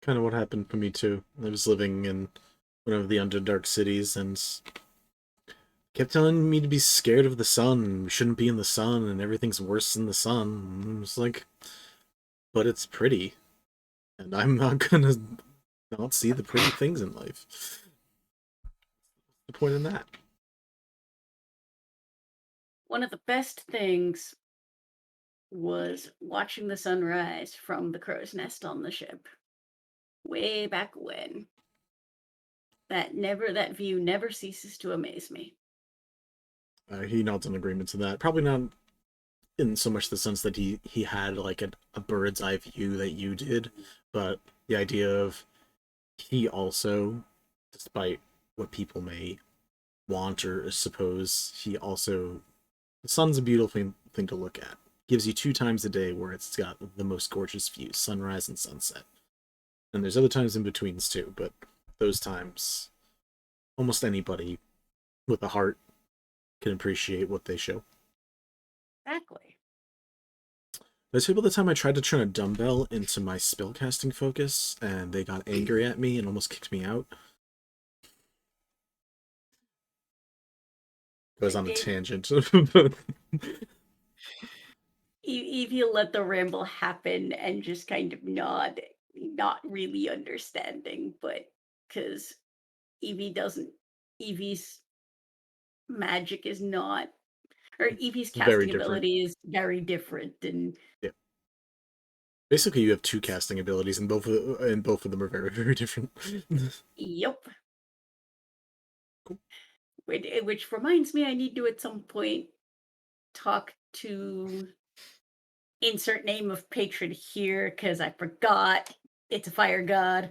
Kind of what happened for me too. I was living in one of the Underdark cities and kept telling me to be scared of the sun. We shouldn't be in the sun, and everything's worse in the sun. And I was like, but it's pretty, and I'm not gonna not see the pretty things in life. What's the point in that? One of the best things was watching the sunrise from the crow's nest on the ship. Way back when. That view never ceases to amaze me. He nods in agreement to that. Probably not in so much the sense that he had like a bird's eye view that you did, but the idea of he also, despite what people may want or suppose, he also the sun's a beautiful thing to look at. Gives you 2 times a day where it's got the most gorgeous views, sunrise and sunset. And there's other times in betweens too, but those times, almost anybody with a heart can appreciate what they show. Exactly. There's people the time I tried to turn a dumbbell into my spellcasting focus, and they got angry at me and almost kicked me out. Goes on a tangent. Evie let the ramble happen and just kind of nod, not really understanding, but because Evie's magic is not, or Evie's Very casting different. ability is very different. And yeah. Basically, you have 2 casting abilities, and both of them are very, very different. yep. Cool. Which reminds me, I need to at some point talk to insert name of patron here, because I forgot it's a fire god.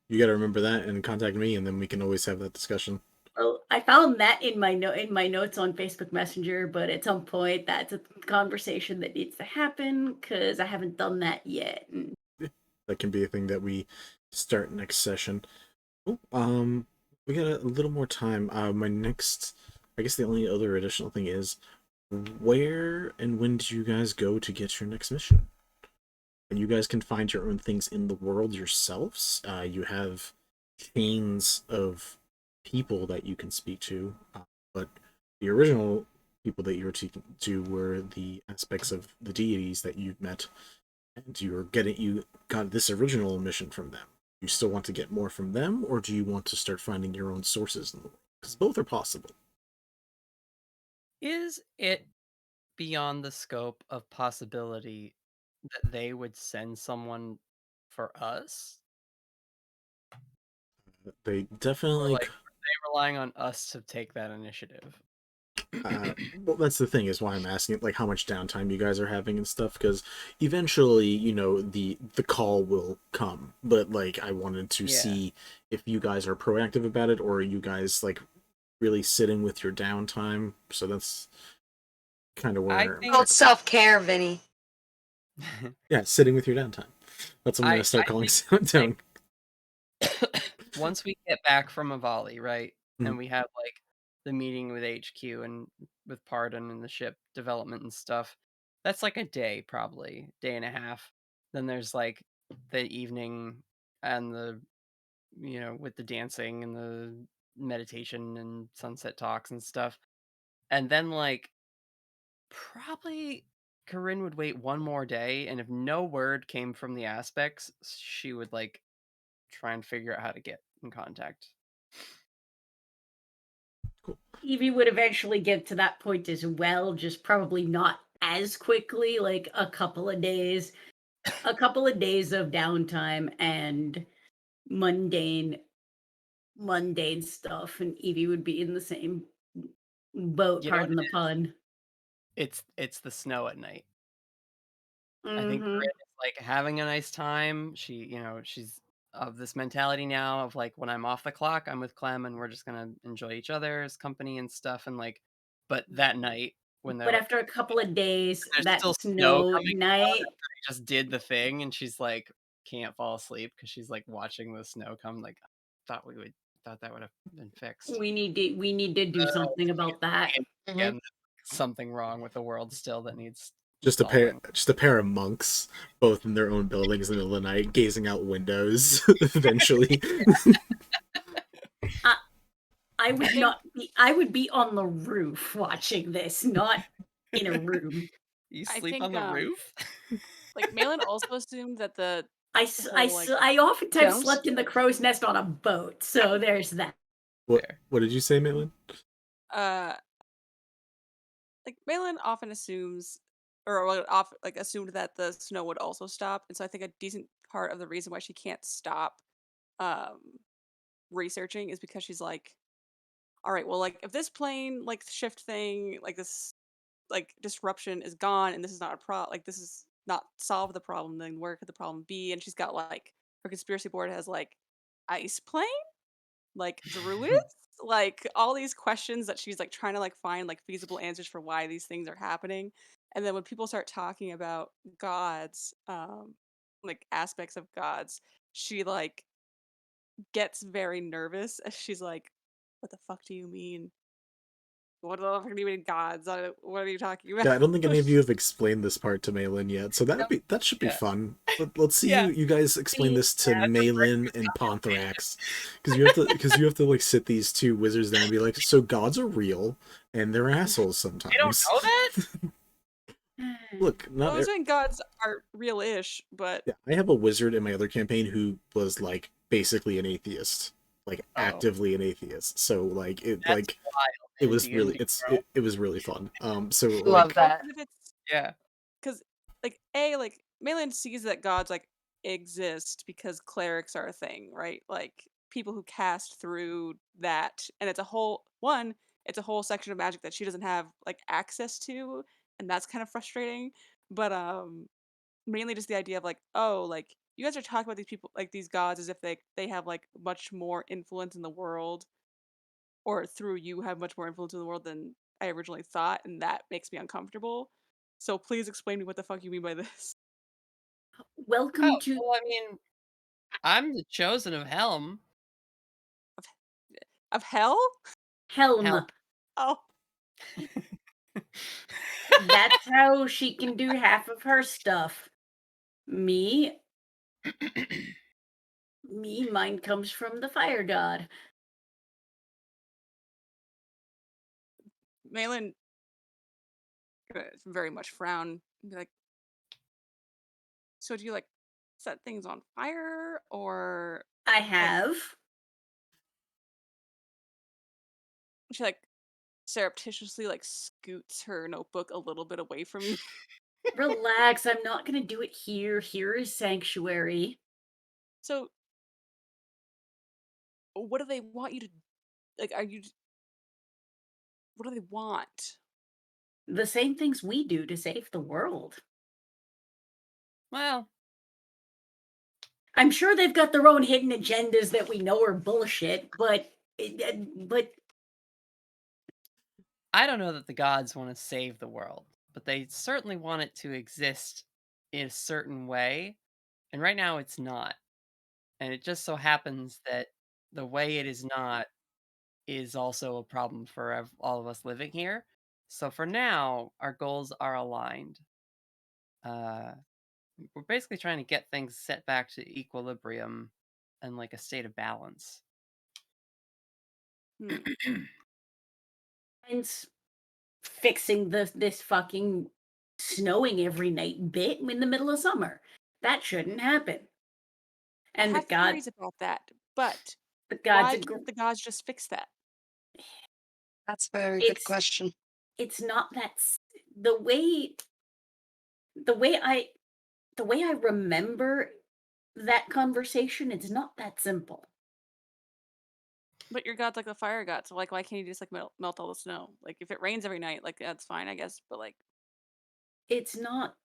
You got to remember that and contact me, and then we can always have that discussion. Well, I found that in my notes on Facebook Messenger, but at some point that's a conversation that needs to happen, because I haven't done that yet. That can be a thing that we start next session. Oh, we got a little more time. I guess the only other additional thing is, where and when did you guys go to get your next mission? And you guys can find your own things in the world yourselves. You have chains of people that you can speak to, but the original people that you were speaking to were the aspects of the deities that you've met, and you got this original mission from them. You still want to get more from them, or do you want to start finding your own sources in the world? Because both are possible. Is it beyond the scope of possibility that they would send someone for us? They Or definitely like relying on us to take that initiative. Well, that's the thing is why I'm asking, like, how much downtime you guys are having and stuff, because eventually, the call will come. But like, I wanted to Yeah. see if you guys are proactive about it, or are you guys like really sitting with your downtime. So that's kind of I where think- Called self-care, Vinny. yeah, sitting with your downtime. That's what I'm I gonna start calling down. Once we get back from Avali, right, Mhm. and we have like the meeting with HQ and with Pardon and the ship development and stuff, that's like a day, probably day and a half. Then there's like the evening and the with the dancing and the meditation and sunset talks and stuff, and then like probably Corinne would wait one more day, and if no word came from the aspects, she would like try and figure out how to get in contact. Evie would eventually get to that point as well, just probably not as quickly, like a couple of days of downtime and mundane stuff, and Evie would be in the same boat, You know what pardon the pun. It's the snow at night. I think Mhm. Corinne is like having a nice time. She's of this mentality now of like when I'm off the clock, I'm with Clem and we're just gonna enjoy each other's company and stuff. And like, but that night when But after a couple of days, there's that still snow coming down night, after I just did the thing, and she's like can't fall asleep because she's like watching the snow come. Like, thought that would have been fixed. we need to do something about that. Again, something wrong with the world still that needs Just a solving. pair of monks, both in their own buildings in the middle of the night, gazing out windows. Eventually, I would be on the roof watching this, not in a room. You I sleep think, on the roof? Like Malen also assumed that the I whole, like, oftentimes Ghost? slept in the crow's nest on a boat, so there's that. what did you say, Malen? like Malen often assumes, or assumed that the snow would also stop, and so I think a decent part of the reason why she can't stop um researching is because she's like, all right, well, like if this plane like shift thing, like this like disruption is gone, and this is not a like this is not solve the problem, then where could the problem be? And she's got like her conspiracy board has like ice plane, like druids, like all these questions that she's like trying to like find like feasible answers for why these things are happening. And then when people start talking about gods, like aspects of gods, she like gets very nervous as she's like, what the fuck do you mean? What the fuck do you mean gods? What are you talking about? Yeah, I don't think any of you have explained this part to Malin yet, so that should be Yeah. fun. Let's see Yeah. you guys explain this to Yeah, it's a Malin and Ponthrax, because you have to like sit these two wizards down and be like, so gods are real and they're assholes sometimes. I don't know that. Look, Well, I not was saying gods are real-ish, but yeah, I have a wizard in my other campaign who was like basically an atheist, like Oh. actively an atheist. So like it That's like wild it in was D&D, really bro. it was really fun. So Love like that. if it's Yeah. because like Malen sees that gods like exist because clerics are a thing, right? Like people who cast through that, and it's a whole section of magic that she doesn't have like access to, and that's kind of frustrating. But mainly just the idea of like, oh, like you guys are talking about these people, like these gods, as if they have like much more influence in the world, or through you have much more influence in the world than I originally thought, and that makes me uncomfortable. So please explain me what the fuck you mean by this. Welcome to Well, I mean, I'm the chosen of Helm. Of hell? Helm. Helm. Oh, That's how she can do half of her stuff. Me, mine comes from the fire god. Malin very much frown and be like, so do you like set things on fire, or I have. she like surreptitiously like scoots her notebook a little bit away from you? Relax, I'm not gonna do it here. Here is sanctuary. So what do they want you to like, are you? What do they want? The same things we do to save the world. Well, I'm sure they've got their own hidden agendas that we know are bullshit, but I don't know that the gods want to save the world, but they certainly want it to exist in a certain way. And right now it's not. And it just so happens that the way it is not is also a problem for all of us living here. So for now, our goals are aligned. We're basically trying to get things set back to equilibrium and like a state of balance. Hmm. and fixing this fucking snowing every night bit in the middle of summer. That shouldn't happen. I And the have theories gods, about that, but the why gods, can't the gods just fix that? That's a very good it's question. it's not that the way I remember that conversation. It's not that simple. But your god's like the fire god, so like, why can't you just like melt all the snow? Like, if it rains every night, like that's fine, I guess. But like, It's not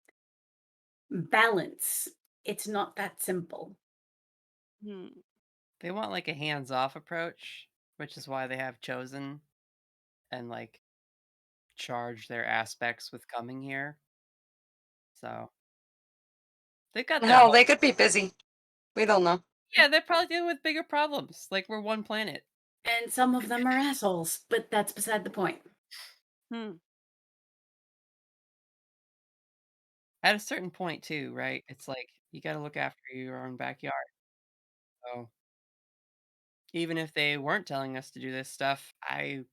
balance. It's not that simple. hmm. They want like a hands-off approach, which is why they have chosen and like charge their aspects with coming here. So they got their Hell, they could be busy. We don't know. Yeah, they're probably dealing with bigger problems. Like we're one planet. And some of them are assholes, but that's beside the point. Hmm. At a certain point too, right? It's like you got to look after your own backyard. So even if they weren't telling us to do this stuff, I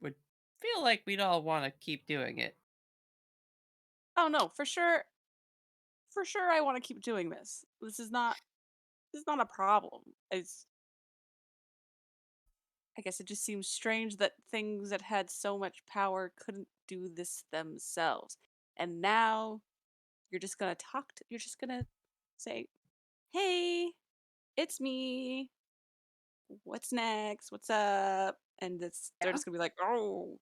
would feel like we'd all want to keep doing it. Oh no, for sure. For sure, I want to keep doing this. This is not a problem. I guess it just seems strange that things that had so much power couldn't do this themselves. And now you're just gonna you're just gonna say, "Hey, it's me. What's next? What's up?" And they're Yeah. just gonna be like, "Oh,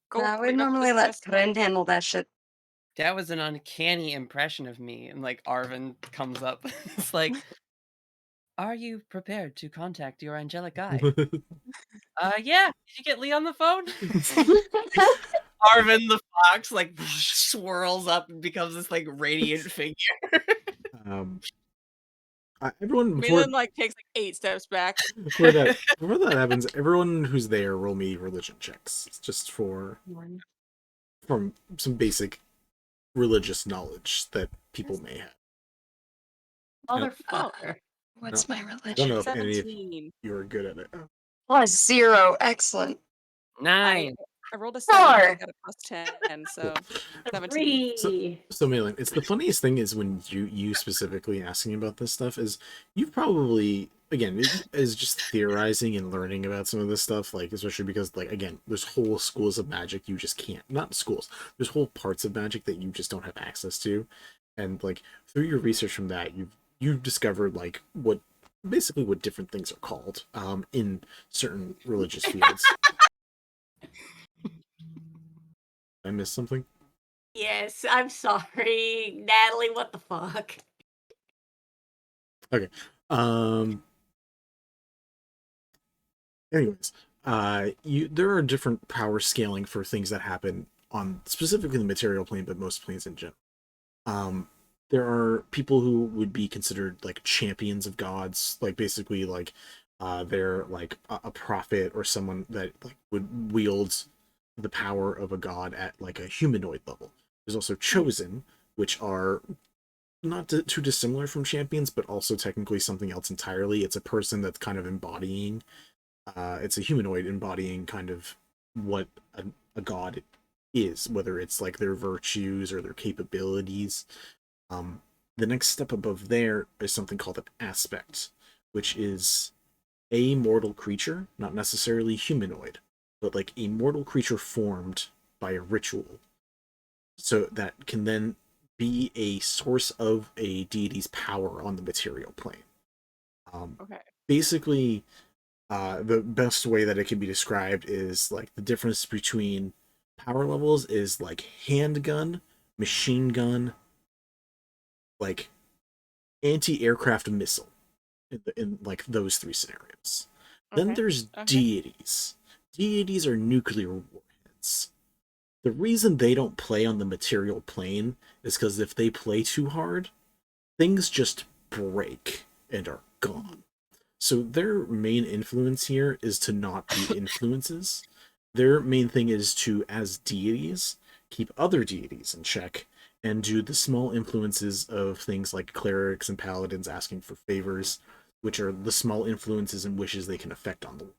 go I would clean up normally this let mess." Karen handle that shit. That was an uncanny impression of me. And like Arvin comes up. It's like, are you prepared to contact your angelic guide? Yeah. Did you get Lee on the phone? Arvin the fox like swirls up and becomes this like radiant figure. Everyone before Malen like takes like 8 steps back. before that happens, everyone who's there roll me religion checks. It's just from some basic religious knowledge that people may have. Motherfucker. What's my I don't religion? know if any of 17. you are good at it. Plus 0. Excellent. 9. I rolled a 7 and I 4. got a plus 10, so Cool. 17. 3. So Malin, it's the funniest thing is when you specifically asking about this stuff is you've probably again is just theorizing and learning about some of this stuff, like especially because like again there's whole schools of magic you just can't, not schools, there's whole parts of magic that you just don't have access to, and like through your research from that you've discovered like what basically what different things are called in certain religious fields. I missed something? Yes, I'm sorry, Natalie. What the fuck? Okay. Anyways, there are different power scaling for things that happen on specifically the material plane, but most planes in general. There are people who would be considered like champions of gods, like basically like they're like a prophet or someone that like would wield the power of a god at like a humanoid level. There's also chosen, which are not too dissimilar from champions, but also technically something else entirely. It's a person that's kind of embodying it's a humanoid embodying kind of what a god is, whether it's like their virtues or their capabilities. The next step above there is something called an aspect, which is a mortal creature, not necessarily humanoid, but like a mortal creature formed by a ritual. So that can then be a source of a deity's power on the material plane. Okay. Basically, The best way that it can be described is like the difference between power levels is like handgun, machine gun, like anti-aircraft missile in like those three scenarios. Then Okay. there's Okay. deities. Deities are nuclear warheads. The reason they don't play on the material plane is because if they play too hard, things just break and are gone. So their main influence here is to not be influences. Their main thing is to, as deities, keep other deities in check and do the small influences of things like clerics and paladins asking for favors, which are the small influences and wishes they can affect on the world.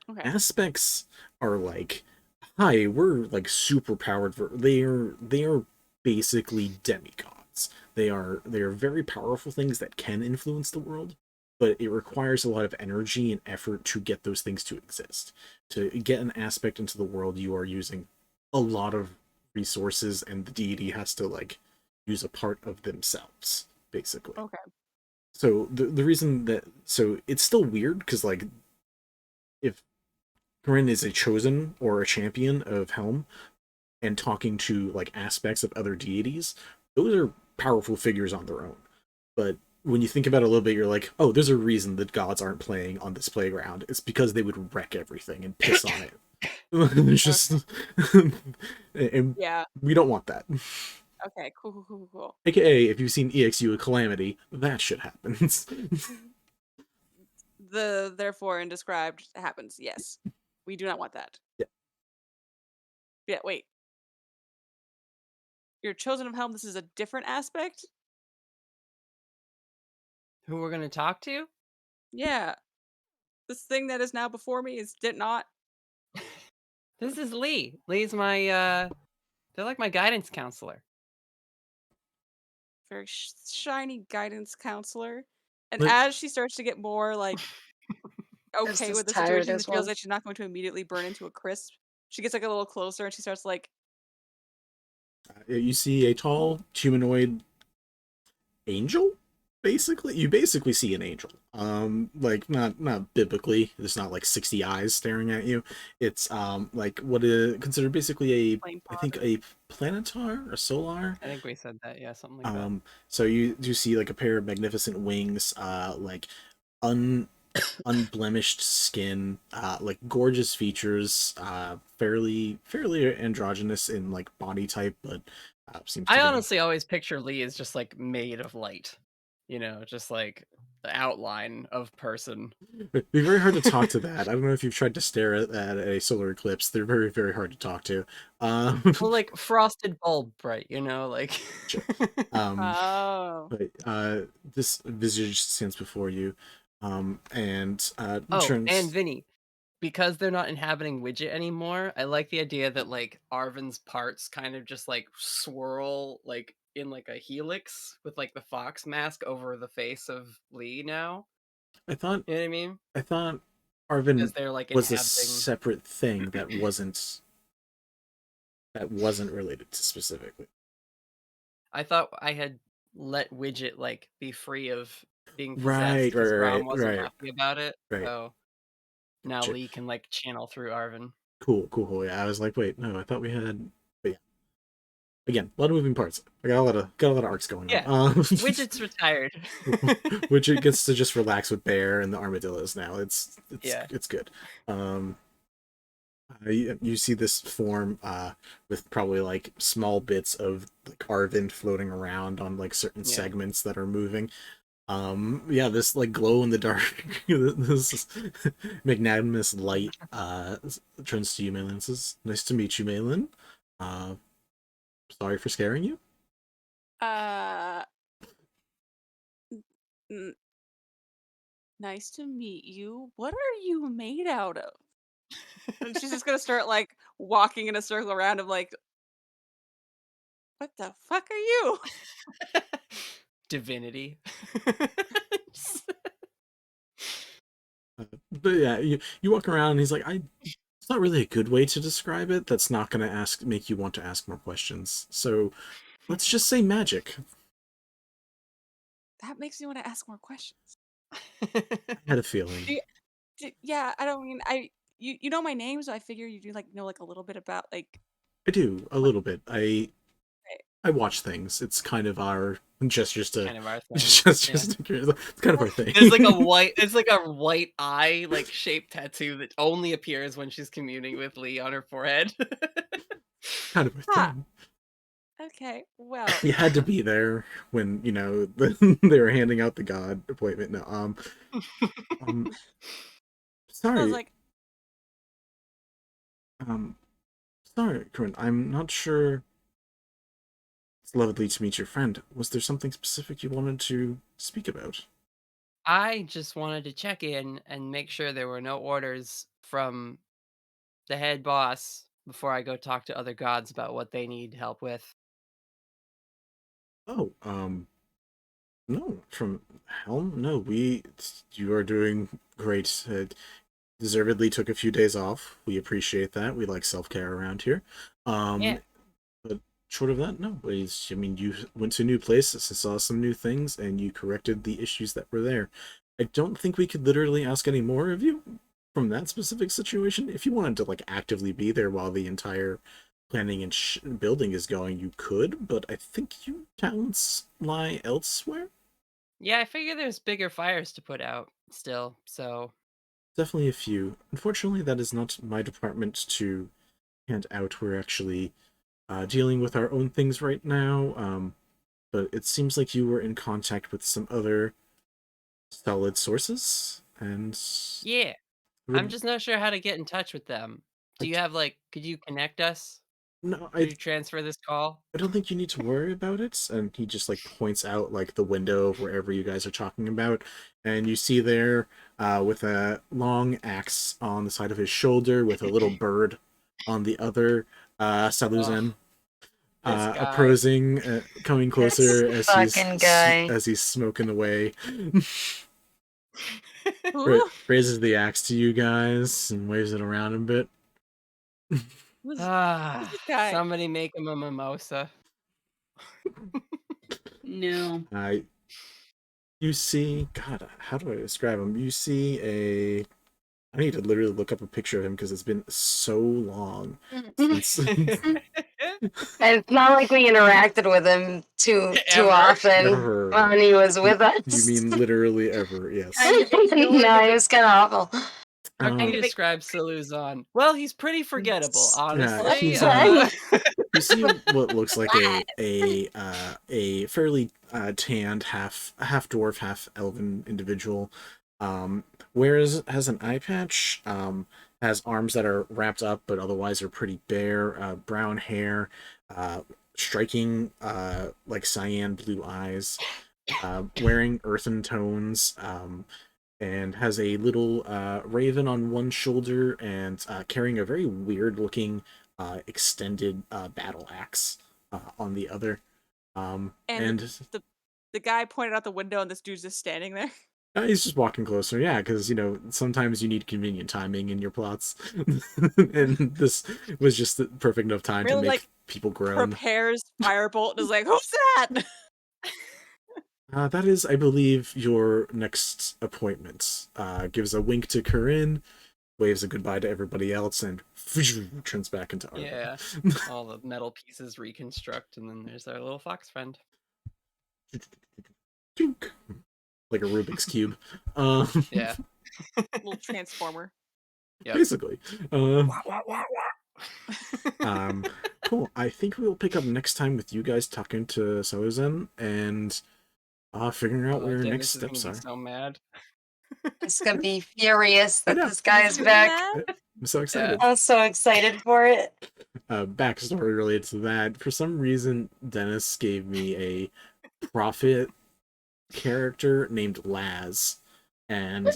Okay. Aspects are like, hi, we're like super powered. They are basically demigods. They are very powerful things that can influence the world, but it requires a lot of energy and effort to get those things to exist. To get an aspect into the world, you are using a lot of resources, and the deity has to like use a part of themselves, basically. Okay. So the reason that so it's still weird because like if Corinne is a chosen or a champion of Helm and talking to like aspects of other deities, those are powerful figures on their own. But when you think about it a little bit, you're like, oh, there's a reason that gods aren't playing on this playground. It's because they would wreck everything and piss on it. It's just, and Yeah. we don't want that. Okay. Cool. AKA, if you've seen EXU a Calamity, that shit happens. The therefore and described happens. Yes. We do not want that. Yeah. Yeah. Wait. You're chosen of Helm. This is a different aspect. Who we're gonna talk to? Yeah. This thing that is now before me did not. This is Lee. Lee's my they're like my guidance counselor. Very shiny guidance counselor. And Like, as she starts to get more like Just okay as with the tired situation, as that feels one. like she's not going to immediately burn into a crisp. She gets like a little closer and she starts like, you see a tall humanoid angel. Basically, you basically see an angel. Like not biblically. There's not like 60 eyes staring at you. It's like what is considered basically a, flame I think, pot. a planetar or solar. I think we said that, yeah, something like that. So you do see like a pair of magnificent wings, like un unblemished skin, like gorgeous features, fairly androgynous in like body type, but seems to I be honestly always picture Lee as just like made of light. You know, just like the outline of person. It'd be very hard to talk to that. I don't know if you've tried to stare at a solar eclipse. They're very hard to talk to. Well, like frosted bulb bright, you know, like Sure. Um, Oh. but this visage stands before you, and Oh, and turns. Vinny. Because they're not inhabiting Widget anymore, I like the idea that like Arvin's parts kind of just like swirl like in like a helix with like the fox mask over the face of Lee now. I thought You know what I mean? I thought Because Arvin they're like was a inhabiting. separate thing that wasn't related to specifically. I thought I had let Widget like be free of being possessed Right, because Rom right, wasn't right, happy about it. right. So now Gotcha. Lee can like channel through Arvin. Cool. Yeah, I was like, wait, no, I thought we had. But yeah, again, a lot of moving parts. I got a lot of arcs going on. Yeah, Widget's retired. Which it gets to just relax with Bear and the armadillos now. Yeah. It's good. You see this form with probably like small bits of like Arvin floating around on like certain Yeah. segments that are moving. Yeah, this like glow in the dark, this magnanimous light turns to you, Malen. Says, "Nice to meet you, Malen. Uh, sorry for scaring you." N- nice to meet you. What are you made out of? And she's just gonna start like walking in a circle around him, like, what the fuck are you? Divinity. But yeah, you walk around, and he's like, "I." It's not really a good way to describe it. That's not going to make you want to ask more questions. So let's just say magic. That makes me want to ask more questions. I had a feeling. Yeah, I don't mean you know my name, so I figure you do like know like a little bit about like I do a what. little bit. I watch things. It's kind of our gestures to Kind of our thing. gestures. It's kind of our thing. There's like a white eye like shaped tattoo that only appears when she's communing with Lee on her forehead. kind of our Ah. thing. Okay, well, You had to be there when they were handing out the god appointment. No, I was sorry, like, sorry, Corinne. I'm not sure. It's lovely to meet your friend. Was there something specific you wanted to speak about? I just wanted to check in and make sure there were no orders from the head boss before I go talk to other gods about what they need help with. Oh, no, from Helm? No, you are doing great. Deservedly took a few days off. We appreciate that. We like self-care around here. Yeah. But short of that, no. I mean, you went to a new place, saw some new things, and you corrected the issues that were there. I don't think we could literally ask any more of you from that specific situation. If you wanted to, like, actively be there while the entire planning and building is going, you could, but I think your talents lie elsewhere. Yeah, I figure there's bigger fires to put out still, so Definitely a few. Unfortunately, that is not my department to hand out. We're actually dealing with our own things right now. But it seems like you were in contact with some other solid sources, and yeah. I'm just not sure how to get in touch with them. Do you have could you connect us? no, Could you transfer this call? I don't think you need to worry about it. And he just like points out like the window of wherever you guys are talking about, and you see there, with a long axe on the side of his shoulder, with a little bird on the other, Saluzan, This guy. approaching, coming closer This as fucking guy. he's smoking away. who? Raises the axe to you guys and waves it around a bit. Who's Ah, this guy? somebody make him a mimosa. No. You see, God, how do I describe him? You see I need to literally look up a picture of him because it's been so long since. And it's not like we interacted with him too Ever. often Ever. when he was with us. You mean literally ever? Yes. No, it was kind of awful. How can you Um, describe Saluzan? Well, he's pretty forgettable, honestly. he's, you see what looks like a fairly tanned half dwarf, half elven individual. Has an eye patch. Has arms that are wrapped up, but otherwise are pretty bare. Brown hair. Striking like cyan blue eyes. Wearing earthen tones. And has a little raven on one shoulder and carrying a very weird looking extended battle axe on the other. And The guy pointed out the window, and this dude's just standing there. he's just walking closer, yeah, because sometimes you need convenient timing in your plots, and this was just the perfect enough time to Really, make people groan. Prepares firebolt and is like, "Who's that?" That is, I believe, your next appointment. Gives a wink to Corinne, waves a goodbye to everybody else, and turns back into armor. Yeah, all the metal pieces reconstruct, and then there's our little fox friend. Like a Rubik's Cube. Yeah. Little transformer. Yep. Basically. Cool. I think we'll pick up next time with you guys talking to Saluzan and figuring out what your next steps are. So mad. It's gonna be furious that I know. this guy's back. I'm so excited. I'm so excited for it. Backstory related to that. For some reason, Dennis gave me a prophet character named Laz. And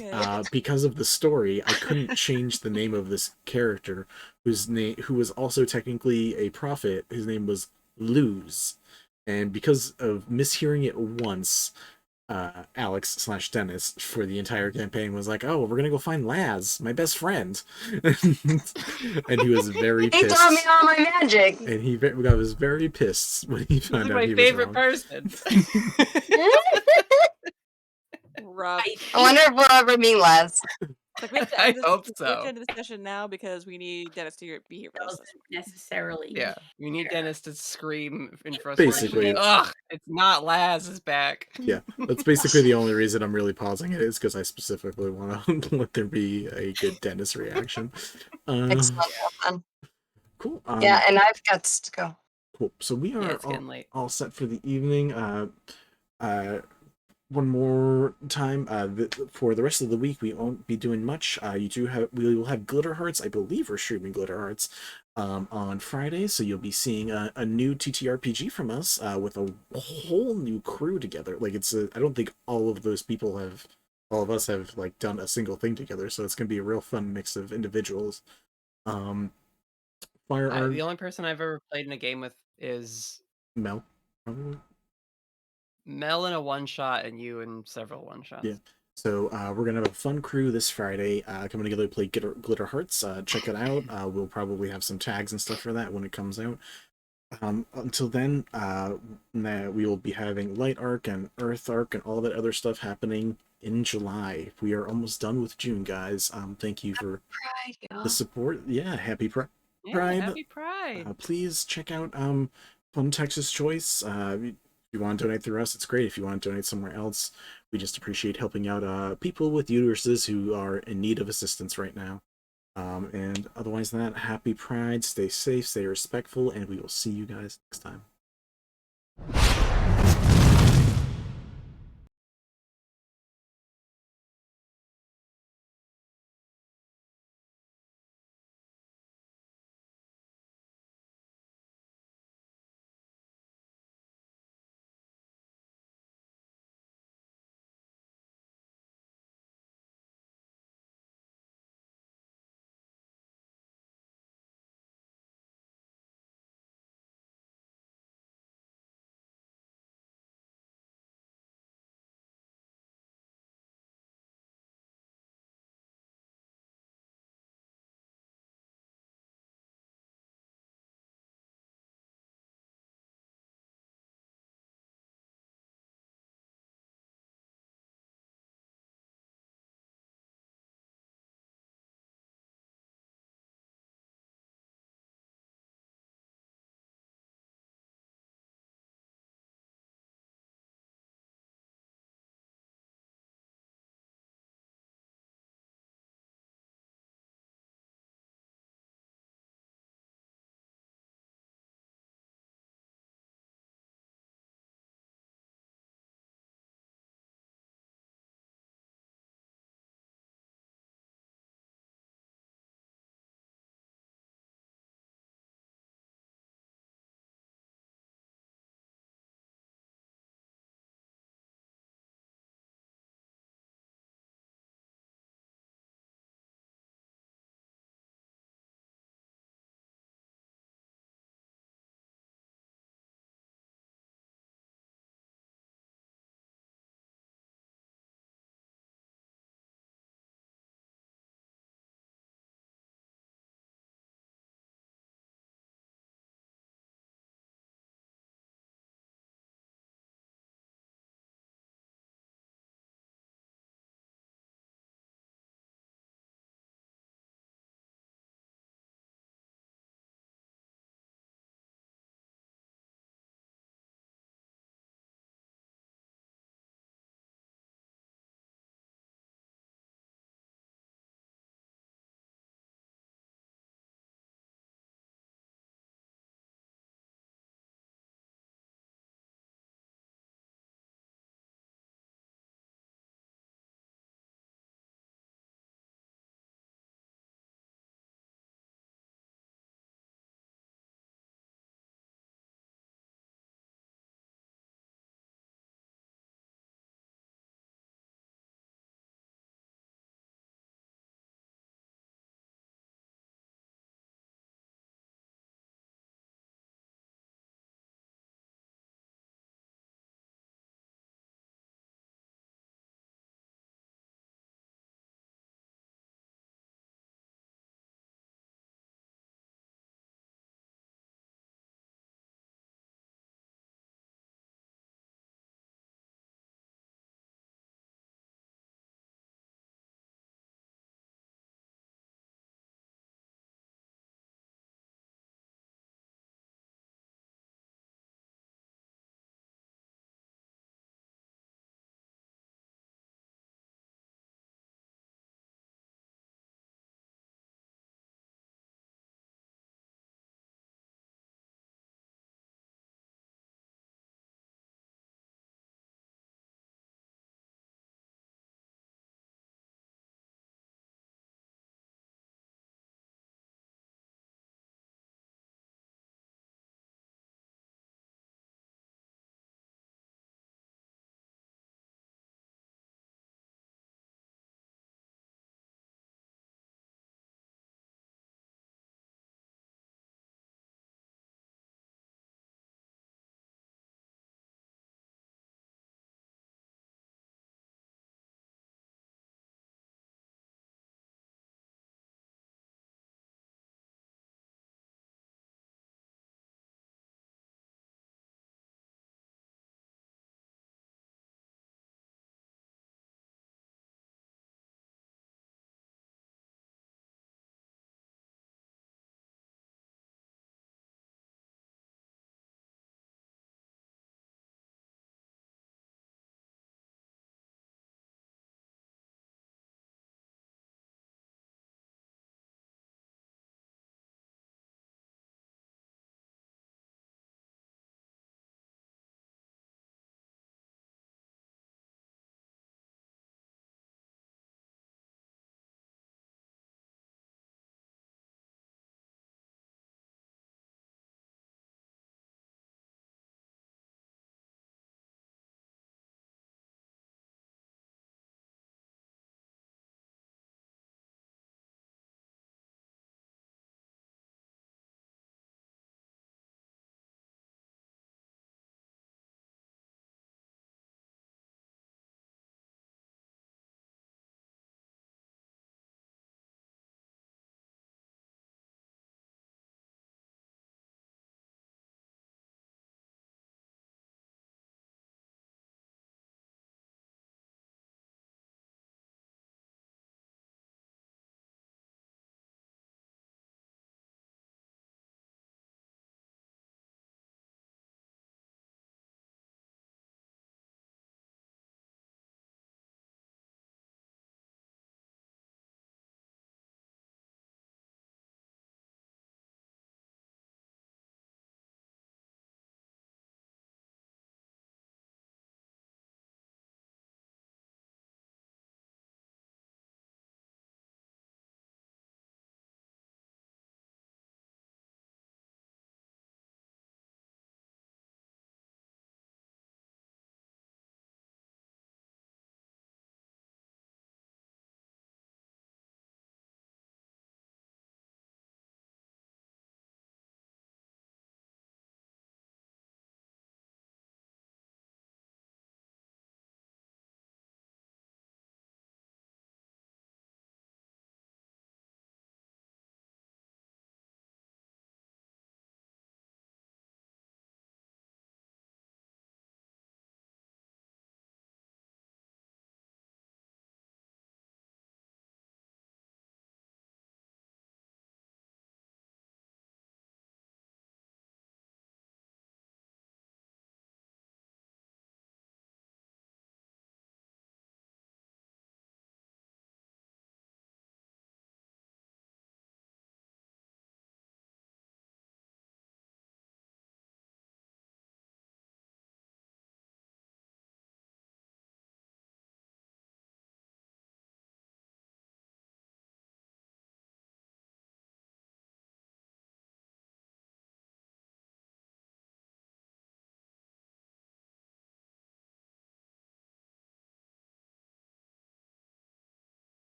because of the story, I couldn't change the name of this character, who was also technically a prophet. His name was Luz. And because of mishearing it once, Alex/Dennis for the entire campaign was like, "Oh, we're gonna go find Laz, my best friend," and he was very pissed. He taught me all my magic. And he was very pissed when he found out he was favorite wrong. person. Rough. I wonder if we'll ever meet Laz. Like we have to I end this. hope We have so. to end this session now because we need Dennis to be here for this Doesn't session. necessarily. Yeah, we need Yeah. Dennis to scream in frustration. Basically. Ugh, it's not Laz is back. Yeah, that's basically the only reason I'm really pausing it is because I specifically want to let there be a good Dennis reaction. Excellent. Well done. Cool. Yeah, and I've got to go. Cool. So we Yeah, are it's getting late. all set for the evening. One more time. For the rest of the week, we won't be doing much. We will have Glitter Hearts. I believe we're streaming Glitter Hearts on Friday, so you'll be seeing a new TTRPG from us with a whole new crew together. Like I don't think all of us have like done a single thing together, so it's gonna be a real fun mix of individuals. Fire Arc The only person I've ever played in a game with is Mel, probably. Mel in a one-shot and you in several one-shots. Yeah. So we're gonna have a fun crew this Friday coming together to play Glitter Hearts. Check it out. We'll probably have some tags and stuff for that when it comes out. Until then, we will be having Light Arc and Earth Arc and all that other stuff happening in July. We are almost done with June, guys. Thank you for Pride, y'all. the support. Yeah, happy Pride. Yeah, happy Pride. Please check out Fun Texas Choice. If you want to donate through us, it's great. If you want to donate somewhere else, we just appreciate helping out people with uteruses who are in need of assistance right now. And otherwise than that, happy Pride, stay safe, stay respectful, and we will see you guys next time.